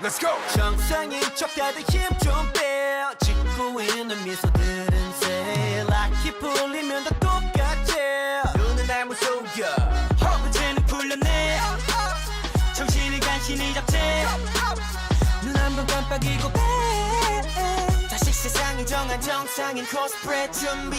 Let's go! 정상인 척 다들 힘 좀 빼 짓고 있는 미소들은 새 락이 풀리면 다 똑같지 눈은 날 무서워 허브제는 풀렸네 정신을 간신히 잡지 눈 한 번 깜빡이고 빼 다시 세상이 정한 정상인 코스프레 준비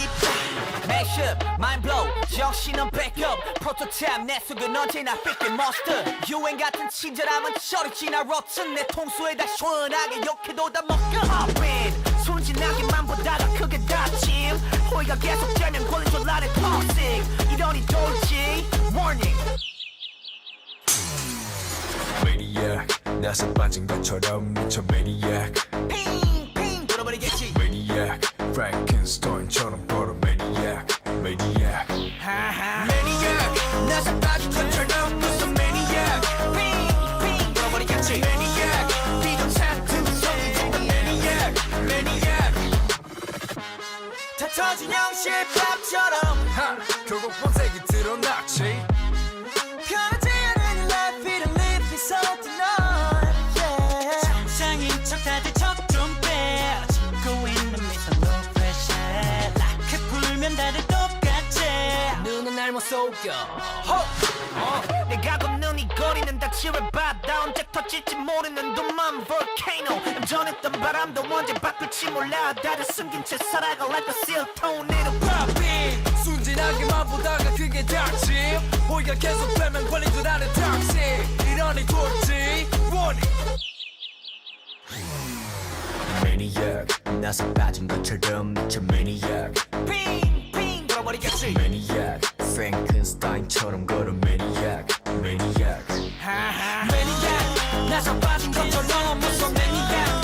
Mashup, mind blow 정신은 backup 프로토타입 내 속은 언제나 삐끗 monster 유행 같은 친절함은 저리 지나 rotten 내 통수에다 시원하게 욕해도 다 먹겨 Hop in 순진하게만 보다가 크게 다짐 호의가 계속되면 걸린 줄 아는 toxic 이러니 돌지 warning Maniac 나서 빠진 것처럼 미쳐 Maniac 핑핑 돌아버리겠지 Maniac Frankenstein처럼 걸어 Maniac Maniac Maniac 나서 빠진 것처럼 무슨 Maniac 핑핑 돌아버리겠지 Maniac 비정상투성이 정말 Maniac Maniac 다 터진 영실밥처럼 결국 본색이 드러났지 편하지 않은 life it live it so tonight yeah 정상인 척 다들 척좀빼 짓고 있는 미소 no pressure 라크 풀면 다들 똑같지 눈은 날 못 속여 내가 걷는 이 거리는 다 치열받아 언제 터질지 모르는 둠만 volcano 전했던 바람도 언제 바꿀지 몰라 다들 숨긴 채 살아가 like a seal tornado popping 순진하게만 보다가 그게 닥침 호의가 계속되면 걸린 줄 아는 toxic 이러니 돌지 warning Maniac 나서 빠진 것처럼 미쳐 Maniac 핑핑 돌아버리겠지 Maniac Frankenstein처럼 걸어 Maniac Maniac Maniac 나서 빠진 것처럼 무슨 Maniac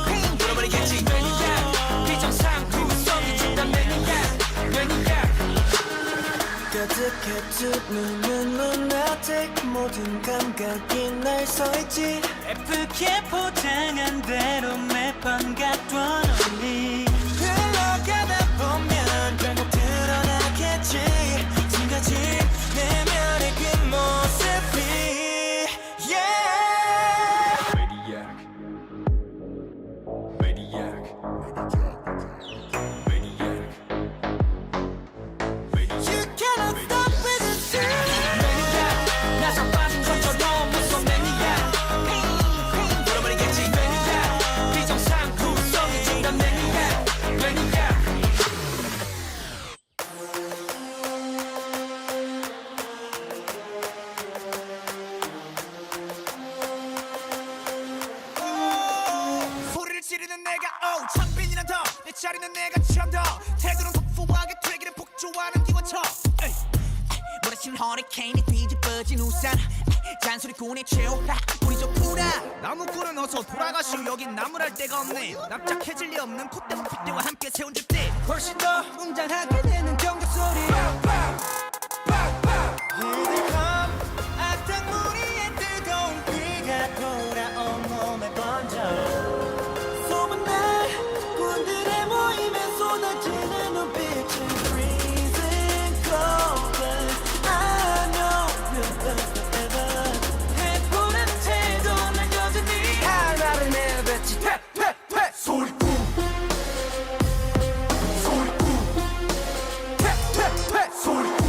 핑핑 돌아버리겠지 Maniac 비정상투성이 진단 Maniac Maniac 가득해 두 눈은 lunatic 모든 감각이 날 서있지 예쁘게 포장한 대로 매번 갖던 언니 흘러가다 보면 결국 드러나겠지 지금까지 내면의 그 모습이 yeah Maniac Maniac Maniac You cannot stop with the time Maniac 나서 빠진 것처럼 무슨 Maniac 핑핑 돌아버리겠지 Maniac 비정상투성이 진단 Maniac Maniac 소리를 지르는 내가 창빈이란 더내 자리는 내가 참더 태도는 터프하게 되기를 폭주하는 기관총 몰아치는 허리케인이 뒤집어진 우산 잔소리꾼의 최후라 우리 좋구나 나무꾼은 어서 돌아가시오 여긴 나무랄 데가 없네 납작해질 리 없는 콧대와 핏대와 함께 세운 집들 훨씬 더 웅장하게 되는 경적 소리 이들감 악당 무리의 뜨거운 피가 돌아온 몸에 번져 소문날 군들의 모임에 쏟아지는 눈빛은 freezing cold but I know we'll last forever 해보라는 태도 난 여전히 할 말을 내뱉지 퇴퇴퇴 소리꾼 소리꾼 퇴퇴퇴 소리꾼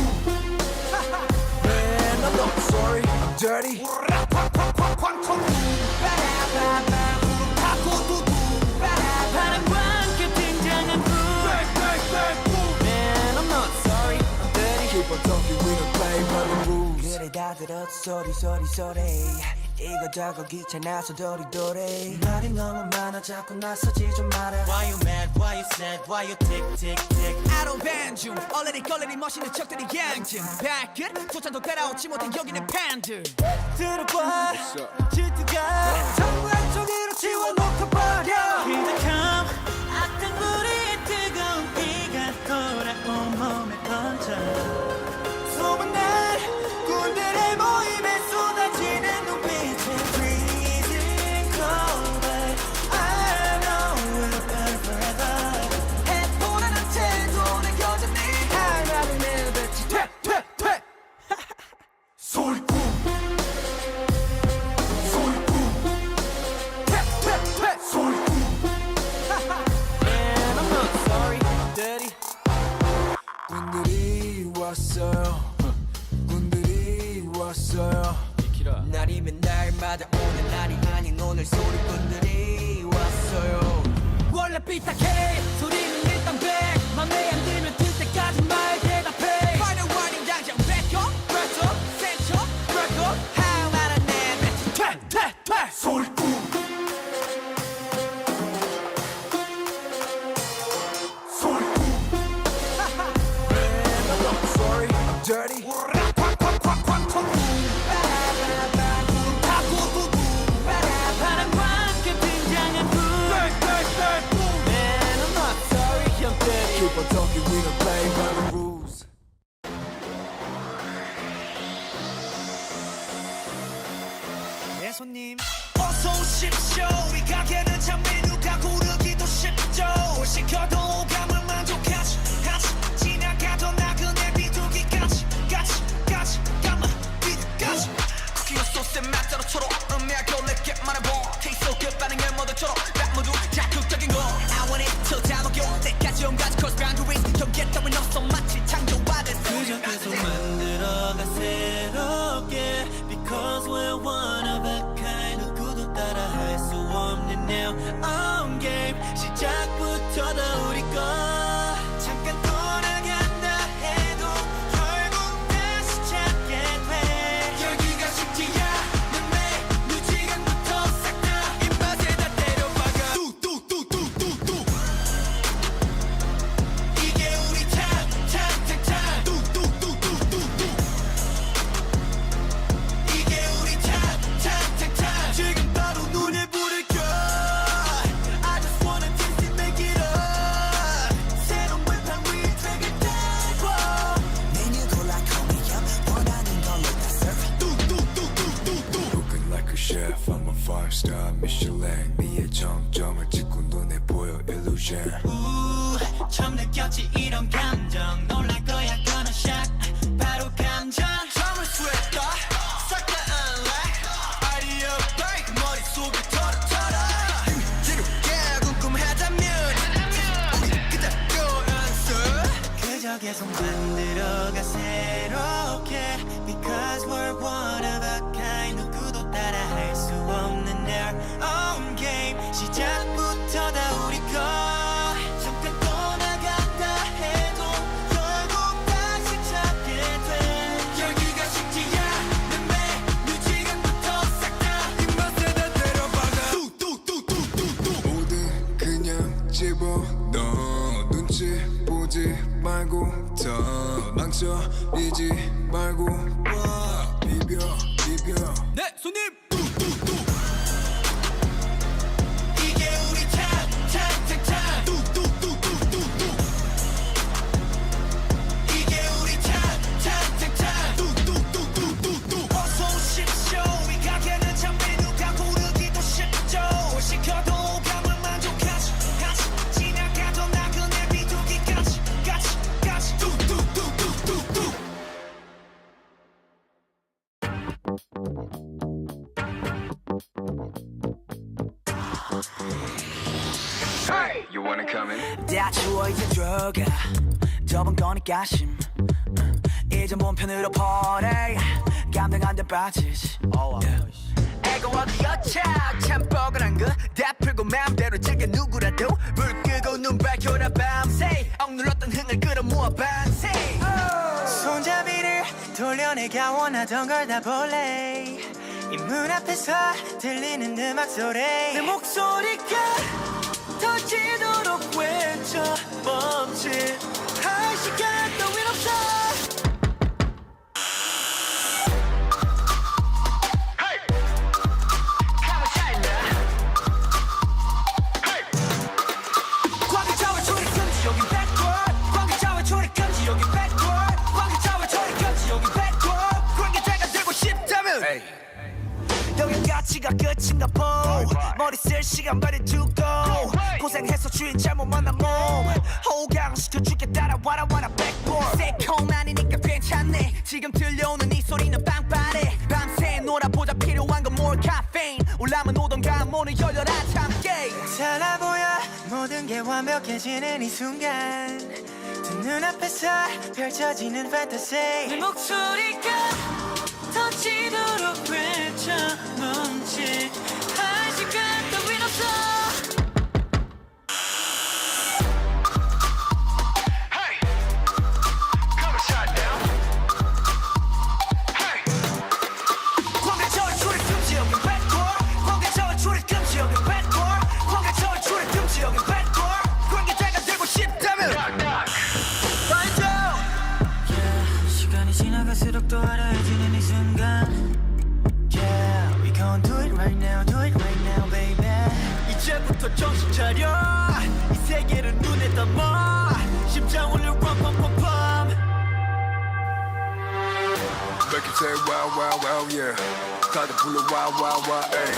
Man I'm not sorry I'm dirty 쾅쾅쾅쾅 빠라바바 우르파고두두 바람과 함께 등장한 불 Man I'm not sorry I'm dirty Keep on talking we don't play by the rules 그래 다 들었어 소리 이거 저거 귀찮아서 도리도리 말이 너무 많아 자꾸 나서지 좀 마라 Why you mad, why you sad, why you tick tick tick I don't ban 중 얼레리 걸레리 멋있는 척들이 양증 발끝 조찬도 따라오지 못한 여기는 팬들 들어봐 질투가 전부 한쪽으로 지워놓고 버려 기득함 악당 무리의 뜨거운 피가 돌아온 몸에 번져 소문날 군들의 모임에 쏟아지는 눈빛은 freezing cold but I know we'll burn forever 해보라는 태도는 여전히 할 말을 내뱉지 퇴퇴퇴 소리꾼 소리꾼 퇴퇴퇴 소리꾼 Man I'm not sorry I'm dirty 군들이 왔어요 군들이 왔어요 날이면 날마다 오는 날이 아닌 오늘 소리꾼들이 왔어요 원래 삐딱해 소리는 일단 백 맘에 안 들면 들 때까지 말 대답해 Final warning 당장 back up press up set up break up 할 말은 내뱉지 퇴퇴퇴 소리꾼 소리꾼 바람과 함께 등장한 불 Man, I'm not sorry, I'm dirty. Keep on talking, we don't play by the rules. 내 손님 어서 오십시오. 이 가게는 참 메뉴가 고르기도 쉽죠. 시켜도 오감을 만족하지 지나가던 나그네 비둘기까지 까마 비둘기까지 쿠키와 소스의 맛 따로 초록 음미하고 내게 말해봐 Taste so good 반응을 모두처럼 딱 모두 자극적인 거 I want it till 다 녹여 때까지 온갖 cross boundaries 경계 따윈 없어 마치 창조받은 그저 계속 만들어가 새롭게 Because we're one of a kind 누구도 따라 할 수 없는 now on game 시작부터 다 우리 거 잠깐 돌아간다 해도 결국 다시 찾게 돼 여기가 숙제야 내 메뉴 지금부터 싹 다 입맛에 다 때려박아 뚜뚜뚜뚜뚜뚜 이게 우리 탑탑탑탑 뚜뚜뚜뚜뚜뚜 이게 우리 탑탑탑탑 지금 바로 눈에 불을 켜 I just wanna taste it, make it up 새로운 판 위에 되게 달고 메뉴 골라 call me up 원하는 걸로 다 serve 뚜뚜뚜뚜뚜뚜 Cooking like a chef, I'm a 5-star Michelin. 미의 정점을 찍고 눈에 보여 illusion. 처음 느꼈지 이런 감정 놀랄 거야 gonna shock 바로 감정 처음을 sweat 싹 다 unlock 아이디어 break 머릿속을 털어 지루게 궁금하다면 우리 그대로 answer 그저 계속 만들어가 새롭게 Because we're one of a kind 누구도 따라 할 수 없는 their own game 시작부터 다 우리 거 잠깐 떠나간다 해도 결국 다시 찾게 돼 여기가 숙제야 내 메뉴 지금부터 싹 다 입맛에 다 때려박아 뚜뚜뚜뚜뚜뚜 뭐든 그냥 집어넣어 눈치 보지 말고 더 망설이지 말고 와 비벼 네 손님 이게 우리 탑탑탑탑 뚜뚜뚜뚜뚜뚜 이게 우리 탑탑탑탑 뚜뚜뚜뚜뚜뚜 어서 오십시오. 이 가게는 참 메뉴가 고르기도 쉽죠. 시켜도 오감을 만족하지 지나가던 나그네 비둘기까지 뚜뚜뚜뚜뚜뚜 Hey, you wanna come in? 다 추워 이제 들어가 저번 거니까 심 이제 몸편으로 퍼내 감당 안 돼 빠지지 애고 어디였자 참 뻐근한 거 다 풀고 마음대로 즐겨 누구라도 불 끄고 눈 밝혀라 밤새 억눌렀던 흥을 끌어모아 반세 손잡이를 돌려내가 원하던 걸 다 볼래 이 문 앞에서 들리는 음악 소리 내 목소리가 터지도록 외쳐 멈칫할 시간 따윈 없어 광기차와 초리 금지 여긴 backward 광기차와 초리 금지 여긴 backward 광기차와 초리 금지 여긴 backward 광기차가 되고 싶다면 여긴 가치가 끝인가 보 머리 쓸 시간 빨리 두고 고생해서 주인 잘못 만난 몸 호강시켜줄게 따라와라 와라 backboard 새콤하니까 괜찮네 지금 들려오는 이 소리는 빵빠레 밤새 놀아보자 필요한 건 more caffeine 올라면 오던가 문을 열려라 참깨 달라 보여 모든 게 완벽해지는 이 순간 두 눈앞에서 펼쳐지는 fantasy 내 목소리가 터지도록 외쳐 멈칫할 시간 따윈 없어 시간이 지나갈수록 또 알아지는 이 순간 Yeah, we gon' do it right now, baby. 이제부터 정신 차려 이 세계를 눈에 담아 심장 울려 빰빰빰빰 Make it say wow wow wow yeah 다들 불러 wow wow wow ay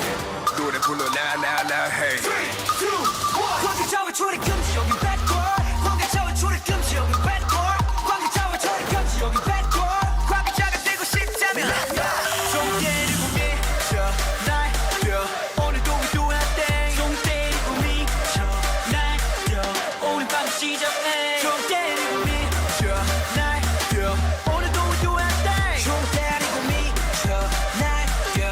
노래 불러 now now now hey 3, 2, 1 관계자와 초리 금지 여긴 bad boy 관계자와 초리 금지 여긴 bad boy 관계자와 초리 금지 여긴 bad boy 관계자가 되고 싶다면 손 때리고 미쳐 날려 오늘도 we do our thing 손 때리고 미쳐 날려 오늘 밤 시작해 손 때리고 미쳐 날려 오늘도 we do our thing 손 때리고 미쳐 날려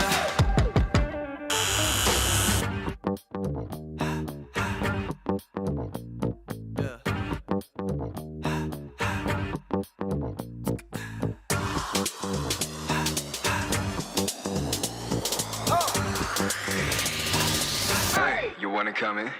Hey, you wanna come in?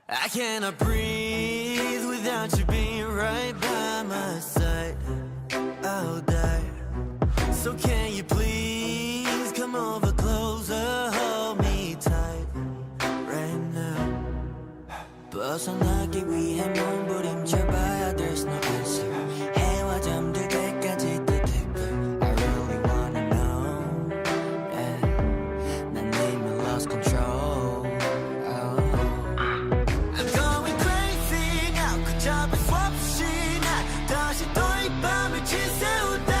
I cannot breathe without you being right by my side. I'll die. So can you please come over closer, hold me tight right now. 벗어나기 위해 몸부림쳐봐야 there's no answer. 해와 잠들 때까지 the deeper. I really wanna know. Yeah. 난 이미 lost control. I'm going crazy now. 그 잡을 수 없이 난 다시 또 이 밤을 지새운다.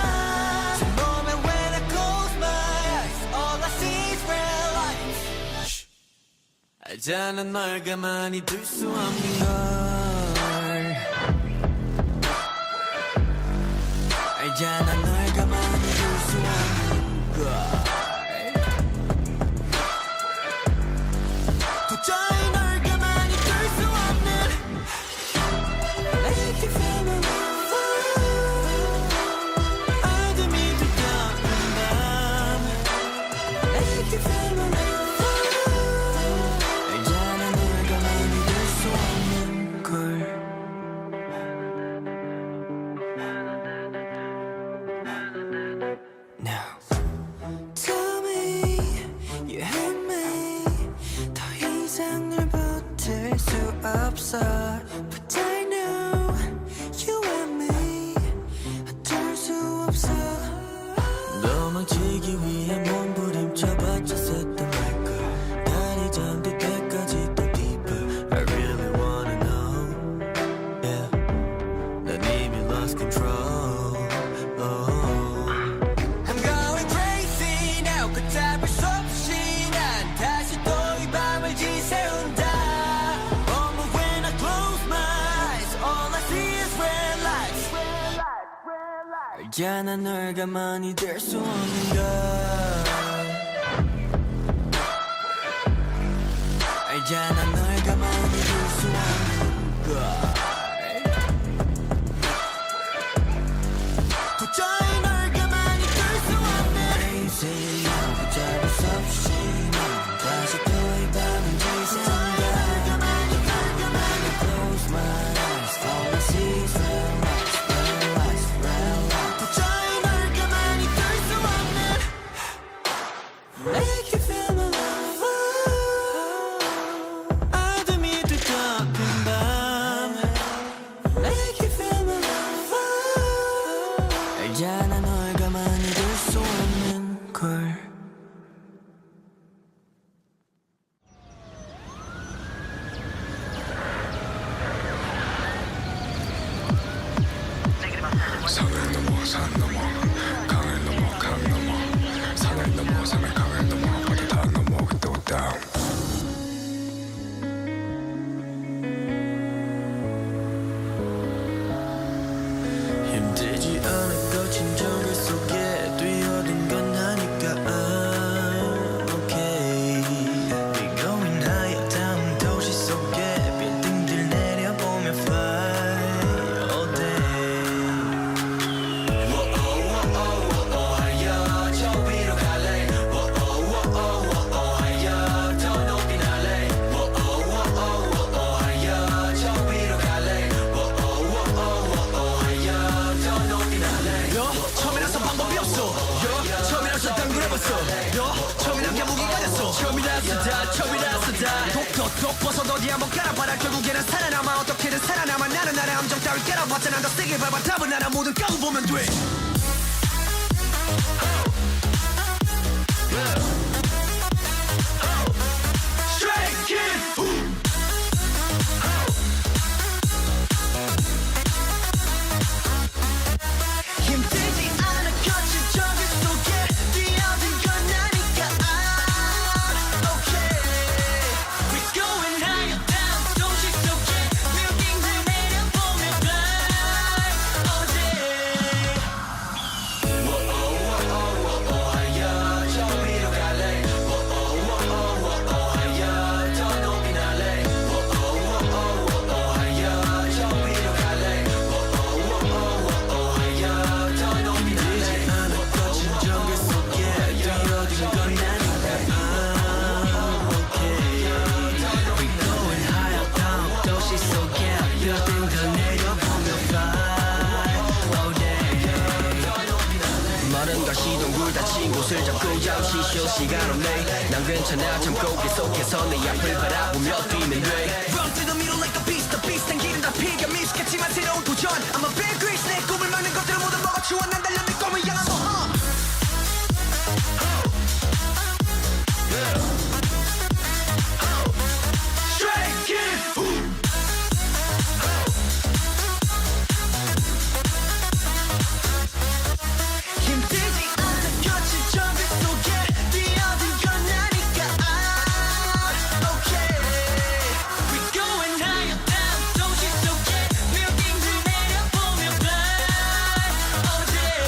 저 moment when I close my eyes, all I see is real life. 알잖아 널 가만히 둘 수 없는 걸. 알잖아 널 가만히 둘 수 없는 걸. 도저히 널 가만히 둘 수 없는. Make you feel my love. 어둠이 두려운 밤. Make you feel my love. 알잖아 널 가만히 둘 수 없는 걸. Now tell me you hate me. 더 이상 널 버틸 수 없어. But I know you and me 어쩔 수 없어. 도망치기 위해 몸부림쳐봤자 샜단 말걸. 달이 잠들 때까지 더 deeper. I really wanna know. Yeah. 난 이미 lost control. Oh. I'm going crazy now. 그 잡을 수 없이 난 다시 또 이 밤을 지새운다. Moment when I close my eyes, all I see is red lights. 알잖아 널 가만히 둘 수 없는 걸. 알잖아 널 가만히 둘 수 없는 걸. 도저히 널 가만히 둘 수 없는. Crazy now. 그 잡을 수 없이 난 다시 또 이 밤을 지새운다. Close my eyes, all I see is red lights, red lights, red lights. 도저히 널 가만히 둘 수 없는. Make you feel my love. 다 처음이라서 다 독독독 벗어 어디 한번 깔아봐라 결국에는 살아남아 어떻게든 살아남아 나는 나의 함정 따위 깨라봤자 난 더 세게 밟아 답은 알아 모든 까고 보면 돼 Straight Kid 힘들지 않아 거친 정글 속에 뛰어든 건 나니까 Okay We're going higher down 도시 속에 빌딩들 내려보며 fly all day 하야 저 위로 갈래 하야 더 높이 날래 하야 저 위로 갈래 많은 가시동굴 다친 곳을 잡고 잠시 쉴 시간 없네 난 괜찮아 참고 계속해서 내 앞을 바라보며 뛰면 돼 Run through the middle like a beast the beast 난 기름 다 피겨 미숙했지만 새로운 도전 I'm a big grease 내 꿈을 막는 것들을 모두 먹어치워 난 달려 내 꿈을 향한 모험 Straight Kid 힘들지 않아 거친 정글 속에 뛰어든 건 나니까 Okay We're going higher down 도시 속에 빌딩들 내려보며 fly all day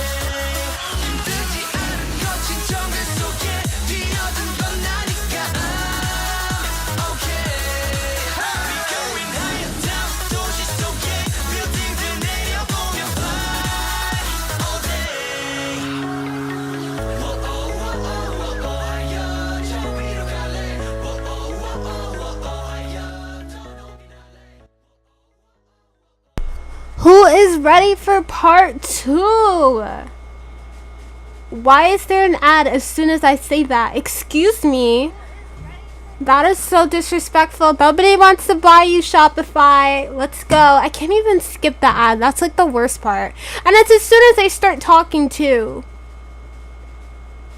힘들지 않아 거친 정글 속에 뛰어든 건 나니까 Okay We're going higher down 도시 속에 빌딩들 내려보며 fly all day Who is ready for part 2? Why is there an ad as soon as I say that? Excuse me? That is so disrespectful. Nobody wants to buy you, Shopify. Let's go. I can't even skip the ad. That's like the worst part. And it's as soon as I start talking too.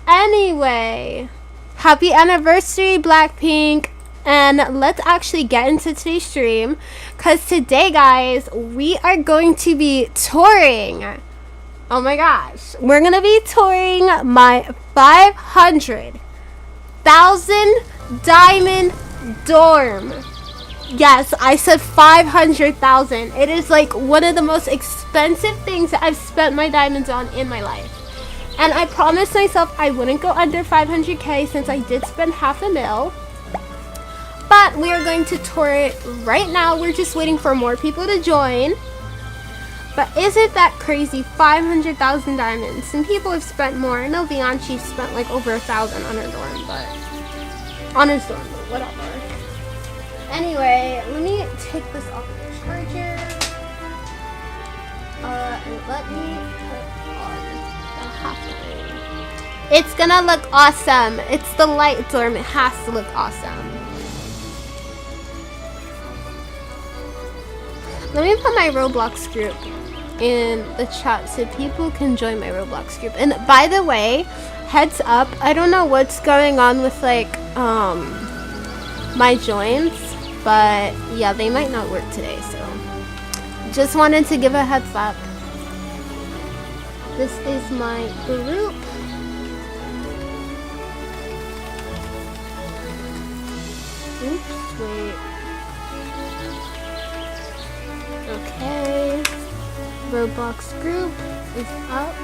Anyway, happy anniversary, Blackpink. And let's actually get into today's stream, because today, guys, we are going to be touring. Oh my gosh. We're going to be touring my 500,000 diamond dorm. Yes, I said 500,000. It is like one of the most expensive things that I've spent my diamonds on in my life. And I promised myself I wouldn't go under 500k since I did spend $500,000. But we are going to tour it right now. We're just waiting for more people to join. But isn't that crazy? 500,000 diamonds. Some people have spent more. I know Vianchi spent like over 1,000 on her dorm, but on his dorm, but whatever. Anyway, let me take this off the charger. And let me put on the halfway. It's gonna look awesome. It's the light dorm. It has to look awesome. Let me put my Roblox group in the chat so people can join my Roblox group. And by the way, heads up, I don't know what's going on with like my joins, but yeah, they might not work today, so just wanted to give a heads up. This is my group. Oops, wait. Okay, Roblox group is up.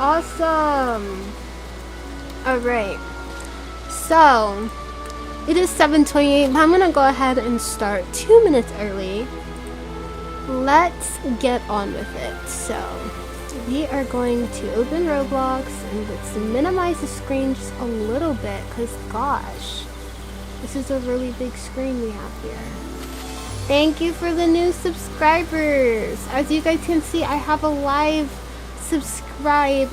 Awesome. All right. So it is 7:28. I'm gonna go ahead and start 2 minutes early. Let's get on with it. So we are going to open Roblox and let's minimize the screen just a little bit because gosh, this is a really big screen we have here. Thank you for the new subscribers. As you guys can see, I have a live subscribe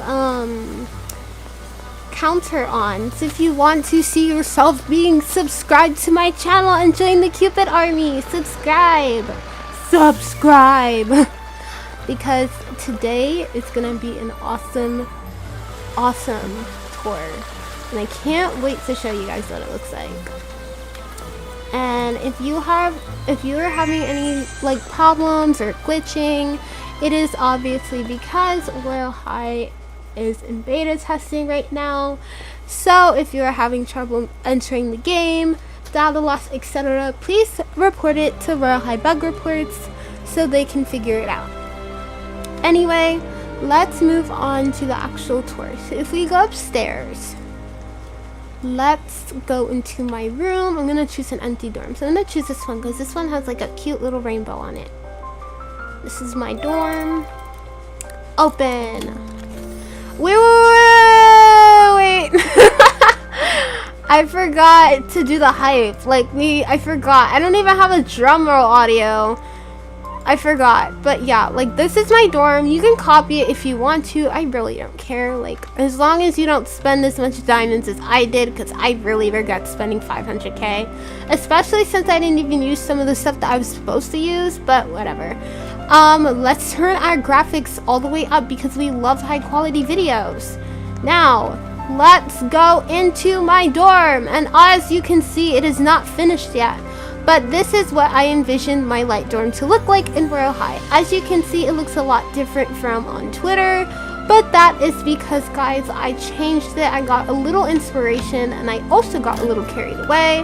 counter on. So if you want to see yourself being subscribed to my channel and join the Cupid army, subscribe. Because today is gonna be an awesome tour. And I can't wait to show you guys what it looks like. And if you are having any like problems or glitching, it is obviously because Royale High is in beta testing right now. So if you are having trouble entering the game, data loss, etc., please report it to Royale High bug reports so they can figure it out. Anyway, let's move on to the actual tour. So if we go upstairs, let's go into my room. I'm gonna choose an empty dorm. So I'm gonna choose this one because this one has like a cute little rainbow on it. This is my dorm. Open. Wait. I forgot to do the hype. I forgot. I don't even have a drum roll audio. I forgot. But yeah, like this is my dorm. You can copy it if you want to. I really don't care. Like as long as you don't spend as much diamonds as I did, because I really regret spending 500k. Especially since I didn't even use some of the stuff that I was supposed to use, but whatever. Let's turn our graphics all the way up because we love high quality videos. Now, let's go into my dorm. And as you can see, it is not finished yet. But this is what I envisioned my light dorm to look like in Royale High. As you can see, it looks a lot different from on Twitter. But that is because, guys, I changed it. I got a little inspiration and I also got a little carried away.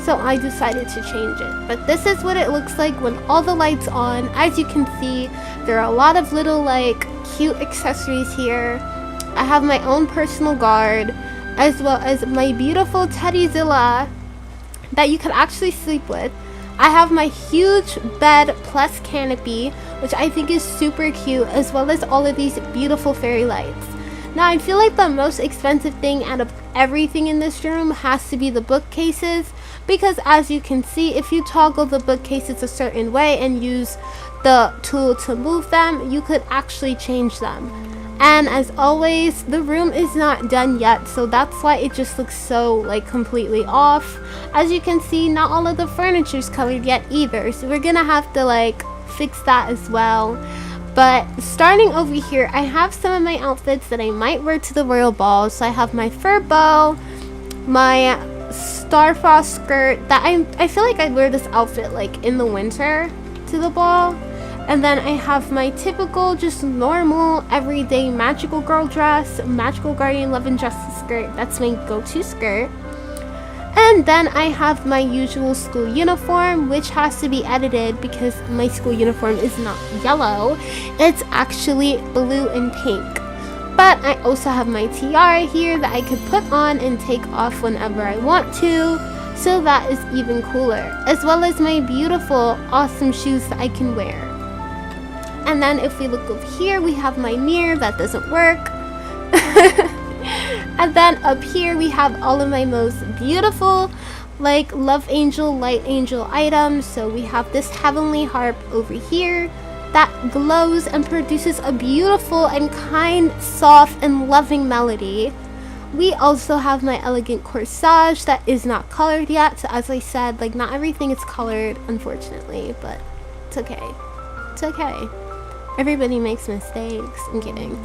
So I decided to change it. But this is what it looks like when all the lights on. As you can see, there are a lot of little like cute accessories here. I have my own personal guard, as well as my beautiful Teddyzilla that you can actually sleep with. I have my huge bed plus canopy, which I think is super cute, as well as all of these beautiful fairy lights. Now I feel like the most expensive thing out of everything in this room has to be the bookcases, because as you can see, if you toggle the bookcases a certain way and use the tool to move them, you could actually change them. And as always, the room is not done yet, so that's why it just looks so like completely off. As you can see, not all of the furniture is colored yet either, so we're gonna have to like fix that as well. But starting over here, I have some of my outfits that I might wear to the royal ball. So I have my fur bow, my starfrost skirt that I feel like I'd wear this outfit like in the winter to the ball. And then I have my typical, just normal, everyday magical girl dress, magical guardian love and justice skirt. That's my go-to skirt. And then I have my usual school uniform, which has to be edited because my school uniform is not yellow. It's actually blue and pink. But I also have my tiara here that I could put on and take off whenever I want to. So that is even cooler. As well as my beautiful, awesome shoes that I can wear. And then if we look over here, we have my mirror that doesn't work. And then up here we have all of my most beautiful like love angel, light angel items. So we have this heavenly harp over here that glows and produces a beautiful and kind, soft and loving melody. We also have my elegant corsage that is not colored yet. So as I said, like not everything is colored, unfortunately, but it's okay. It's okay. Everybody makes mistakes. I'm kidding.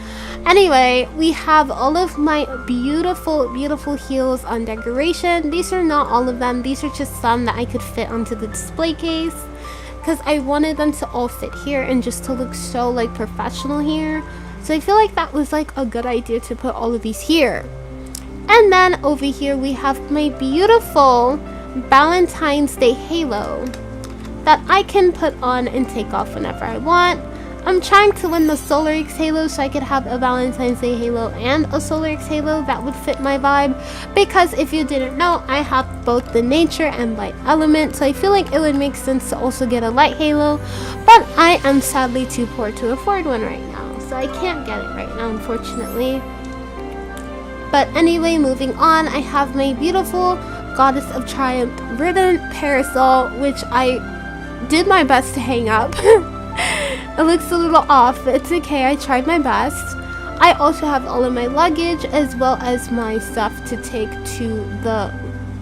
Anyway, we have all of my beautiful, beautiful heels on decoration. These are not all of them. These are just some that I could fit onto the display case because I wanted them to all fit here and just to look so like professional here. So I feel like that was like a good idea to put all of these here. And then over here we have my beautiful Valentine's Day halo that I can put on and take off whenever I want. I'm trying to win the Solar X Halo so I could have a Valentine's Day Halo and a Solar X Halo that would fit my vibe, because if you didn't know, I have both the nature and light element, so I feel like it would make sense to also get a light halo, but I am sadly too poor to afford one right now. so I can't get it right now, unfortunately. But anyway, moving on, I have my beautiful Goddess of Triumph ribbon parasol, which I did my best to hang up. It looks a little off, but it's okay, I tried my best. I also have all of my luggage as well as my stuff to take to the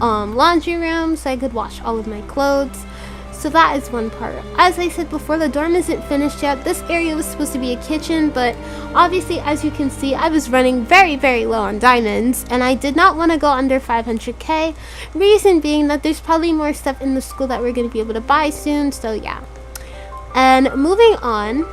laundry room so I could wash all of my clothes. So that is one part. As I said before, the dorm isn't finished yet. This area was supposed to be a kitchen, but obviously, as you can see, I was running very, very low on diamonds, and I did not want to go under 500k. Reason being that there's probably more stuff in the school that we're going to be able to buy soon, so yeah. And moving on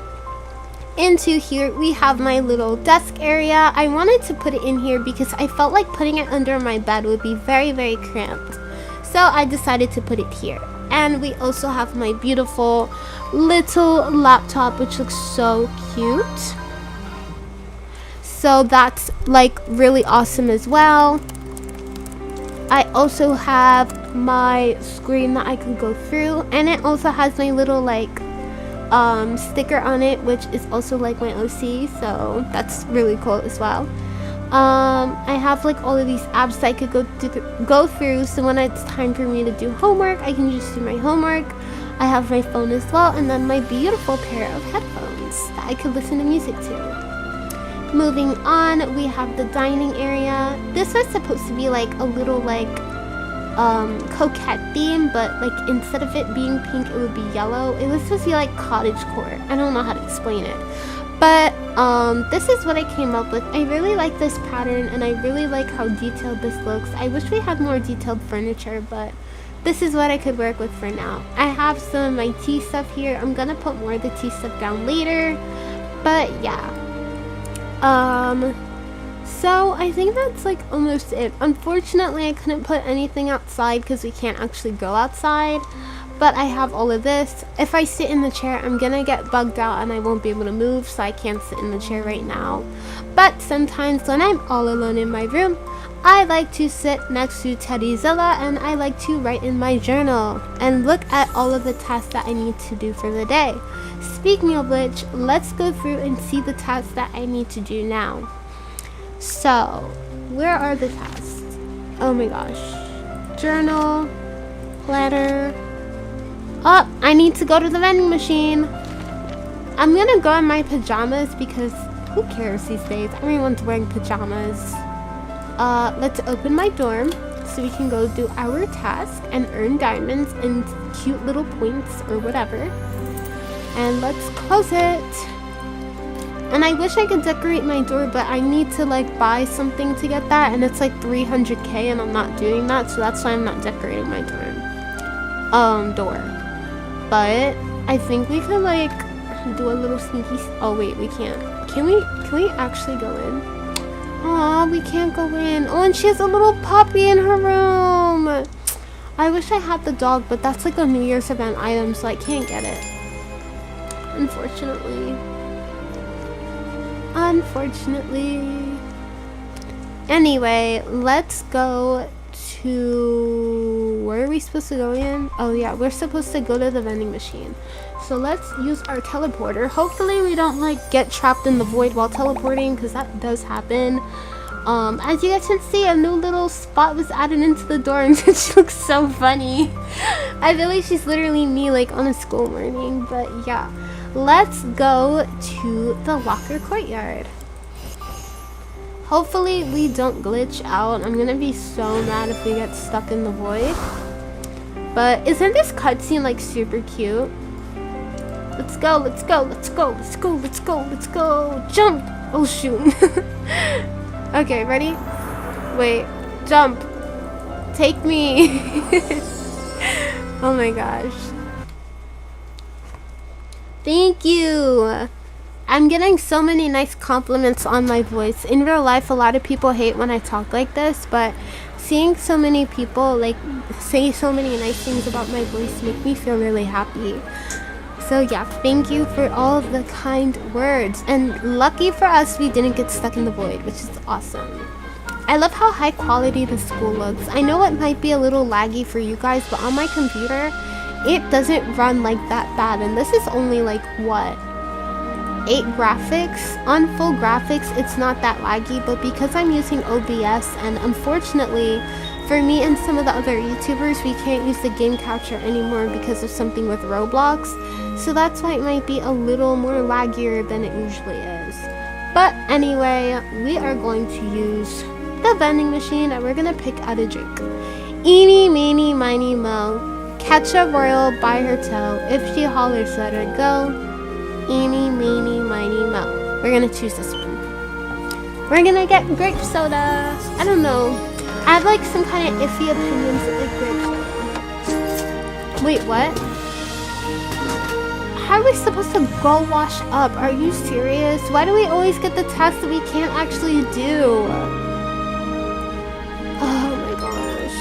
into here, we have my little desk area. I wanted to put it in here because I felt like putting it under my bed would be very, very cramped. So I decided to put it here. And we also have my beautiful little laptop, which looks so cute. So that's like really awesome as well. I also have my screen that I could go through, and it also has my little like sticker on it, which is also like my OC, so that's really cool as well. I have like all of these apps that I could go through, so when it's time for me to do homework, I can just do my homework. I have my phone as well, and then my beautiful pair of headphones that I could listen to music to. Moving on, we have the dining area. This was supposed to be like a little like coquette theme, but like instead of it being pink, it would be yellow. It was supposed to be like cottagecore. I don't know how to explain it. But this is what I came up with. I really like this pattern, and I really like how detailed this looks. I wish we had more detailed furniture, but this is what I could work with for now. I have some of my tea stuff here. I'm gonna put more of the tea stuff down later, but yeah. So I think that's like almost it. Unfortunately, I couldn't put anything outside because we can't actually go outside. But I have all of this. If I sit in the chair, I'm gonna get bugged out and I won't be able to move, so I can't sit in the chair right now. But sometimes when I'm all alone in my room, I like to sit next to Teddyzilla and I like to write in my journal and look at all of the tasks that I need to do for the day. Speaking of which, let's go through and see the tasks that I need to do now. So, where are the tasks? Oh my gosh. Journal, letter. Oh, I need to go to the vending machine. I'm gonna go in my pajamas because who cares these days? Everyone's wearing pajamas. Let's open my dorm so we can go do our task and earn diamonds and cute little points or whatever. And let's close it. And I wish I could decorate my door, but I need to like buy something to get that, and it's like 300k and I'm not doing that, so that's why I'm not decorating my door. But I think we could like do a little sneaky. Oh wait, we can't. Can we actually go in? Aw, we can't go in. Oh, and she has a little puppy in her room. I wish I had the dog, but that's like a New Year's event item, so I can't get it. Unfortunately. Anyway, let's go to... Where are we supposed to go in? Oh yeah, we're supposed to go to the vending machine. So let's use our teleporter. Hopefully we don't like get trapped in the void while teleporting, because that does happen. As you guys can see, a new little spot was added into the dorms, which looks so funny. I feel like she's literally me like on a school morning, but yeah. Let's go to the locker courtyard. Hopefully we don't glitch out. I'm gonna be so mad if we get stuck in the void. But isn't this cutscene like super cute? Let's go, let's go, let's go, let's go, let's go, let's go. Jump! Oh shoot. Okay, ready? Wait, jump. Take me. Oh my gosh. Thank you. I'm getting so many nice compliments on my voice. In real life, a lot of people hate when I talk like this, but seeing so many people like say so many nice things about my voice make me feel really happy. So yeah, thank you for all of the kind words. And lucky for us, we didn't get stuck in the void, which is awesome. I love how high quality the school looks. I know it might be a little laggy for you guys, but on my computer, it doesn't run like that bad. And this is only like, what? 8 graphics. On full graphics, it's not that laggy, but because I'm using OBS, and unfortunately, for me and some of the other YouTubers, we can't use the game capture anymore because of something with Roblox. So that's why it might be a little more laggier than it usually is. But anyway, we are going to use the vending machine and we're gonna pick out a drink. Eeny, meeny, miny, mo. Catch a royal by her toe. If she hollers, let her go. Eeny, meeny, miny, mo. We're gonna choose this one. We're gonna get grape soda. I don't know. I have like some kind of iffy opinions of like grape soda. Wait, what? How are we supposed to go wash up? Are you serious? Why do we always get the tasks that we can't actually do? Oh my gosh.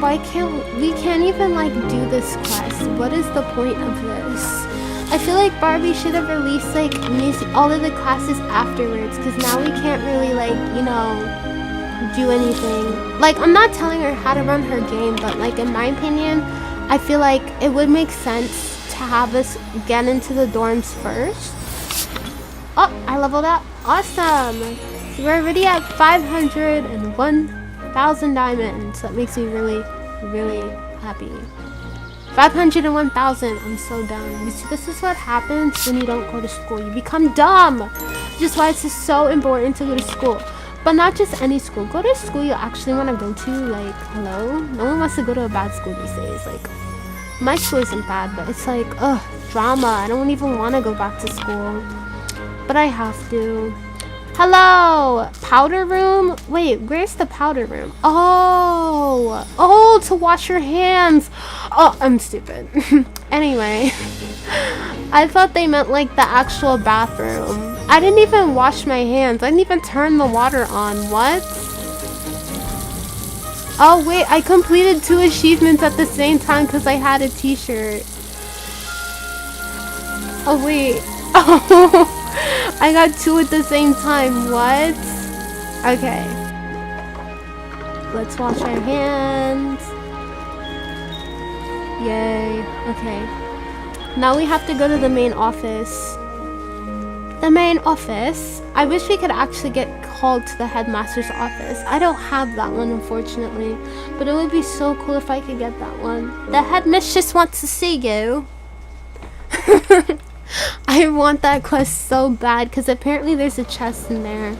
Why can't we even like do this quest? What is the point of this? I feel like Barbie should have released like all of the classes afterwards, because now we can't really like, you know, do anything. Like, I'm not telling her how to run her game, but like in my opinion, I feel like it would make sense to have us get into the dorms first. Oh, I leveled up. Awesome. So we're already at 501,000 diamonds. That makes me really, really happy. 501,000. I'm so dumb. You see, this is what happens when you don't go to school. You become dumb. Which is why it's just so important to go to school. But not just any school. Go to school you actually want to go to. Like, hello? No one wants to go to a bad school these days. Like, my school isn't bad, but it's like, ugh, drama. I don't even want to go back to school. But I have to. Hello! Powder room? Wait, where's the powder room? Oh! Oh, to wash your hands! Oh, I'm stupid. Anyway. I thought they meant like the actual bathroom. I didn't even wash my hands. I didn't even turn the water on. What? Oh wait, I completed 2 achievements at the same time because I had a t-shirt. Oh wait. Oh, I got 2 at the same time. What? Okay. Let's wash our hands. Yay. Okay. Now we have to go to the main office. The main office? I wish we could actually get called to the headmaster's office. I don't have that one, unfortunately. But it would be so cool if I could get that one. The headmistress wants to see you. I want that quest so bad because apparently there's a chest in there.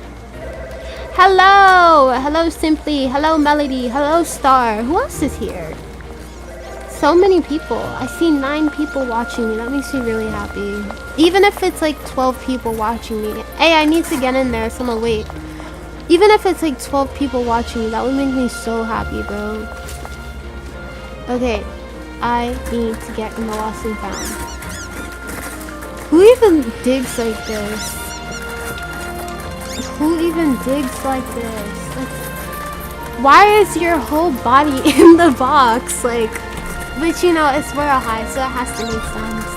Hello! Hello, Simply. Hello, Melody. Hello, Star. Who else is here? So many people. I see 9 people watching me. That makes me really happy. Even if it's like 12 people watching me. Hey, I need to get in there, so I'm gonna wait. Even if it's like 12 people watching me, that would make me so happy, bro. Okay. I need to get in the lost and found. Who even digs like this? Who even digs like this? Like, why is your whole body in the box? Like, but you know, it's Royale High, so it has to make sense.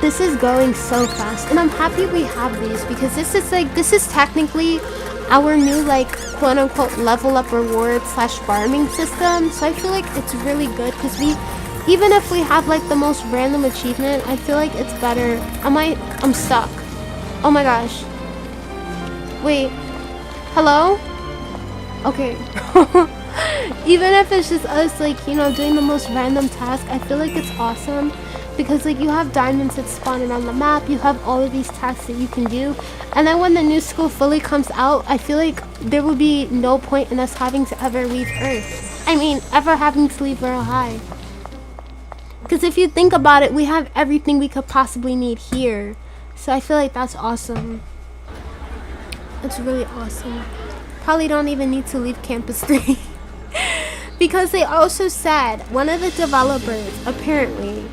This is going so fast, and I'm happy we have these because this is technically our new like quote-unquote level up reward / farming system. So I feel like it's really good because even if we have like the most random achievement, I feel like it's better. I'm stuck. Oh my gosh. Wait. Hello? Okay. Even if it's just us, like, you know, doing the most random task, I feel like it's awesome because like you have diamonds that spawn around the map, you have all of these tasks that you can do, and then when the new school fully comes out, I feel like there will be no point in us having to ever leave Earth. I mean, ever having to leave Royale High. Because if you think about it, we have everything we could possibly need here. So I feel like that's awesome. It's really awesome. Probably don't even need to leave Campus 3. Because they also said, one of the developers, apparently,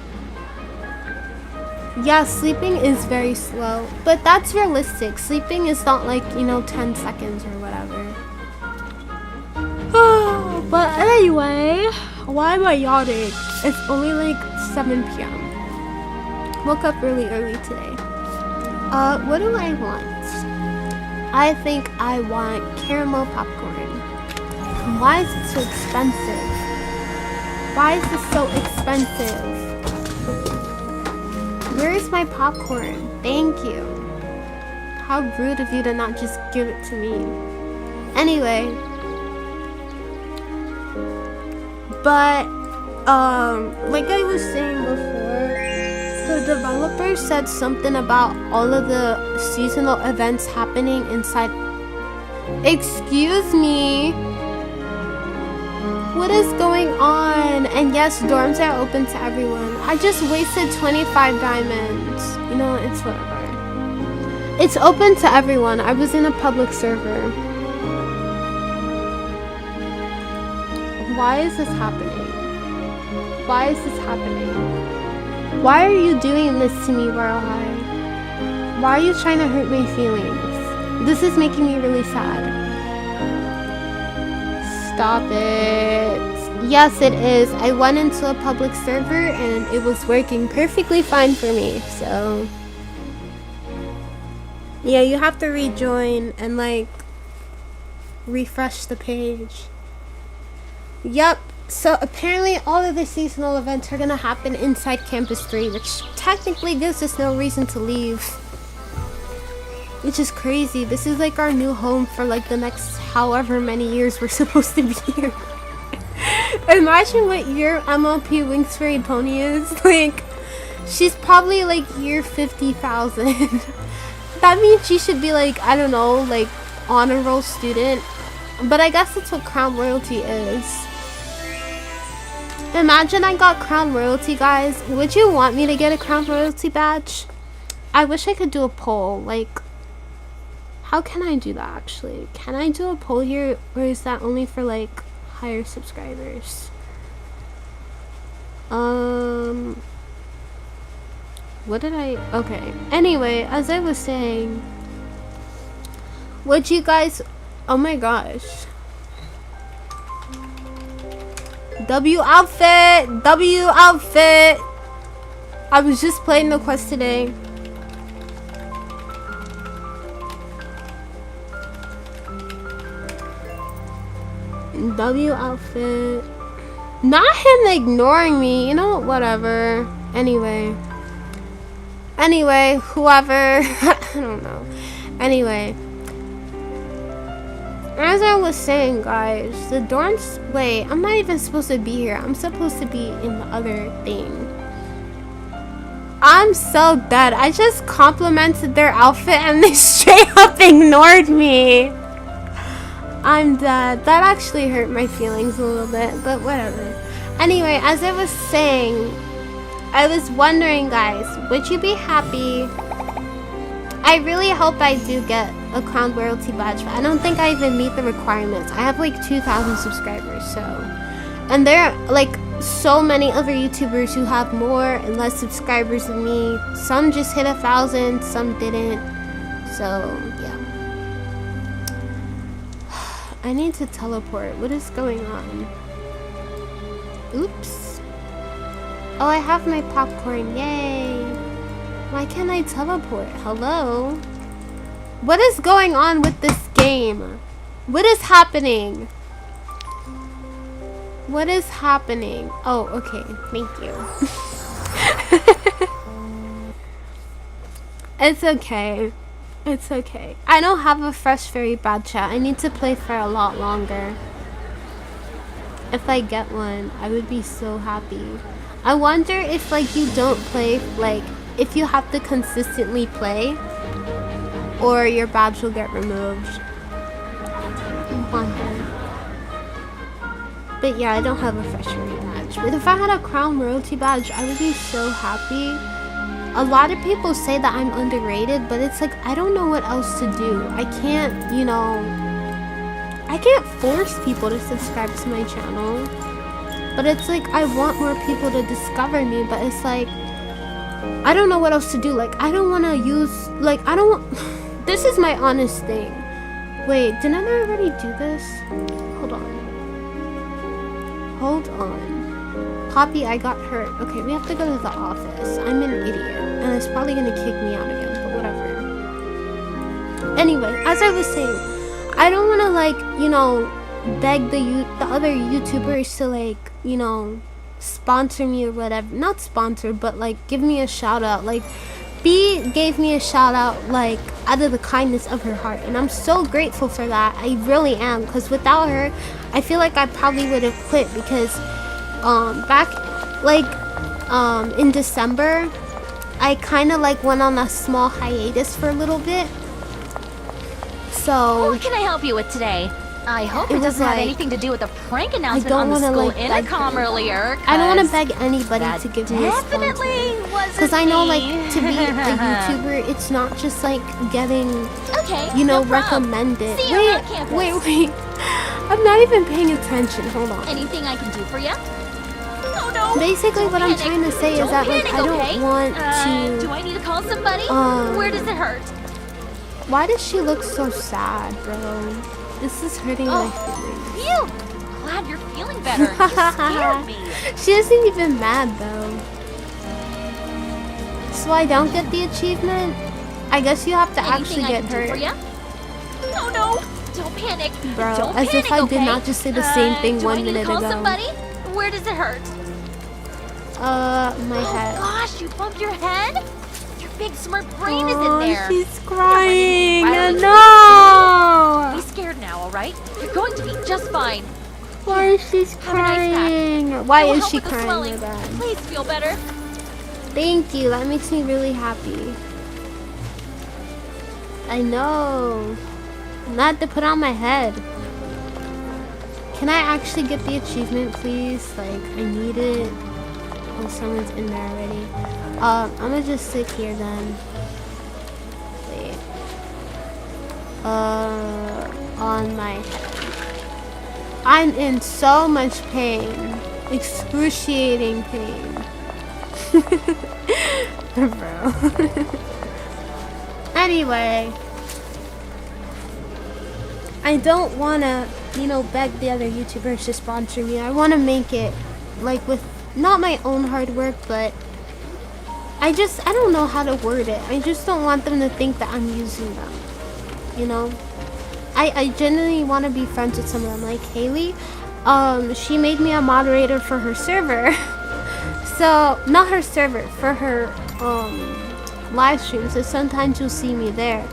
yeah, sleeping is very slow. But that's realistic. Sleeping is not like, you know, 10 seconds or whatever. But anyway, why am I yawning? It's only like 7 p.m. Woke up really early today. What do I want? I think I want caramel popcorn. Why is it so expensive? Why is this so expensive? Where's my popcorn? Thank you. How rude of you to not just give it to me. Anyway. But, like I was saying before, the developer said something about all of the seasonal events happening inside. Excuse me. What is going on? And yes, dorms are open to everyone. I just wasted 25 diamonds. You know, it's whatever. It's open to everyone. I was in a public server. Why is this happening? Why is this happening? Why are you doing this to me, Royale High? Why are you trying to hurt my feelings? This is making me really sad. Stop it. Yes, it is. I went into a public server and it was working perfectly fine for me, so... Yeah, you have to rejoin and, like, refresh the page. Yup. So apparently all of the seasonal events are gonna happen inside Campus 3, which technically gives us no reason to leave. Which is crazy. This is like our new home for like the next however many years we're supposed to be here. Imagine what year MLP Winx Fairy Pony is. Like, she's probably like year 50,000. That means she should be like, I don't know, like honor roll student. But I guess that's what Crown Royalty is. Imagine I got Crown Royalty, guys. Would you want me to get a Crown Royalty badge? I wish I could do a poll. Like, how can I do that actually? Can I do a poll here, or is that only for like higher subscribers? What did I... Okay. Anyway, as I was saying, would you guys... Oh my gosh. W outfit! W outfit! I was just playing the quest today. W outfit. Not him ignoring me, you know, whatever. Anyway, whoever. I don't know. Anyway, as I was saying, guys, the dorms... Wait, I'm not even supposed to be here. I'm supposed to be in the other thing. I'm so dead. I just complimented their outfit and they straight up ignored me. I'm dead. That actually hurt my feelings a little bit, but whatever. Anyway, as I was saying, I was wondering, guys, would you be happy? I really hope I do get a Crown Royalty badge, but I don't think I even meet the requirements. I have like 2,000 subscribers, so... And there are like so many other YouTubers who have more and less subscribers than me. Some just hit 1,000, some didn't. So, yeah. I need to teleport. What is going on? Oops. Oh, I have my popcorn. Yay. Why can't I teleport? Hello? What is going on with this game? What is happening? What is happening? Oh, okay. Thank you. It's okay. It's okay. I don't have a fresh fairy badge yet. I need to play for a lot longer. If I get one, I would be so happy. I wonder if like you don't play, like if you have to consistently play, or your badge will get removed. I wonder. But yeah, I don't have a fresh fairy badge. But if I had a Crown Royalty badge, I would be so happy. A lot of people say that I'm underrated, but it's like, I don't know what else to do. I can't, you know, I can't force people to subscribe to my channel. But it's like, I want more people to discover me, but it's like, I don't know what else to do. Like, I don't want to use, like, I don't want, this is my honest thing. Wait, didn't I already do this? Hold on. Hold on. Poppy, I got hurt. Okay, we have to go to the office. I'm an idiot. And it's probably gonna kick me out again, but whatever. Anyway, as I was saying, I don't wanna like, you know, beg the other YouTubers to like, you know, sponsor me or whatever. Not sponsor, but like give me a shout out. Like B gave me a shout out like out of the kindness of her heart, and I'm so grateful for that. I really am, because without her I feel like I probably would have quit, because back like in December I kind of like went on a small hiatus for a little bit. So what can I help you with today? I hope it doesn't have anything to do with the prank announcement on the school intercom earlier. I don't want to beg anybody to give me a sponsor, because I know like to be a YouTuber, it's not just like getting, you know, recommended. Wait. I'm not even paying attention. Hold on. Anything I can do for you? Oh no. Basically, what I'm trying to say is that like I don't want to. Do I need to call somebody? Where does it hurt? Why does she look so sad, bro? This is hurting my feelings. Phew! Glad you're feeling better. You scared me. She isn't even mad though. So I don't get the achievement? I guess you have to actually get hurt. Oh no! Don't panic. Bro, Don't as panic, if I did okay? not just say the same thing 1 minute ago. Do I need to call somebody? Where does it hurt? My head. Oh gosh, you bumped your head? Your big smart brain is in there. She's crying. No! Be scared now, alright? You're going to be just fine. Why is she crying? Why is she crying? Please feel better. Thank you. That makes me really happy. I know. Not to put on my head. Can I actually get the achievement, please? Like, I need it. Oh, someone's in there already. I'm gonna just sit here then. Wait. On my head. I'm in so much pain. Excruciating pain. Bro. Anyway. I don't wanna, you know, beg the other YouTubers to sponsor me. I wanna make it, like, with not my own hard work, but I don't know how to word it. I just don't want them to think that I'm using them, you know? I genuinely want to be friends with some of them, like Haley. She made me a moderator for her server. So, not her server, for her live stream, so sometimes you'll see me there.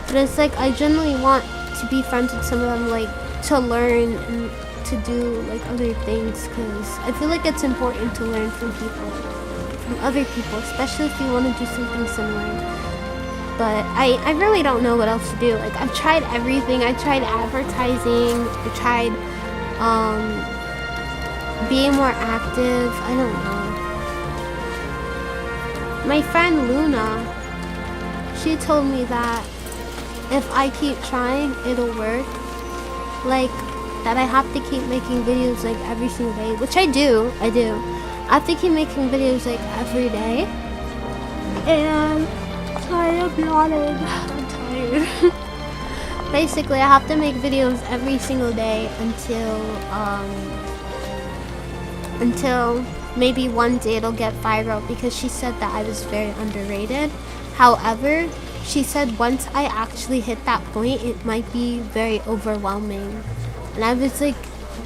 But it's like, I genuinely want to be friends with some of them, like, to learn and to do, like, other things, because I feel like it's important to learn from people, from other people, especially if you want to do something similar. But I really don't know what else to do. Like, I've tried everything. I tried advertising. I tried being more active. I don't know. My friend Luna, she told me that if I keep trying, it'll work. Like, that I have to keep making videos like every single day, which I do. I have to keep making videos like every day. And sorry, I'm yawning. I'm tired. Basically, I have to make videos every single day until maybe one day it'll get viral, because she said that I was very underrated. However, she said once I actually hit that point, it might be very overwhelming. And I was like,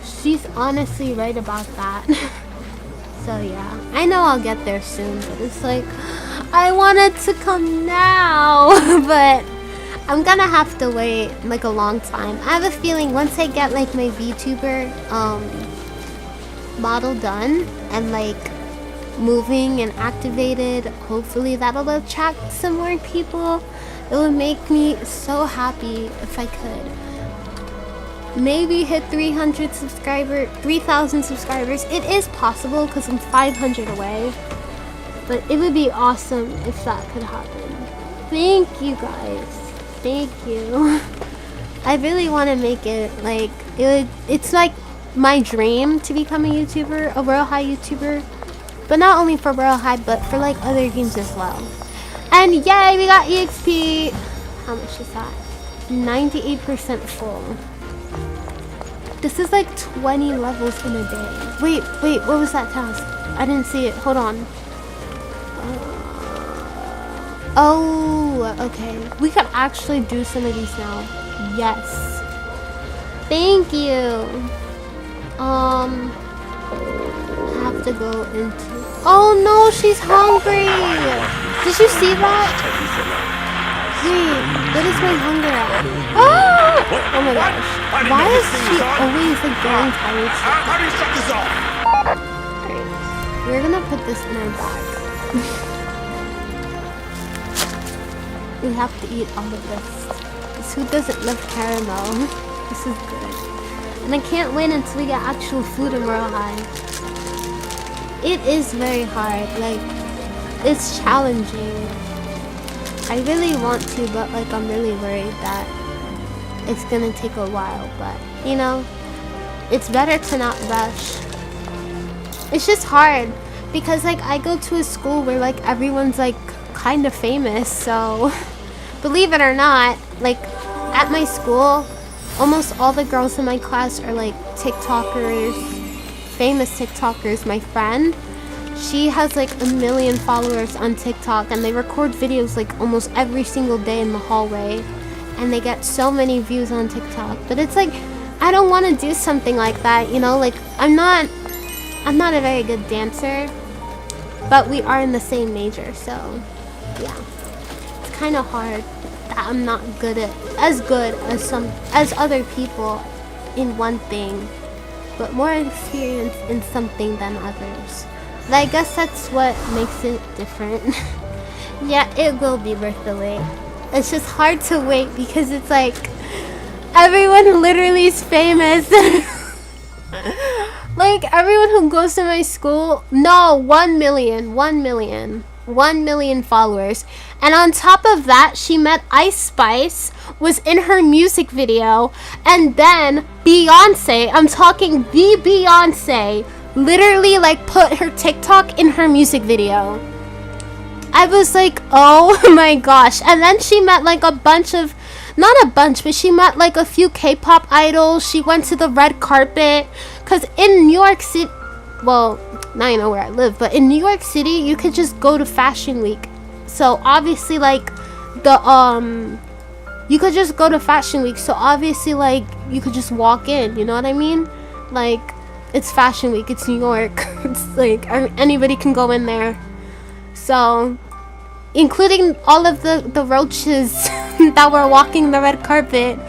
she's honestly right about that. So yeah, I know I'll get there soon, but it's like, I want it to come now. But I'm gonna have to wait like a long time. I have a feeling once I get like my VTuber model done and like moving and activated, hopefully that'll attract some more people. It would make me so happy if I could maybe hit 3,000 subscribers. It is possible because I'm 500 away, but it would be awesome if that could happen. Thank you guys. Thank you. I really want to make it like it's like my dream to become a YouTuber, a Royale High YouTuber, but not only for Royale High, but for like other games as well. And yay, we got EXP. How much is that? 98% full. This is like 20 levels in a day. Wait, what was that task? I didn't see it. Hold on. Oh, okay. We could actually do some of these now. Yes. Thank you. have to go into... Oh no, she's hungry! Did you see that? Wait, what is my hunger at? Oh my gosh. Why is she always like getting tired? How do you shut this off? Alright, we're gonna put this in our bag. We have to eat all of this. Who doesn't love caramel? This is good. And I can't wait until we get actual food in Royale High. It is very hard, like, it's challenging. I really want to, but like I'm really worried that it's gonna take a while, but you know, it's better to not rush. It's just hard because like I go to a school where like everyone's like kind of famous, so believe it or not, like at my school almost all the girls in my class are like TikTokers, famous TikTokers. My friend, she has like 1 million followers on TikTok and they record videos like almost every single day in the hallway and they get so many views on TikTok. But it's like, I don't want to do something like that, you know, like I'm not a very good dancer, but we are in the same major, so yeah, it's kind of hard that I'm not good at as other people in one thing, but more experienced in something than others. But I guess that's what makes it different. Yeah, it will be worth the wait. It's just hard to wait because it's like everyone literally is famous. Like everyone who goes to my school, no, 1 million followers. And on top of that, she met Ice Spice, was in her music video, and then Beyonce, I'm talking the Beyonce, literally like put her TikTok in her music video. I was like, oh my gosh. And then she met like a bunch of, not a bunch, but she met like a few K-pop idols. She went to the red carpet, because in New York City, well, now you know where I live, but in New York City you could just go to Fashion Week. So obviously like you could just go to Fashion Week, so obviously like you could just walk in, you know what I mean? Like it's Fashion Week, it's New York. It's like anybody can go in there. So including all of the roaches that were walking the red carpet.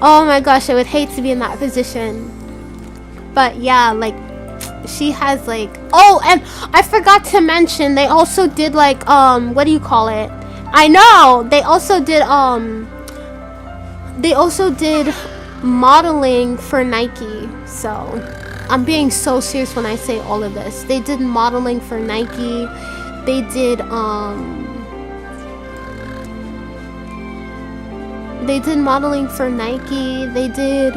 Oh my gosh, I would hate to be in that position. But yeah, like she has like, oh, and I forgot to mention they also did like what do you call it? I know they also did modeling for Nike. So I'm being so serious when I say all of this. They did modeling for Nike. They did modeling for Nike. They did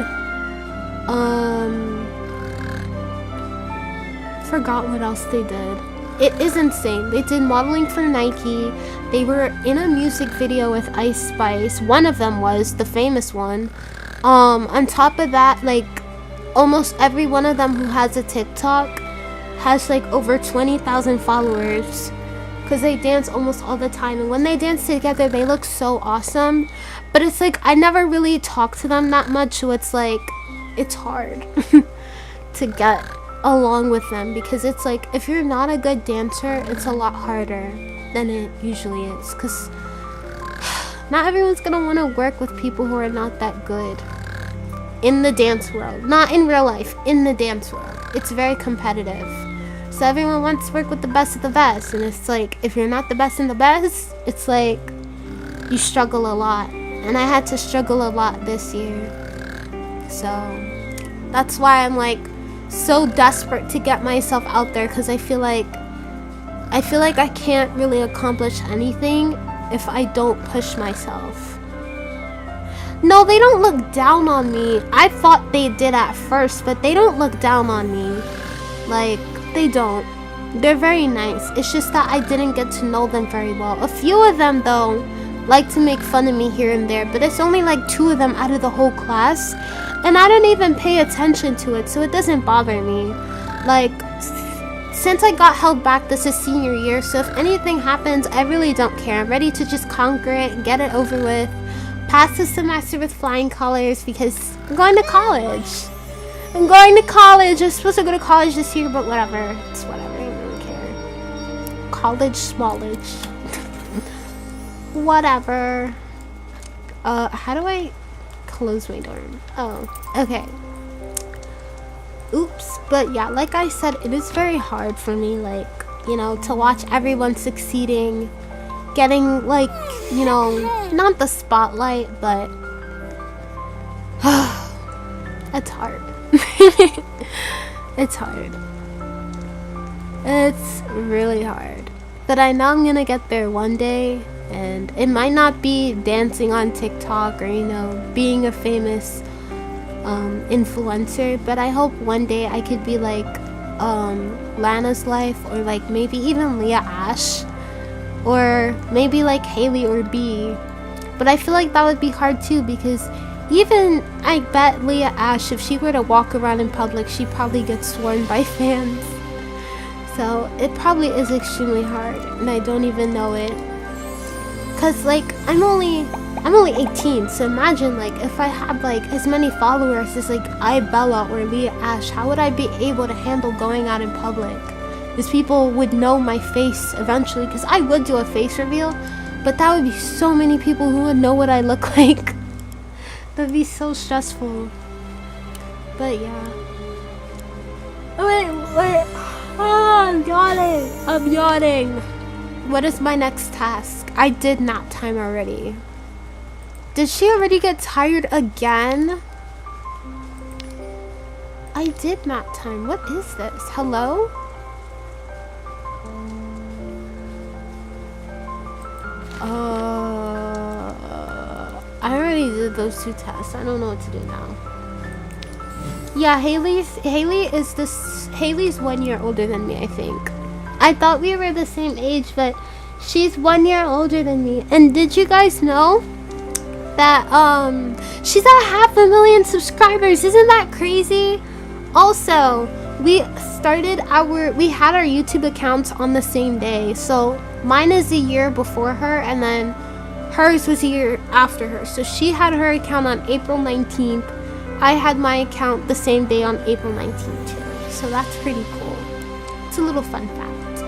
forgot what else they did. It is insane. They did modeling for Nike. They were in a music video with Ice Spice. One of them was the famous one. On top of that, like almost every one of them who has a TikTok has like over 20,000 followers, because they dance almost all the time, and when they dance together they look so awesome. But it's like I never really talk to them that much, so it's like it's hard to get along with them, because it's like if you're not a good dancer, it's a lot harder than it usually is, because not everyone's gonna want to work with people who are not that good in the dance world. Not in real life, in the dance world. It's very competitive, so everyone wants to work with the best of the best, and it's like if you're not the best in the best, it's like you struggle a lot. And I had to struggle a lot this year, so that's why I'm like so desperate to get myself out there, because I feel like I can't really accomplish anything if I don't push myself. No, they don't look down on me. I thought they did at first, but they don't look down on me. Like, they don't. They're very nice. It's just that I didn't get to know them very well. A few of them, though, like to make fun of me here and there, but it's only like 2 of them out of the whole class, and I don't even pay attention to it, so it doesn't bother me. Like, since I got held back, this is senior year, so if anything happens, I really don't care. I'm ready to just conquer it, get it over with, pass the semester with flying colors, because I'm going to college. I'm going to college. I'm supposed to go to college this year, but whatever. It's whatever. I don't really care. College, smallage. Whatever. How do I close my door? Oh, okay. Oops. But yeah, like I said, it is very hard for me, like, you know, to watch everyone succeeding, getting, like, you know, not the spotlight, but it's hard. It's hard. It's really hard. But I know I'm gonna get there one day, and it might not be dancing on TikTok or, you know, being a famous influencer, but I hope one day I could be like Lana's Life, or like maybe even Leah Ash, or maybe like Haley or B. But I feel like that would be hard too, because even I bet Leah Ash, if she were to walk around in public, she'd probably get sworn by fans. So it probably is extremely hard, and I don't even know it. Cause like I'm only 18, so imagine like if I had like as many followers as like Bella or Leah Ash, how would I be able to handle going out in public? Because people would know my face eventually, because I would do a face reveal, but that would be so many people who would know what I look like. That'd be so stressful. But yeah. Wait. Oh, I'm yawning. What is my next task? I did nap time already. Did she already get tired again? I did nap time. What is this? Hello? I already did those 2 tests. I don't know what to do now. Yeah, Haley's 1 year older than me, I think. I thought we were the same age, but she's 1 year older than me. And did you guys know that she's at 500,000 subscribers? Isn't that crazy? Also, we had our YouTube accounts on the same day. So mine is a year before her, and then hers was a year after her. So she had her account on April 19th. I had my account the same day on April 19th too. So that's pretty cool. It's a little fun fact.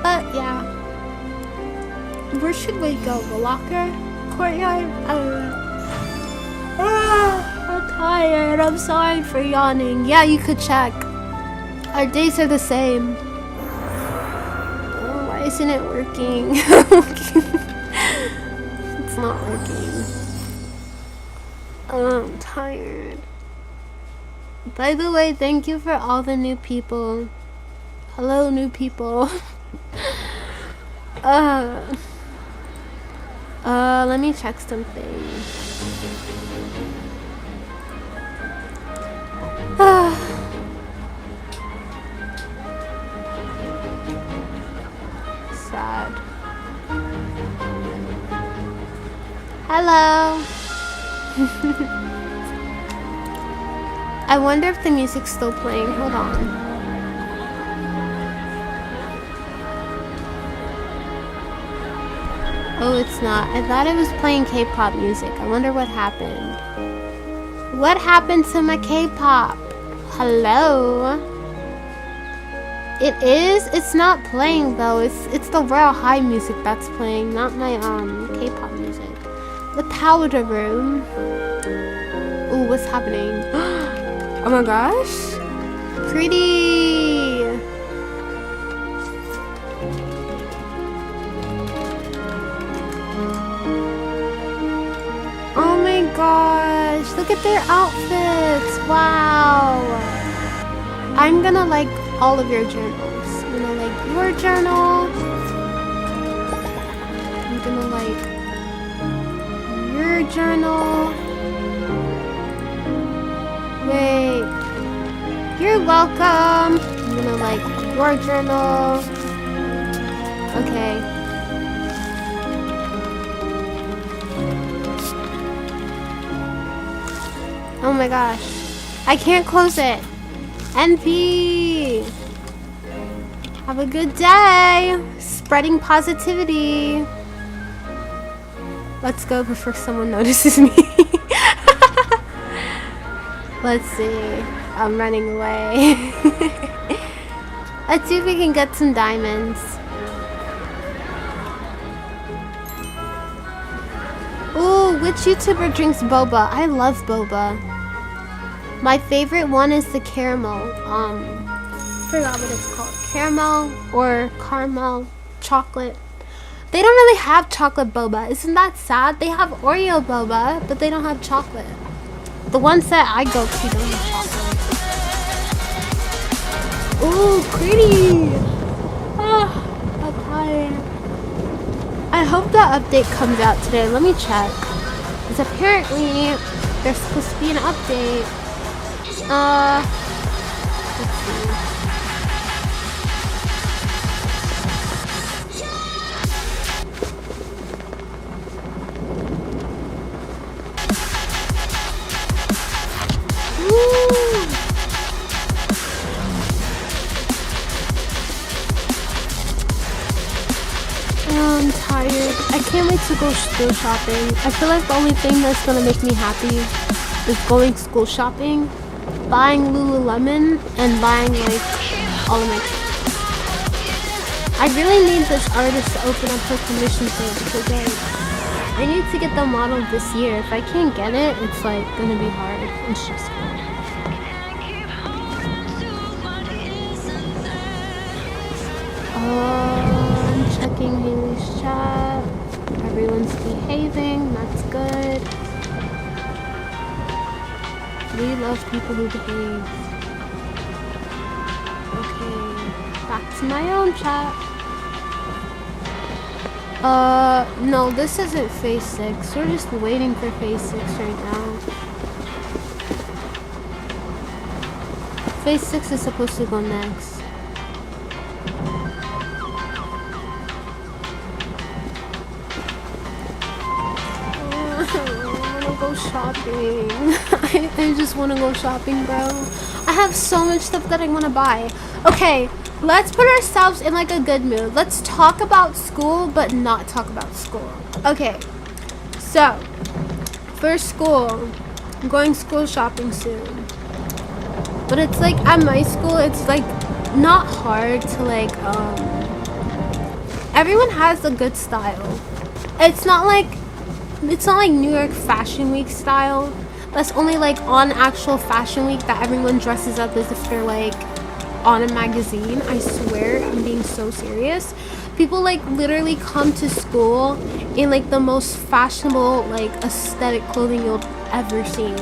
But yeah. Where should we go? The locker? Courtyard? I'm tired. I'm sorry for yawning. Yeah, you could check. Our days are the same. Oh, why isn't it working? It's not working. Oh, I'm tired. By the way, thank you for all the new people. Hello, new people. Let me check something. Sad. Hello. I wonder if the music's still playing. Hold on. Oh, it's not. I thought it was playing K-pop music. I wonder what happened. What happened to my K-pop? Hello? It is? It's not playing though. It's the Royale High music that's playing, not my K-pop music. The powder room. Ooh, what's happening? Oh my gosh. Pretty. Oh my gosh. Look at their outfits. Wow. I'm gonna like all of your journals. I'm gonna like your journal. I'm gonna like your journal. Wait. You're welcome. I'm gonna like your journal. Okay. Oh my gosh. I can't close it. NP. Have a good day. Spreading positivity. Let's go before someone notices me. Let's see. I'm running away. Let's see if we can get some diamonds. Ooh, which YouTuber drinks boba? I love boba. My favorite one is the caramel. Forgot what it's called. Caramel or caramel chocolate. They don't really have chocolate boba. Isn't that sad? They have Oreo boba, but they don't have chocolate. The ones that I go to don't have chocolate. Ooh, pretty! Ah, I'm tired. I hope that update comes out today. Let me check. Because apparently there's supposed to be an update. Let's see. I'm tired. I can't wait to go school shopping. I feel like the only thing that's gonna make me happy is going school shopping, buying Lululemon, and buying like all of my clothes. I really need this artist to open up her commission sale because like I need to get the model this year. If I can't get it, it's like gonna be hard and stressful. I'm checking Haley's chat. Everyone's behaving. That's good. We love people who behave. Okay, back to my own chat. No, this isn't phase 6. We're just waiting for phase 6 right now. Phase 6 is supposed to go next. Go shopping. I just want to go shopping, bro. I have so much stuff that I want to buy. Okay, let's put ourselves in like a good mood. Let's talk about school, but not talk about school. Okay, so for school, I'm going school shopping soon. But it's like at my school, it's like not hard to like, everyone has a good style. It's not like New York Fashion Week style. That's only like on actual Fashion Week that everyone dresses up as if they're like on a magazine. I swear, I'm being so serious. People like literally come to school in like the most fashionable like aesthetic clothing you'll ever seen.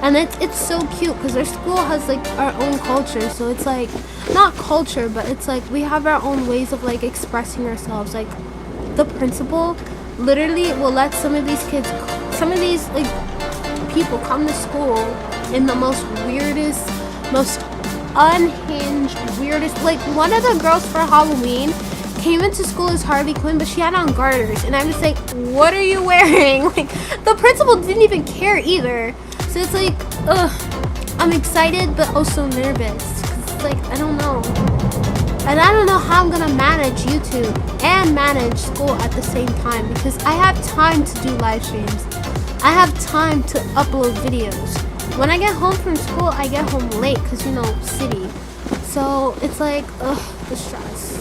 And it's so cute because our school has like our own culture. So it's like not culture, but it's like we have our own ways of like expressing ourselves. Like the principal literally will let some of these like people come to school in the most weirdest, most unhinged, weirdest. Like one of the girls for Halloween came into school as Harley Quinn, but she had on garters, and I'm just like, what are you wearing? Like the principal didn't even care either. So it's like, ugh, I'm excited but also nervous because it's like I don't know. And I don't know how I'm gonna manage YouTube and manage school at the same time because I have time to do live streams. I have time to upload videos. When I get home from school, I get home late because, you know, city. So it's like, ugh, the stress.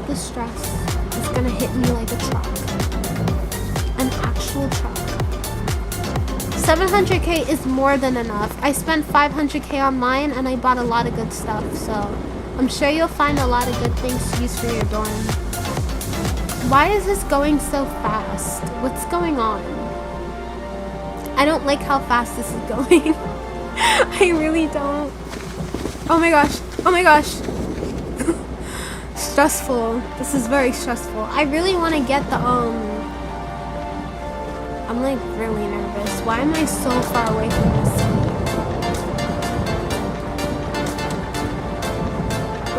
The stress is gonna hit me like a truck. An actual truck. 700k is more than enough. I spent 500k on mine and I bought a lot of good stuff, so I'm sure you'll find a lot of good things to use for your dorm. Why is this going so fast? What's going on? I don't like how fast this is going. I really don't. Oh my gosh. Oh my gosh. Stressful. This is very stressful. I really want to get the, I'm like really nervous. Why am I so far away from this city?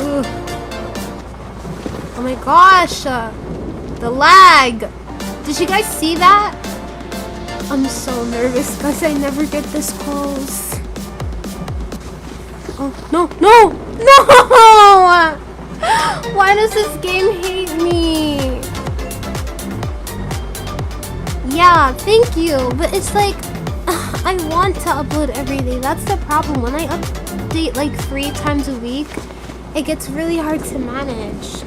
Ooh. Oh my gosh. The lag. Did you guys see that? I'm so nervous because I never get this close. Oh, no, no, no! Why does this game hate me? Yeah, thank you. But it's like, I want to upload every day. That's the problem. When I update like 3 times a week, it gets really hard to manage.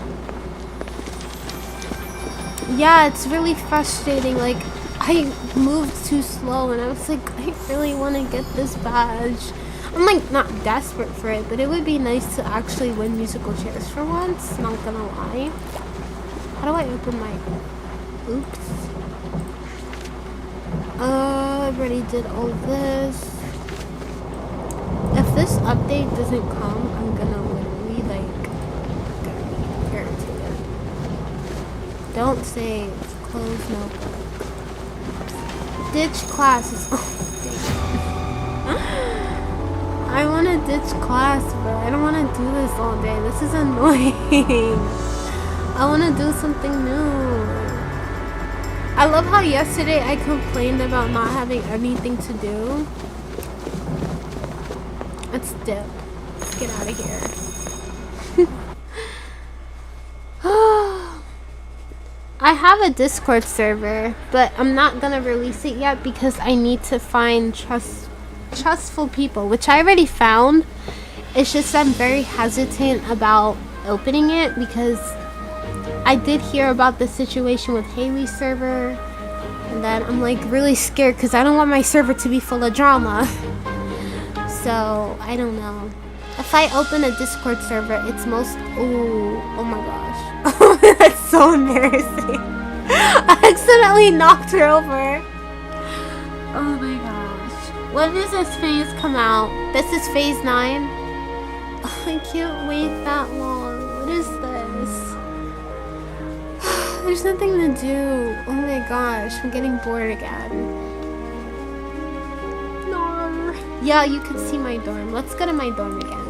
Yeah, it's really frustrating. Like, I moved too slow and I was like, I really want to get this badge. I'm like not desperate for it, but it would be nice to actually win musical chairs for once, not gonna lie. How do I open my... Oops. I already did all this. If this update doesn't come, I'm gonna literally like gonna be irritated. Don't save. Close notebook. Ditch classes. I want to ditch class, but I don't want to do this all day. This is annoying. I want to do something new. I love how yesterday I complained about not having anything to do. Let's dip. Let's get out of here. I have a Discord server, but I'm not gonna release it yet because I need to find trustful people, which I already found. It's just I'm very hesitant about opening it because I did hear about the situation with Haley's server, and then I'm like really scared because I don't want my server to be full of drama. So I don't know. If I open a Discord server, it's most... oh my gosh. That's so embarrassing. I accidentally knocked her over. Oh my gosh. When does this phase come out? This is phase 9? Oh, I can't wait that long. What is this? There's nothing to do. Oh my gosh. I'm getting bored again. Yeah, you can see my dorm. Let's go to my dorm again.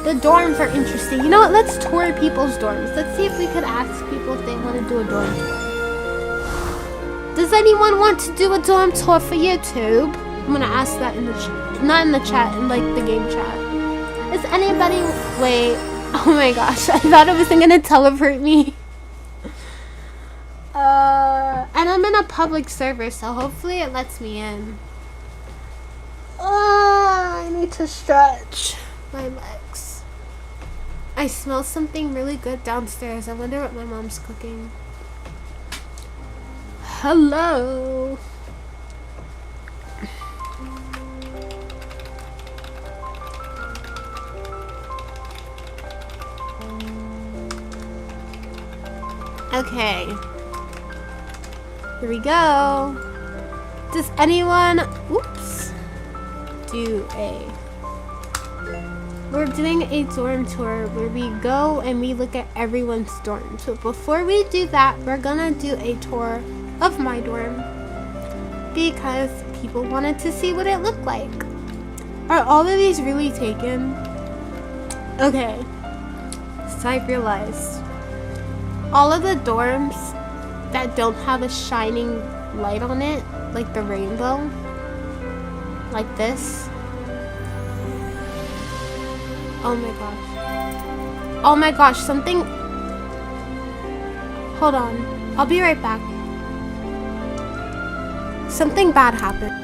The dorms are interesting. You know what? Let's tour people's dorms. Let's see if we could ask people if they want to do a dorm tour. Does anyone want to do a dorm tour for YouTube? I'm gonna ask that in the chat. Not in the chat, in like the game chat. Is anybody... Wait. Oh my gosh. I thought it was gonna teleport me. And I'm in a public server, so hopefully it lets me in. I need to stretch my legs. I smell something really good downstairs. I wonder what my mom's cooking. Hello. Okay. Here we go. Does anyone... Oops. We're doing a dorm tour where we go and we look at everyone's dorm. So before we do that, we're gonna do a tour of my dorm because people wanted to see what it looked like. Are all of these really taken? Okay, so I realized all of the dorms that don't have a shining light on it, like the rainbow, like this. Oh my gosh. Oh my gosh, something... Hold on. I'll be right back. Something bad happened.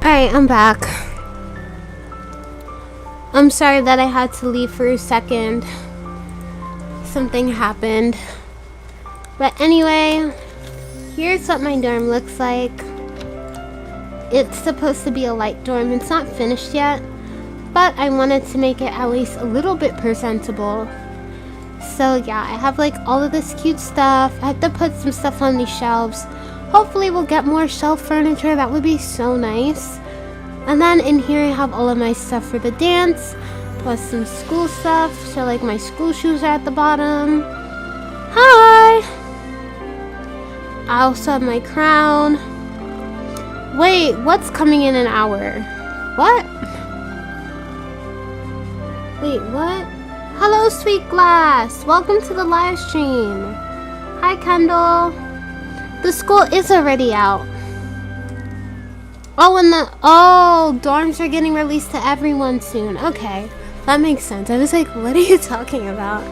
Alright, I'm back. I'm sorry that I had to leave for a second. Something happened. But anyway, here's what my dorm looks like. It's supposed to be a light dorm. It's not finished yet, but I wanted to make it at least a little bit presentable. So yeah, I have like all of this cute stuff. I have to put some stuff on these shelves. Hopefully we'll get more shelf furniture. That would be so nice. And then in here I have all of my stuff for the dance, plus some school stuff. So like my school shoes are at the bottom. Hi! I also have my crown. Wait, what's coming in an hour? What? Wait, what? Hello, Sweet Glass! Welcome to the live stream. Hi, Kendall. The school is already out. Oh, and dorms are getting released to everyone soon. Okay, that makes sense. I was like, what are you talking about?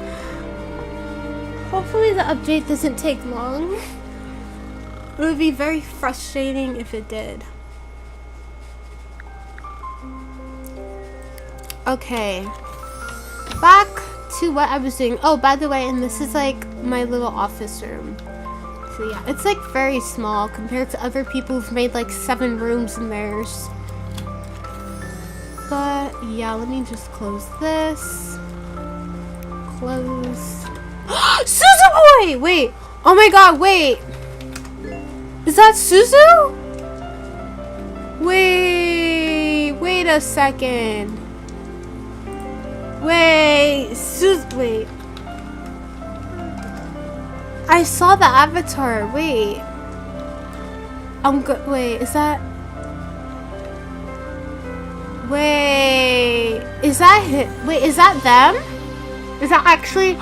Hopefully the update doesn't take long. It would be very frustrating if it did. Okay. Back to what I was doing. Oh, by the way, and this is like my little office room. So yeah, it's like very small compared to other people who've made like 7 rooms in theirs. But yeah, let me just close this. Close. Suzu boy! Wait. Oh my god, wait. Is that Suzu? Wait a second. Wait, wait. I saw the avatar. Wait. I'm good. Wait, is that? Wait, is that him? Wait, is that them? Is that actually?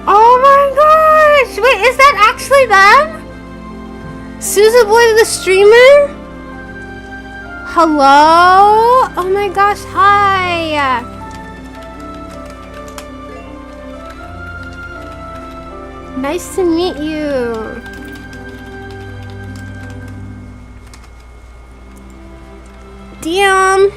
Oh my gosh! Wait, is that actually them? Suzu Boy the streamer? Hello? Oh my gosh, hi! Nice to meet you. Damn.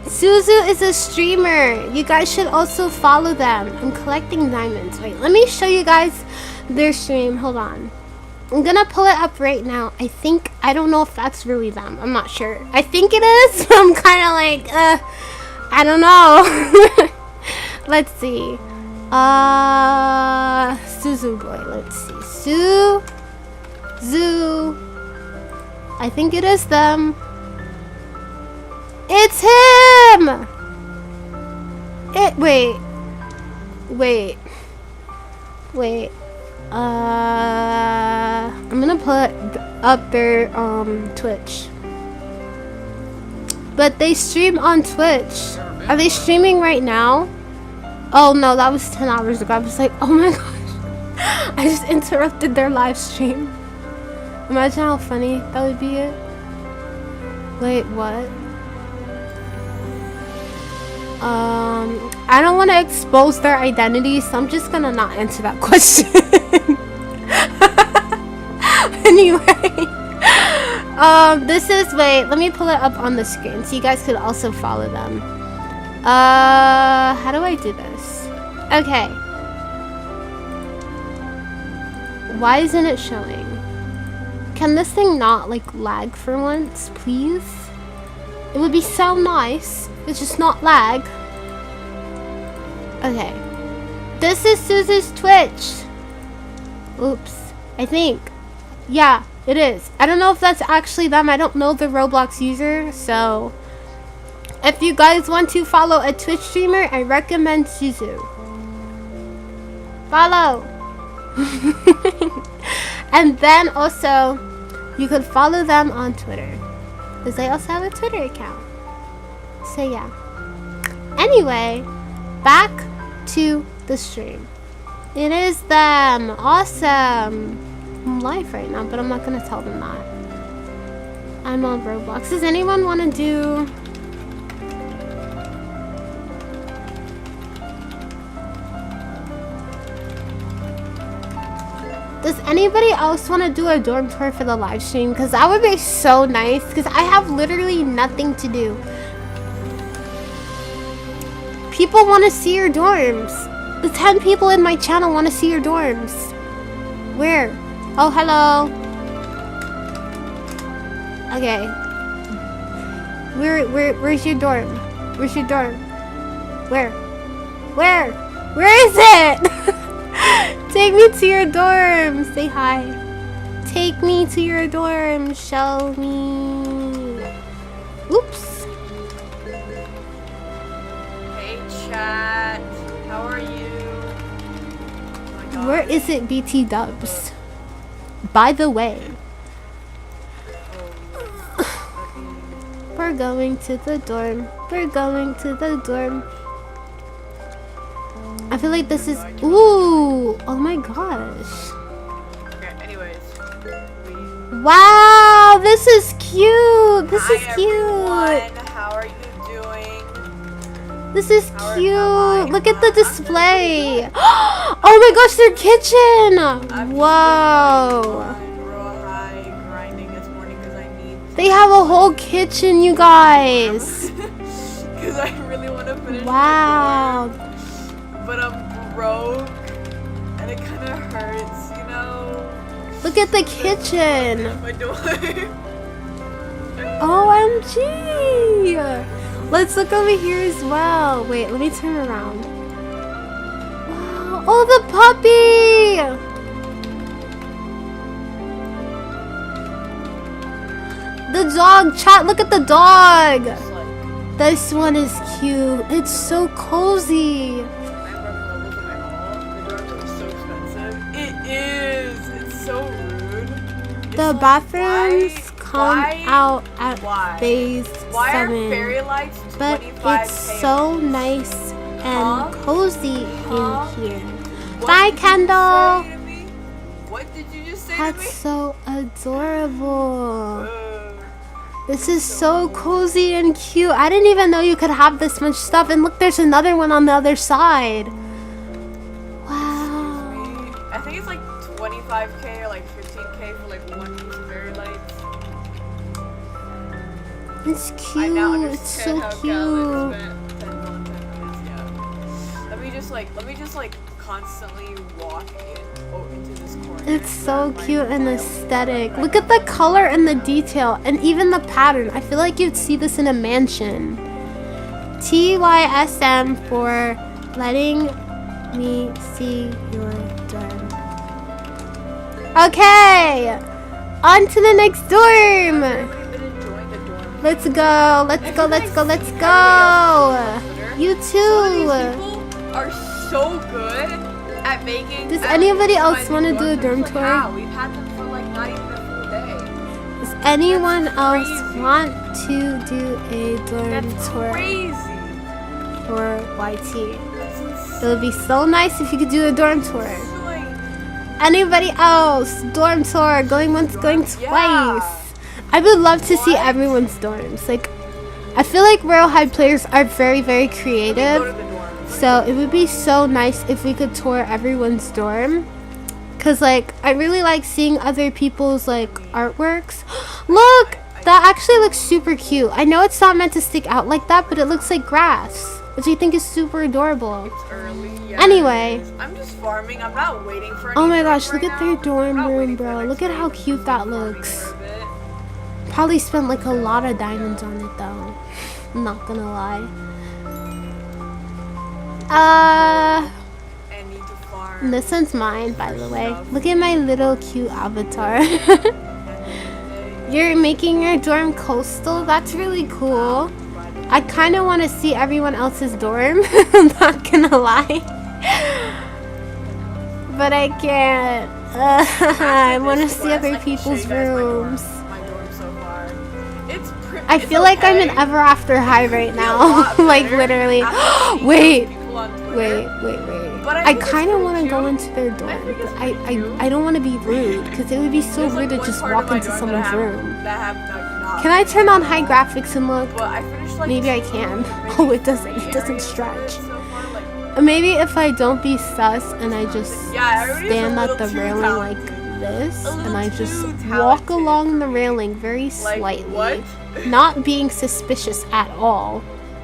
Suzu is a streamer. You guys should also follow them. I'm collecting diamonds. Wait, let me show you guys their stream. Hold on. I'm gonna pull it up right now. I don't know if that's really them. I'm not sure. I think it is, but I'm kind of like, I don't know. Let's see. Suzu Boy. Let's see. Suzu. I think it is them. It's him! Wait. I'm gonna put up their Twitch. But they stream on Twitch. Are they streaming right now? Oh no, that was 10 hours ago. I was like, oh my gosh. I just interrupted their live stream. Imagine how funny that would be. Wait, what? I don't want to expose their identity, so I'm just gonna not answer that question. Anyway, this is, wait, let me pull it up on the screen so you guys could also follow them. How do I do this? Okay. Why isn't it showing? Can this thing not like lag for once, please? It would be so nice. It's just not lag. Okay. This is Suzu's Twitch. Oops. I think. Yeah, it is. I don't know if that's actually them. I don't know the Roblox user, so if you guys want to follow a Twitch streamer, I recommend Suzu. Follow. And then also, you could follow them on Twitter, because they also have a Twitter account. So yeah. Anyway, back to the stream. It is them. Awesome. I'm live right now, but I'm not gonna tell them that. I'm on Roblox. Does anyone want to do... Does anybody else want to do a dorm tour for the live stream? Because that would be so nice, because I have literally nothing to do. People want to see your dorms. The 10 people in my channel want to see your dorms. Where? Oh, hello. Okay. Where's your dorm? Where's your dorm? Where? Where is it? Take me to your dorm. Say hi. Take me to your dorm. Show me. Oops. Hey, chat. How are you? Oh, where is it, BT Dubs? By the way. We're going to the dorm. We're going to the dorm. I feel like this is... Ooh! Oh my gosh. Okay, anyways. Wow! This is cute! This is cute! Everyone. How are you doing? This is cute! Look at the display! Oh my gosh, their kitchen! Whoa! Royale High grinding this morning because I need... They have a whole kitchen, you guys! Because I really want to finish wow! my dorm. But I'm broke, and it kind of hurts, you know? Look at the kitchen! My door. OMG! Let's look over here as well. Wait, let me turn around. Wow! Oh, the puppy! The dog! Chat, look at the dog! This one is cute. It's so cozy. It's so rude. The bathrooms come out at phase 7, fairy lights but it's so nice and cozy in here. Bye, Kendall. What did you just say That's so adorable. This is so cozy and cute. I didn't even know you could have this much stuff. And look, there's another one on the other side. I think it's like 25k or like 15k for like one piece of fairy lights. It's cute. It's so cute. Let me just like constantly walk into this corner. It's so cute and aesthetic. Look at the color and the detail and even the pattern. I feel like you'd see this in a mansion. TYSM for letting me see your dorm. Okay, on to the next dorm. Let's go, let's go, let's go, let's go. You too. Are so good at making... Does anybody else want to do a dorm tour? We've had them for like not even a full day. Does anyone else want to do a dorm tour for YT? It would be so nice if you could do a dorm tour. Anybody else? Dorm tour, going once, going twice. I would love to see everyone's dorms. Like, I feel like Royale High players are very, very creative. So it would be so nice if we could tour everyone's dorm. Cause like, I really like seeing other people's like artworks. Look, that actually looks super cute. I know it's not meant to stick out like that, but it looks like grass, which I think is super adorable. Anyway, I'm just farming. I'm not waiting for. Oh my gosh, look at their dorm room, bro. Look at how cute that looks. Probably spent like a lot of diamonds on it though. I'm not gonna lie. This one's mine, by the way. Look at my little cute avatar. You're making your dorm coastal? That's really cool. I kind of want to see everyone else's dorm. I'm not gonna lie. But I can't. I want to see other people's rooms. I feel like I'm in Ever After High right now. Like literally. Wait. I kind of want to go into their dorm, but I don't want to be rude because it would be so rude to just walk into someone's room. Can I turn on high graphics and look? Maybe I can. Oh, it doesn't. It doesn't stretch. Maybe if I don't be sus and I just stand at the railing like this and I just walk along the railing very slightly, not being suspicious at all.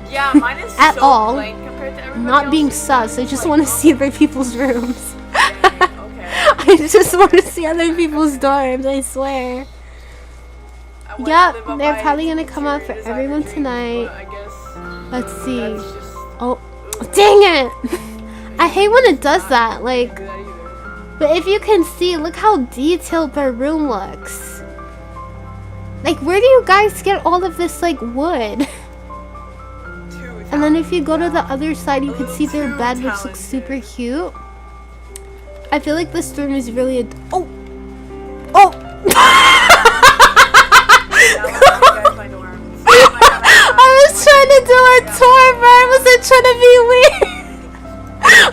Yeah, mine is at so all. blank compared to everybody Not being else's. sus. I just want to see other people's rooms. I just want to see other people's dorms. I swear. Yep, they're probably gonna come out for everyone tonight. Let's see. Oh, dang it! I hate when it does that. Like, but if you can see, look how detailed their room looks. Like, where do you guys get all of this like wood? And then if you go to the other side, you can see their bed, which looks super cute. I feel like this room is really oh! I was trying to do a tour, but I wasn't trying to be weird.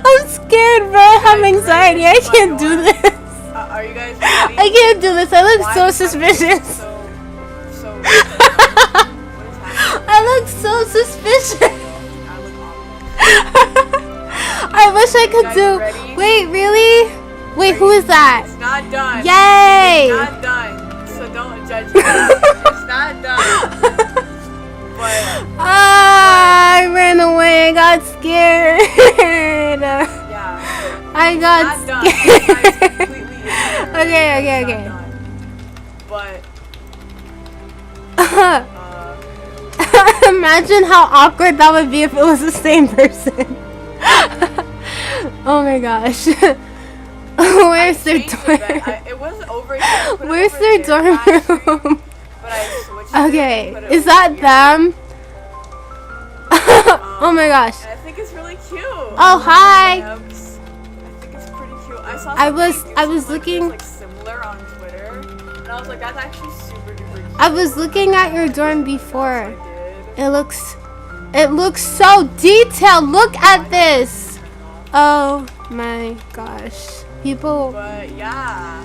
I'm scared, bro. I have anxiety. I can't do this. Are you guys ready? I can't do this. I look so suspicious. I look so suspicious. I wish I could do. Wait, really? Wait, who is that? It's not done. Yay! It's not done. So don't judge me. It's not done. But I ran away. I got scared. I got scared. Okay. But imagine how awkward that would be if it was the same person. Oh my gosh. Where's their dorm? it was over here. Where's their dorm room? Okay, is that them? Oh my gosh. I think it's really cute. Oh, hi. I think it's pretty cute. I was looking. Like similar on Twitter, and I was like, that's actually super duper cute. I was looking at your dorm before. It looks so detailed. Look at this. Oh my gosh. People. But yeah,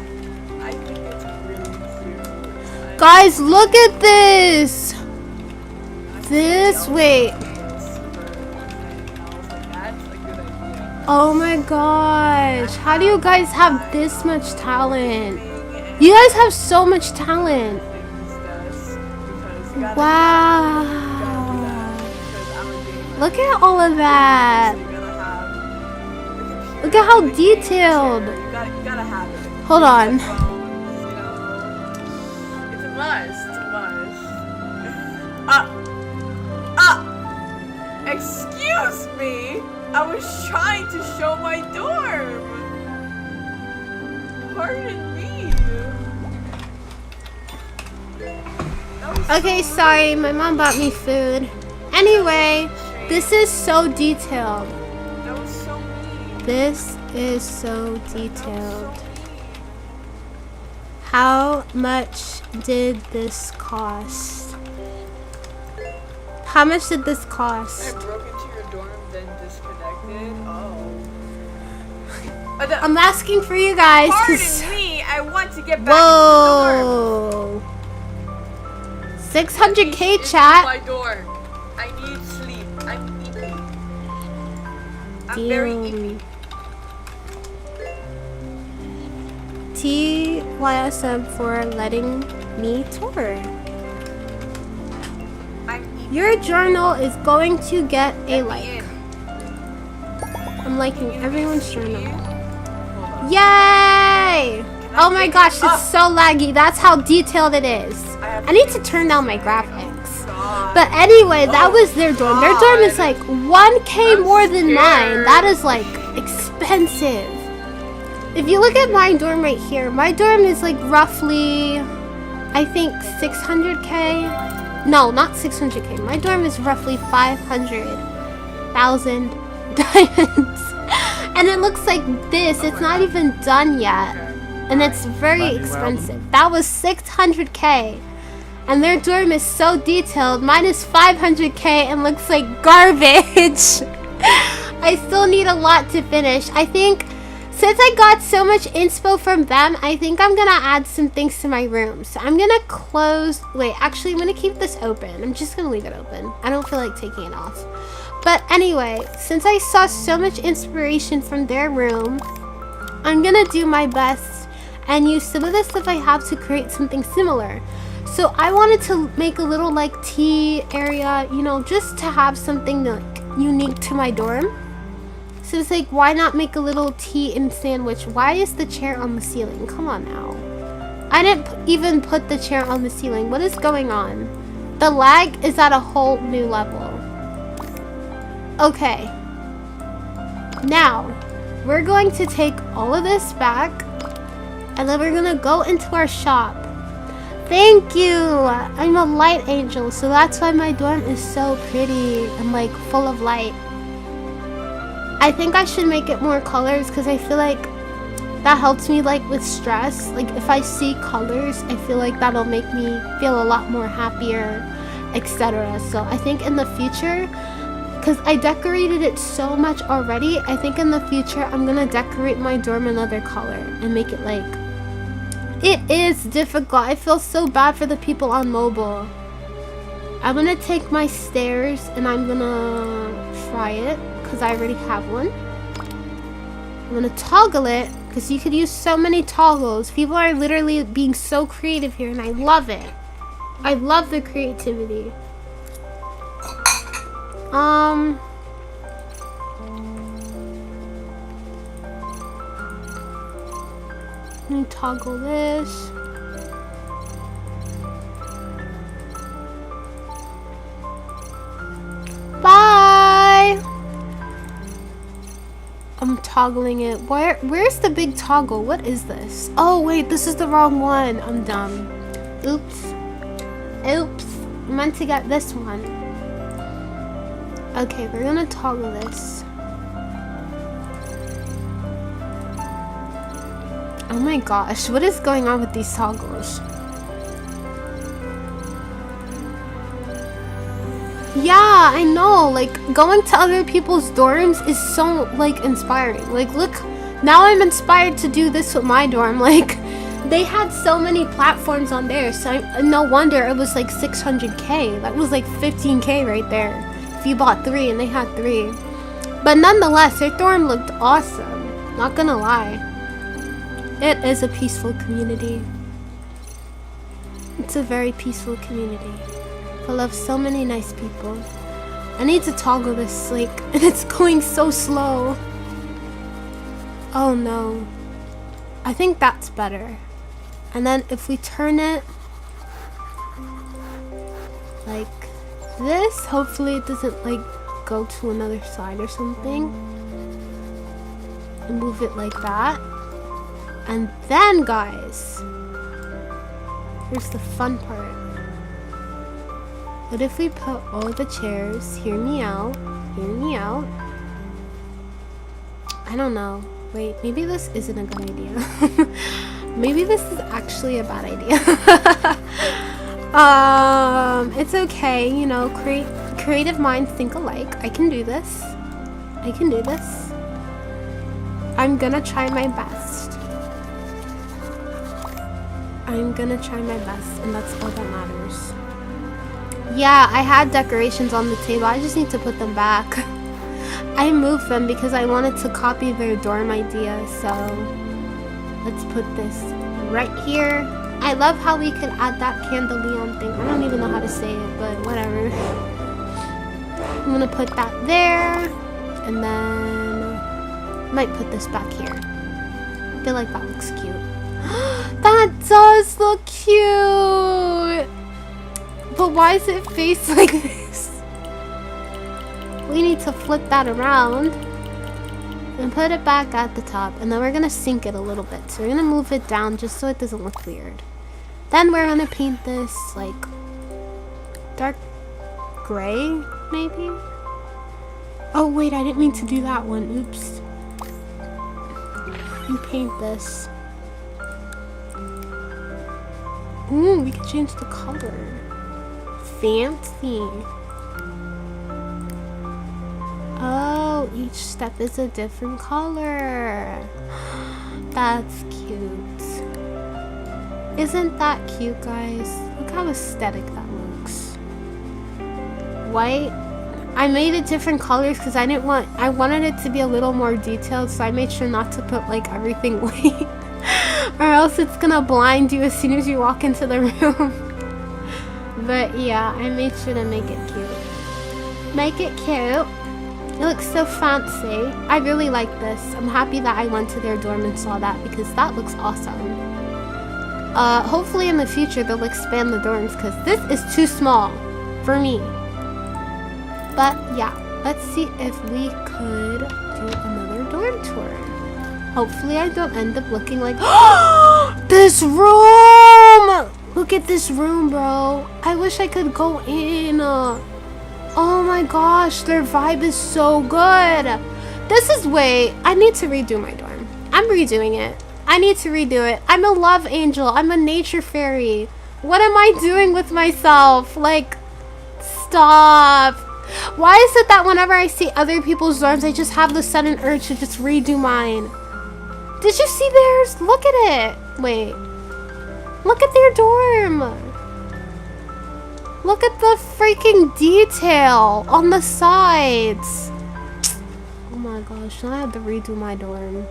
I think it's really cute. Guys, look at this. Wait. Oh my gosh. How do you guys have this much talent? You guys have so much talent. Wow. Look at all of that. Look at how detailed. You gotta have it. Hold on. It's a must. Excuse me. I was trying to show my dorm. Pardon me. Okay, sorry. My mom bought me food. Anyway, this is so detailed. That was so mean. This is so detailed. How much did this cost? How much did this cost? I broke into your dorm, then disconnected. Oh. I'm asking for you guys. Pardon me, I want to get back Whoa. to the dorm. 600K chat. My dorm. I need sleep. I'm eepy. I'm very eepy. TYSM for letting me tour. Your journal is going to get a like. I'm liking everyone's journal. Yay! Oh my gosh, it's so laggy. That's how detailed it is. I need to turn down my graphics. But anyway, that was their dorm. Their dorm is like 1K more than mine. That is like expensive. If you look at my dorm right here, my dorm is like roughly, I think 600K. No, not 600K. My dorm is roughly 500,000 diamonds. And it looks like this. It's not even done yet. And it's very expensive. That was 600K. And their dorm is so detailed. Mine is 500K and looks like garbage. I still need a lot to finish. I think since I got so much inspo from them, I think I'm gonna add some things to my room. So I'm gonna close. Wait, actually, I'm gonna keep this open. I'm just gonna leave it open. I don't feel like taking it off. But anyway, since I saw so much inspiration from their room, I'm gonna do my best and use some of the stuff I have to create something similar. So I wanted to make a little like tea area, you know, just to have something like unique to my dorm. So it's like, why not make a little tea and sandwich? Why is the chair on the ceiling? Come on now. I didn't even put the chair on the ceiling. What is going on? The lag is at a whole new level. Okay. Now, we're going to take all of this back and then we're gonna go into our shop. Thank you! I'm a light angel, so that's why my dorm is so pretty and like full of light. I think I should make it more colors because I feel like that helps me like with stress. Like if I see colors, I feel like that'll make me feel a lot more happier, etc. So I think in the future, because I decorated it so much already, I think in the future I'm gonna decorate my dorm another color and make it like... It is difficult. I feel so bad for the people on mobile. I'm gonna take my stairs and I'm gonna try it because I already have one. I'm gonna toggle it because you could use so many toggles. People are literally being so creative here and I love it. I love the creativity. Let me toggle this. Bye! I'm toggling it. Where's the big toggle? What is this? Oh wait, this is the wrong one. I'm dumb. Oops. Oops. I meant to get this one. Okay, we're gonna toggle this. Oh my gosh, what is going on with these toggles? Yeah, I know, like going to other people's dorms is so like inspiring. Like look, now I'm inspired to do this with my dorm. Like they had so many platforms on there, so no wonder it was like 600K. That was like 15K right there if you bought 3 and they had 3. But nonetheless, their dorm looked awesome, not gonna lie. It is a peaceful community. It's a very peaceful community. Full of so many nice people. I need to toggle this, like, and it's going so slow. Oh no. I think that's better. And then if we turn it like this, hopefully it doesn't like go to another side or something. And move it like that. And then, guys, here's the fun part. What if we put all the chairs, hear me out, I don't know. Wait, maybe this isn't a good idea. Maybe this is actually a bad idea. It's okay, you know, creative minds think alike. I can do this. I can do this. I'm gonna try my best. I'm gonna try my best, and that's all that matters. Yeah, I had decorations on the table. I just need to put them back. I moved them because I wanted to copy their dorm idea, so let's put this right here. I love how we could add that candelion thing. I don't even know how to say it, but whatever. I'm gonna put that there, and then I might put this back here. I feel like that looks cute. That does look cute! But why is it faced like this? We need to flip that around and put it back at the top, and then we're gonna sink it a little bit. So we're gonna move it down just so it doesn't look weird. Then we're gonna paint this like dark gray, maybe? Oh wait, I didn't mean to do that one. Oops. And paint this. Ooh, we can change the color. Fancy. Oh, each step is a different color. That's cute. Isn't that cute, guys? Look how aesthetic that looks. White. I made it different colors because I wanted it to be a little more detailed, so I made sure not to put like everything white. Or else it's gonna blind you as soon as you walk into the room. But yeah, I made sure to make it cute. Make it cute. It looks so fancy. I really like this. I'm happy that I went to their dorm and saw that because that looks awesome. Hopefully in the future they'll expand the dorms because this is too small for me. But yeah, let's see if we could do another dorm tour. Hopefully I don't end up looking like this room! Look at this room, bro. I wish I could go in. Oh my gosh, their vibe is so good. This is I need to redo my dorm. I'm redoing it. I need to redo it. I'm a love angel. I'm a nature fairy. What am I doing with myself? Like, stop. Why is it that whenever I see other people's dorms, I just have the sudden urge to just redo mine? Did you see theirs? Look at it. Wait. Look at their dorm. Look at the freaking detail on the sides. Oh my gosh, now I have to redo my dorm.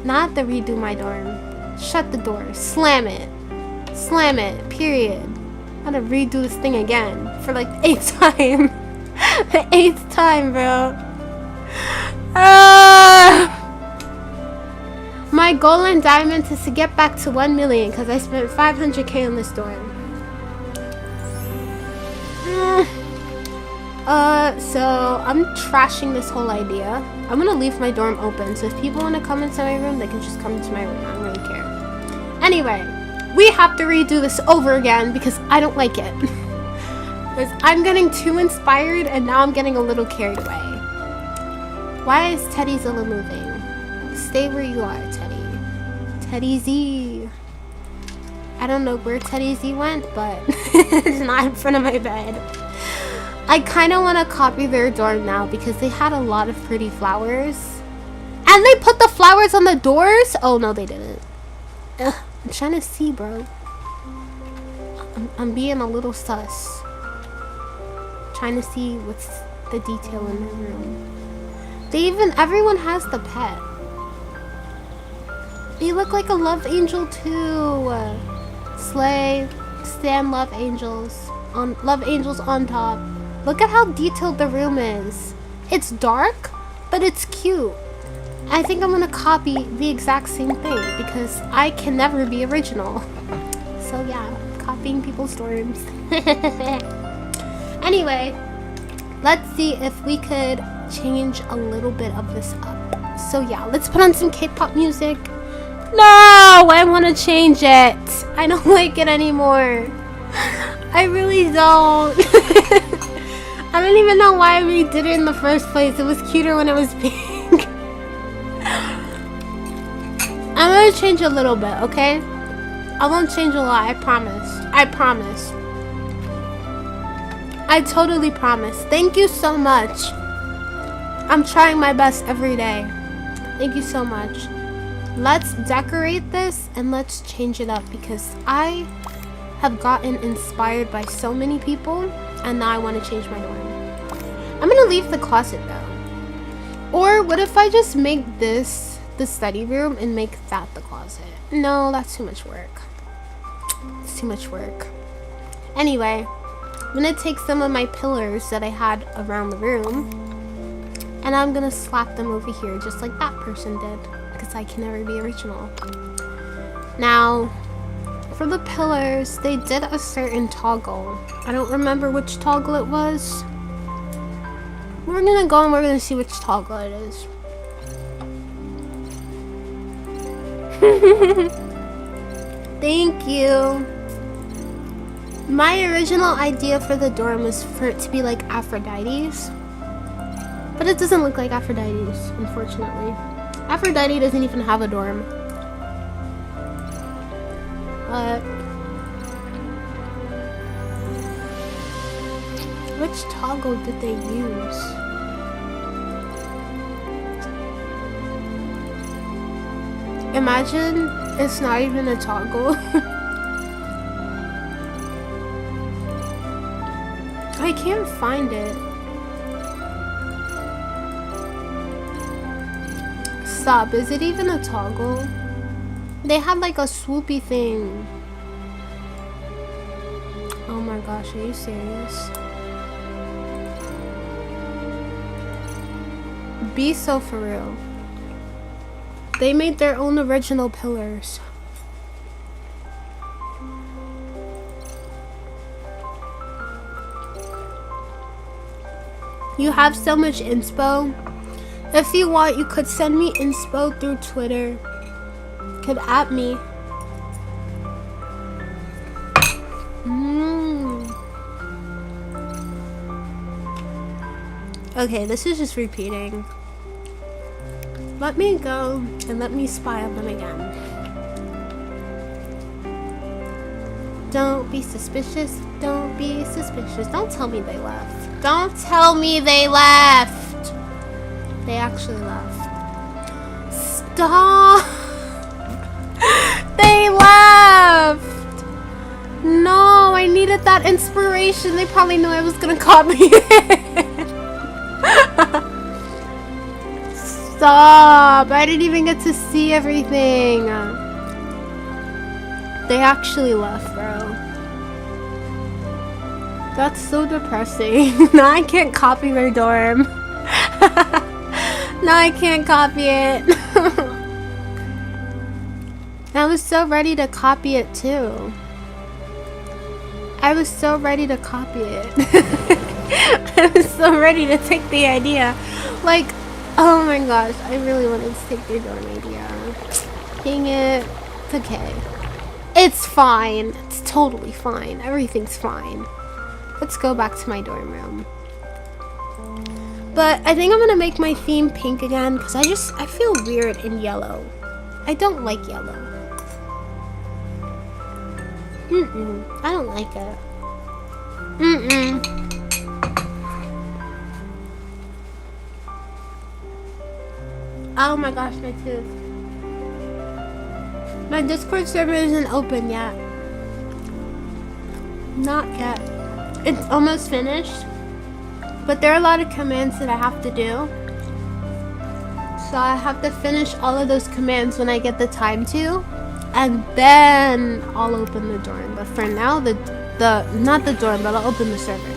Now I have to redo my dorm. Shut the door. Slam it. Slam it. Period. I gotta redo this thing again for like the 8th time. The 8th time, bro. My goal in Diamond is to get back to 1 million because I spent 500k on this dorm. So I'm trashing this whole idea. I'm gonna leave my dorm open, so if people want to come into my room, they can just come into my room. I don't really care. Anyway, we have to redo this over again because I don't like it. Because I'm getting too inspired and now I'm getting a little carried away. Why is Teddy Zilla moving? Stay where you are, Teddy. Teddy Z. I don't know where Teddy Z went, but it's not in front of my bed. I kind of want to copy their dorm now because they had a lot of pretty flowers. And they put the flowers on the doors? Oh, no, they didn't. Ugh, I'm trying to see, bro. I'm being a little sus. Trying to see what's the detail in their room. Everyone has the pet. They look like a love angel too. Slay, stand love angels. Love angels on top. Look at how detailed the room is. It's dark, but it's cute. I think I'm gonna copy the exact same thing because I can never be original. So yeah, copying people's dorms. Anyway, let's see if we could change a little bit of this up. So yeah, let's put on some K-pop music. No, I want to change it. I don't like it anymore. I really don't. I don't even know why we did it in the first place. It was cuter when it was pink. I'm gonna change a little bit, okay? I won't change a lot, I promise. I promise. I totally promise. Thank you so much. I'm trying my best every day. Thank you so much. Let's decorate this and let's change it up because I have gotten inspired by so many people and now I want to change my dorm. I'm gonna leave the closet though. Or what if I just make this the study room and make that the closet? No, that's too much work. It's too much work. Anyway, I'm gonna take some of my pillars that I had around the room and I'm gonna slap them over here just like that person did because I can never be original. Now, for the pillars, they did a certain toggle. I don't remember which toggle it was. We're gonna go and we're gonna see which toggle it is. Thank you. My original idea for the dorm was for it to be like Aphrodite's. But it doesn't look like Aphrodite's, unfortunately. Aphrodite doesn't even have a dorm. But which toggle did they use? Imagine it's not even a toggle. I can't find it. Stop, is it even a toggle? They had like a swoopy thing. Oh my gosh, are you serious? Be so for real. They made their own original pillars. You have so much inspo. If you want, you could send me inspo through Twitter. You could at me. Okay, this is just repeating. Let me go and let me spy on them again. Don't be suspicious. Don't be suspicious. Don't tell me they left. Don't tell me they left. They actually left. Stop. They left. No, I needed that inspiration. They probably knew I was gonna copy it. Stop! I didn't even get to see everything. They actually left, bro. That's so depressing. Now I can't copy their dorm. Now I can't copy it. I was so ready to copy it too. I was so ready to copy it. I was so ready to take the idea. Like, oh my gosh, I really wanted to take their dorm idea. Dang it. It's okay. It's fine. It's totally fine. Everything's fine. Let's go back to my dorm room. But I think I'm gonna make my theme pink again because I feel weird in yellow. I don't like yellow. I don't like it. Oh my gosh, my tooth. My Discord server isn't open yet. Not yet. It's almost finished. But there are a lot of commands that I have to do. So I have to finish all of those commands when I get the time to. And then I'll open the dorm. But for now, not the dorm, but I'll open the server.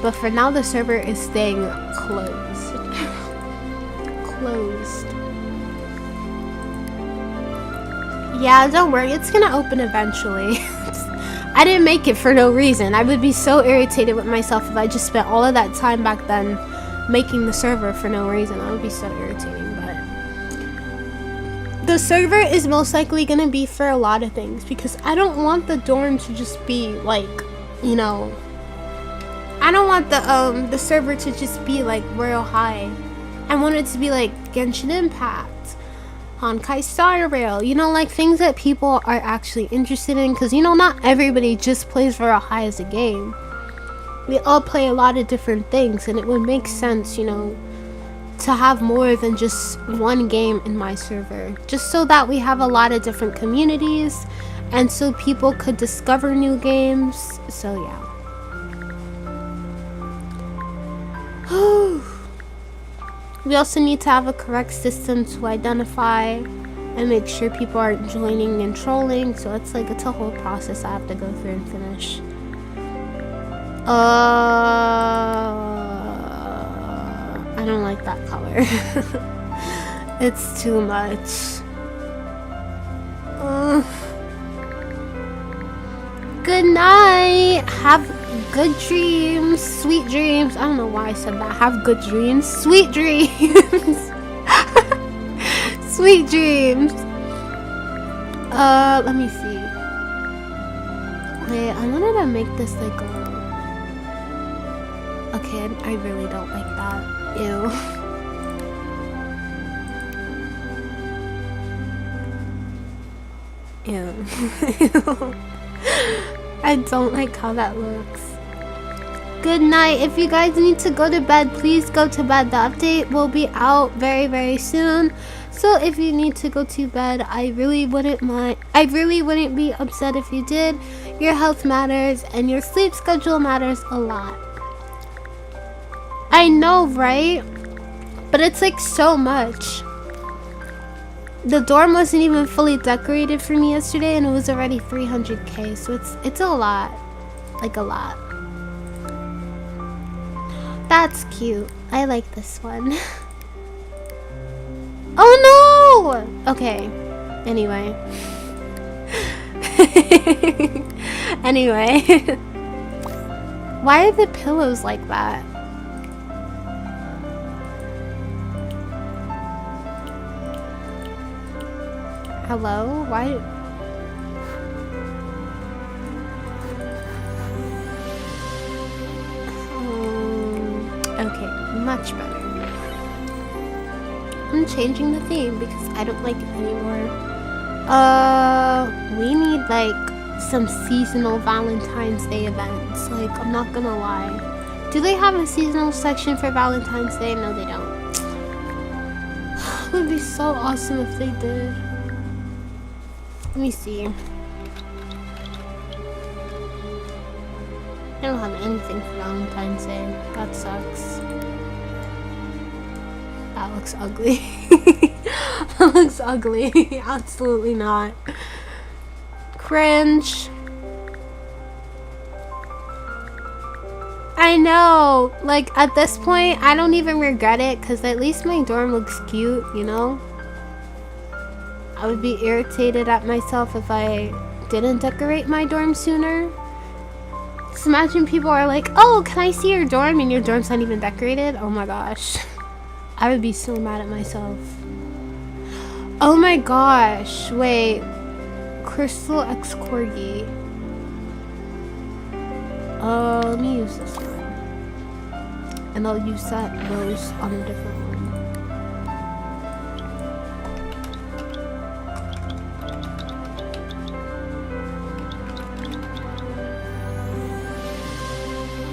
But for now, the server is staying closed. Closed. Yeah, don't worry. It's gonna open eventually. I didn't make it for no reason. I would be so irritated with myself if I just spent all of that time back then making the server for no reason. That would be so irritating. But the server is most likely gonna be for a lot of things because I don't want the dorm to just be like, you know, I don't want the server to just be like Royale High. I want it to be like Genshin Impact, Honkai Star Rail, you know, like things that people are actually interested in, because you know, not everybody just plays Royale High as a game. We all play a lot of different things, and it would make sense, you know, to have more than just one game in my server, just so that we have a lot of different communities and so people could discover new games. So yeah. We also need to have a correct system to identify and make sure people aren't joining and trolling, so it's like, it's a whole process I have to go through and finish. I don't like that color. It's too much. Good night. Have good dreams. Sweet dreams. I don't know why I said that. Have good dreams. Sweet dreams. Sweet dreams. Let me see. Wait, I wanted to make this like a... Okay, I really don't like that. Ew. Ew. I don't like how that looks. Good night. If you guys need to go to bed, please go to bed. The update will be out very, very soon. So if you need to go to bed, I really wouldn't mind. I really wouldn't be upset if you did. Your health matters and your sleep schedule matters a lot. I know, right? But it's like so much. The dorm wasn't even fully decorated for me yesterday and it was already 300k, so it's a lot. Like a lot. That's cute. I like this one. Oh no! Okay. Anyway. Anyway. Why are the pillows like that? Hello? Why? Okay, much better. I'm changing the theme because I don't like it anymore. We need like some seasonal Valentine's Day events. Like, I'm not gonna lie. Do they have a seasonal section for Valentine's Day? No, they don't. It would be so awesome if they did. Let me see. I don't have anything for Valentine's Day. That sucks. That looks ugly. That looks ugly. Absolutely not. Cringe. I know. Like, at this point, I don't even regret it because at least my dorm looks cute, you know? I would be irritated at myself if I didn't decorate my dorm sooner. Just imagine people are like, oh, can I see your dorm? And your dorm's not even decorated? Oh my gosh. I would be so mad at myself. Oh my gosh. Wait. Crystal X Corgi. Let me use this one. And I'll use that rose on a different one.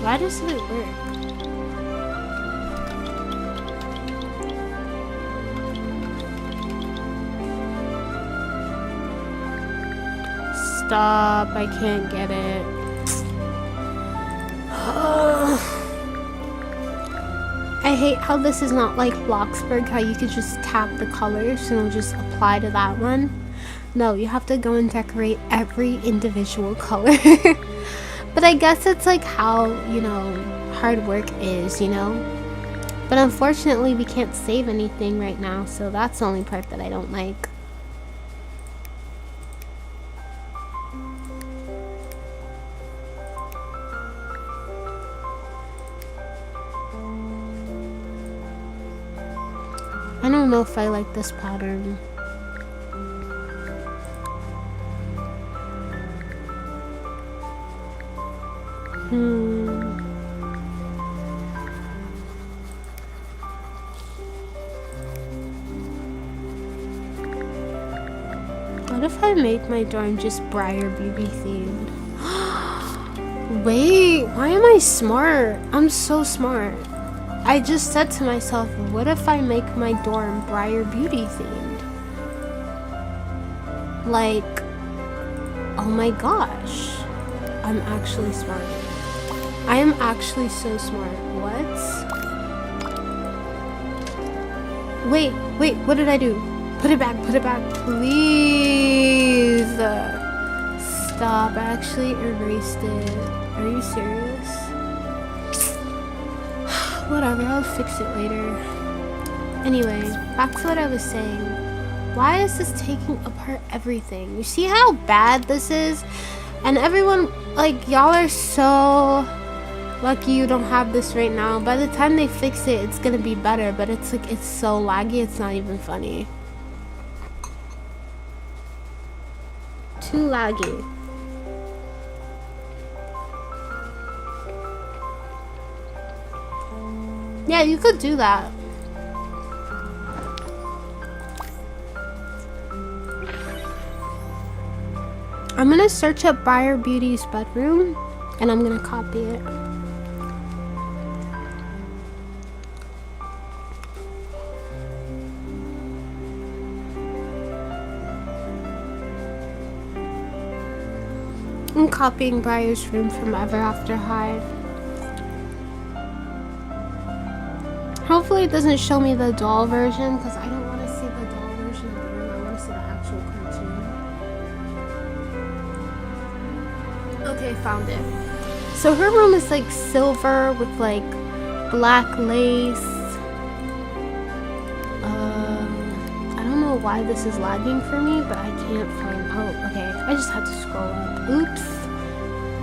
Why doesn't it work? Stop, I can't get it. I hate how this is not like Bloxburg, how you could just tap the colors and it'll just apply to that one. No, you have to go and decorate every individual color. But I guess it's like how, you know, hard work is, you know? But unfortunately, we can't save anything right now, so that's the only part that I don't like. I don't know if I like this pattern. What if I make my dorm just Briar Beauty themed? Wait, why am I smart? I'm so smart. I just said to myself, what if I make my dorm Briar Beauty themed? Like, oh my gosh. I'm actually smart. I am actually so smart. What? Wait, what did I do? Put it back, please. Stop, I actually erased it. Are you serious? Whatever, I'll fix it later. Anyway, back to what I was saying. Why is this taking apart everything? You see how bad this is? And everyone, like, y'all are so lucky you don't have this right now. By the time they fix it, it's gonna be better. But it's like, it's so laggy, it's not even funny. Too laggy. Yeah, you could do that. I'm gonna search up Briar Beauty's bedroom and I'm gonna copy it. I'm copying Briar's room from Ever After High. Hopefully it doesn't show me the doll version because I don't want to see the doll version of the room. I want to see the actual cartoon. Okay, found it. So her room is like silver with like black lace. I don't know why this is lagging for me, but I can't find. Oh, okay. I just had to scroll up. Oops.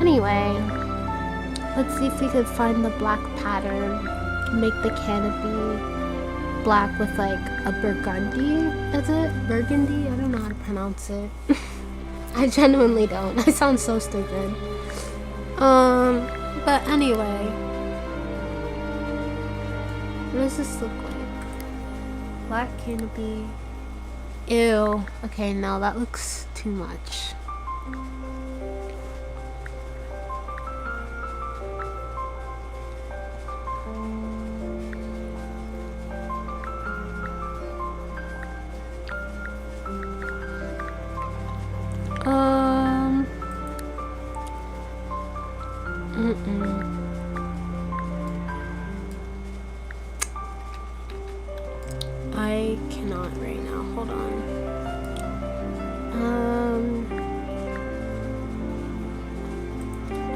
Anyway, let's see if we could find the black pattern. Make the canopy black with like a burgundy. Is it burgundy? I don't know how to pronounce it. I genuinely don't. I sound so stupid. But anyway, what does this look like? Black canopy. Ew. Okay, no, that looks too much. I cannot right now. Hold on.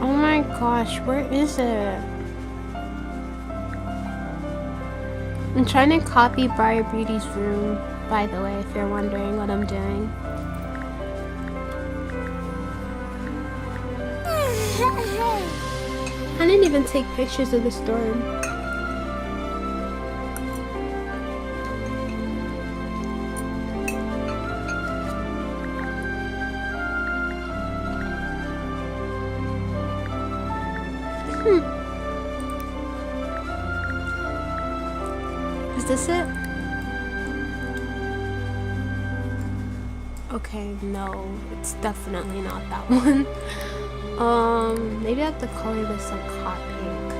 Oh my gosh, where is it? I'm trying to copy Briar Beauty's room, by the way, if you're wondering what I'm doing. I didn't even take pictures of the storm. Is this it? Okay, no, it's definitely not that one. Maybe I have to color this like hot pink.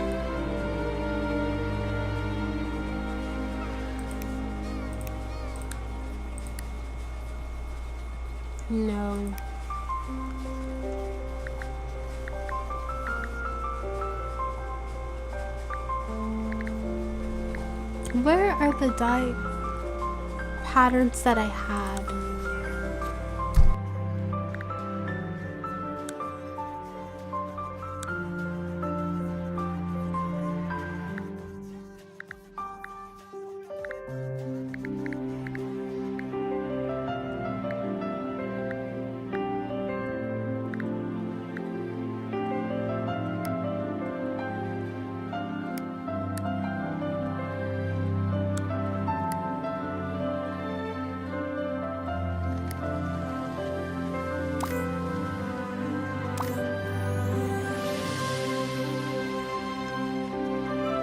No. Where are the dye patterns that I had?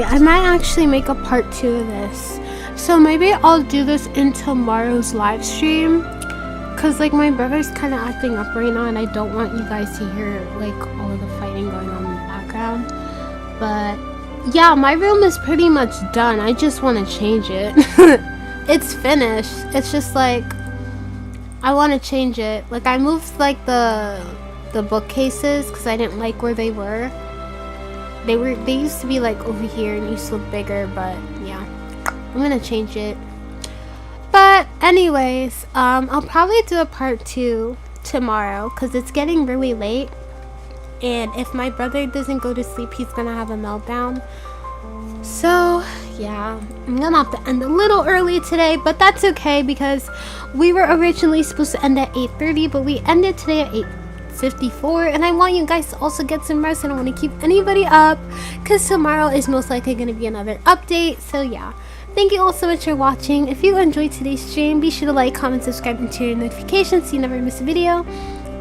I might actually make a part 2 of this. So maybe I'll do this in tomorrow's live stream. Cause like my brother's kind of acting up right now, and I don't want you guys to hear like all of the fighting going on in the background. But yeah, my room is pretty much done. I just want to change it. It's finished. It's just like I want to change it. Like I moved like the bookcases because I didn't like where they were. They used to be like over here and used to look bigger, but yeah, I'm gonna change it. But anyways, I'll probably do a part 2 tomorrow because it's getting really late, and if my brother doesn't go to sleep, he's gonna have a meltdown. So yeah, I'm gonna have to end a little early today, but that's okay because we were originally supposed to end at 8:30, but we ended today at 8:54, and I want you guys to also get some rest. I don't want to keep anybody up because tomorrow is most likely going to be another update. So yeah, thank you all so much for watching. If you enjoyed today's stream, be sure to like, comment, subscribe, and turn your notifications so you never miss a video.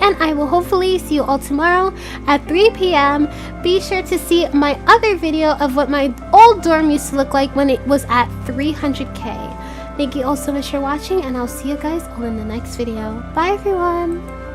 And I will hopefully see you all tomorrow at 3 p.m. Be sure to see my other video of what my old dorm used to look like when it was at 300k. Thank you all so much for watching, and I'll see you guys all in the next video. Bye everyone!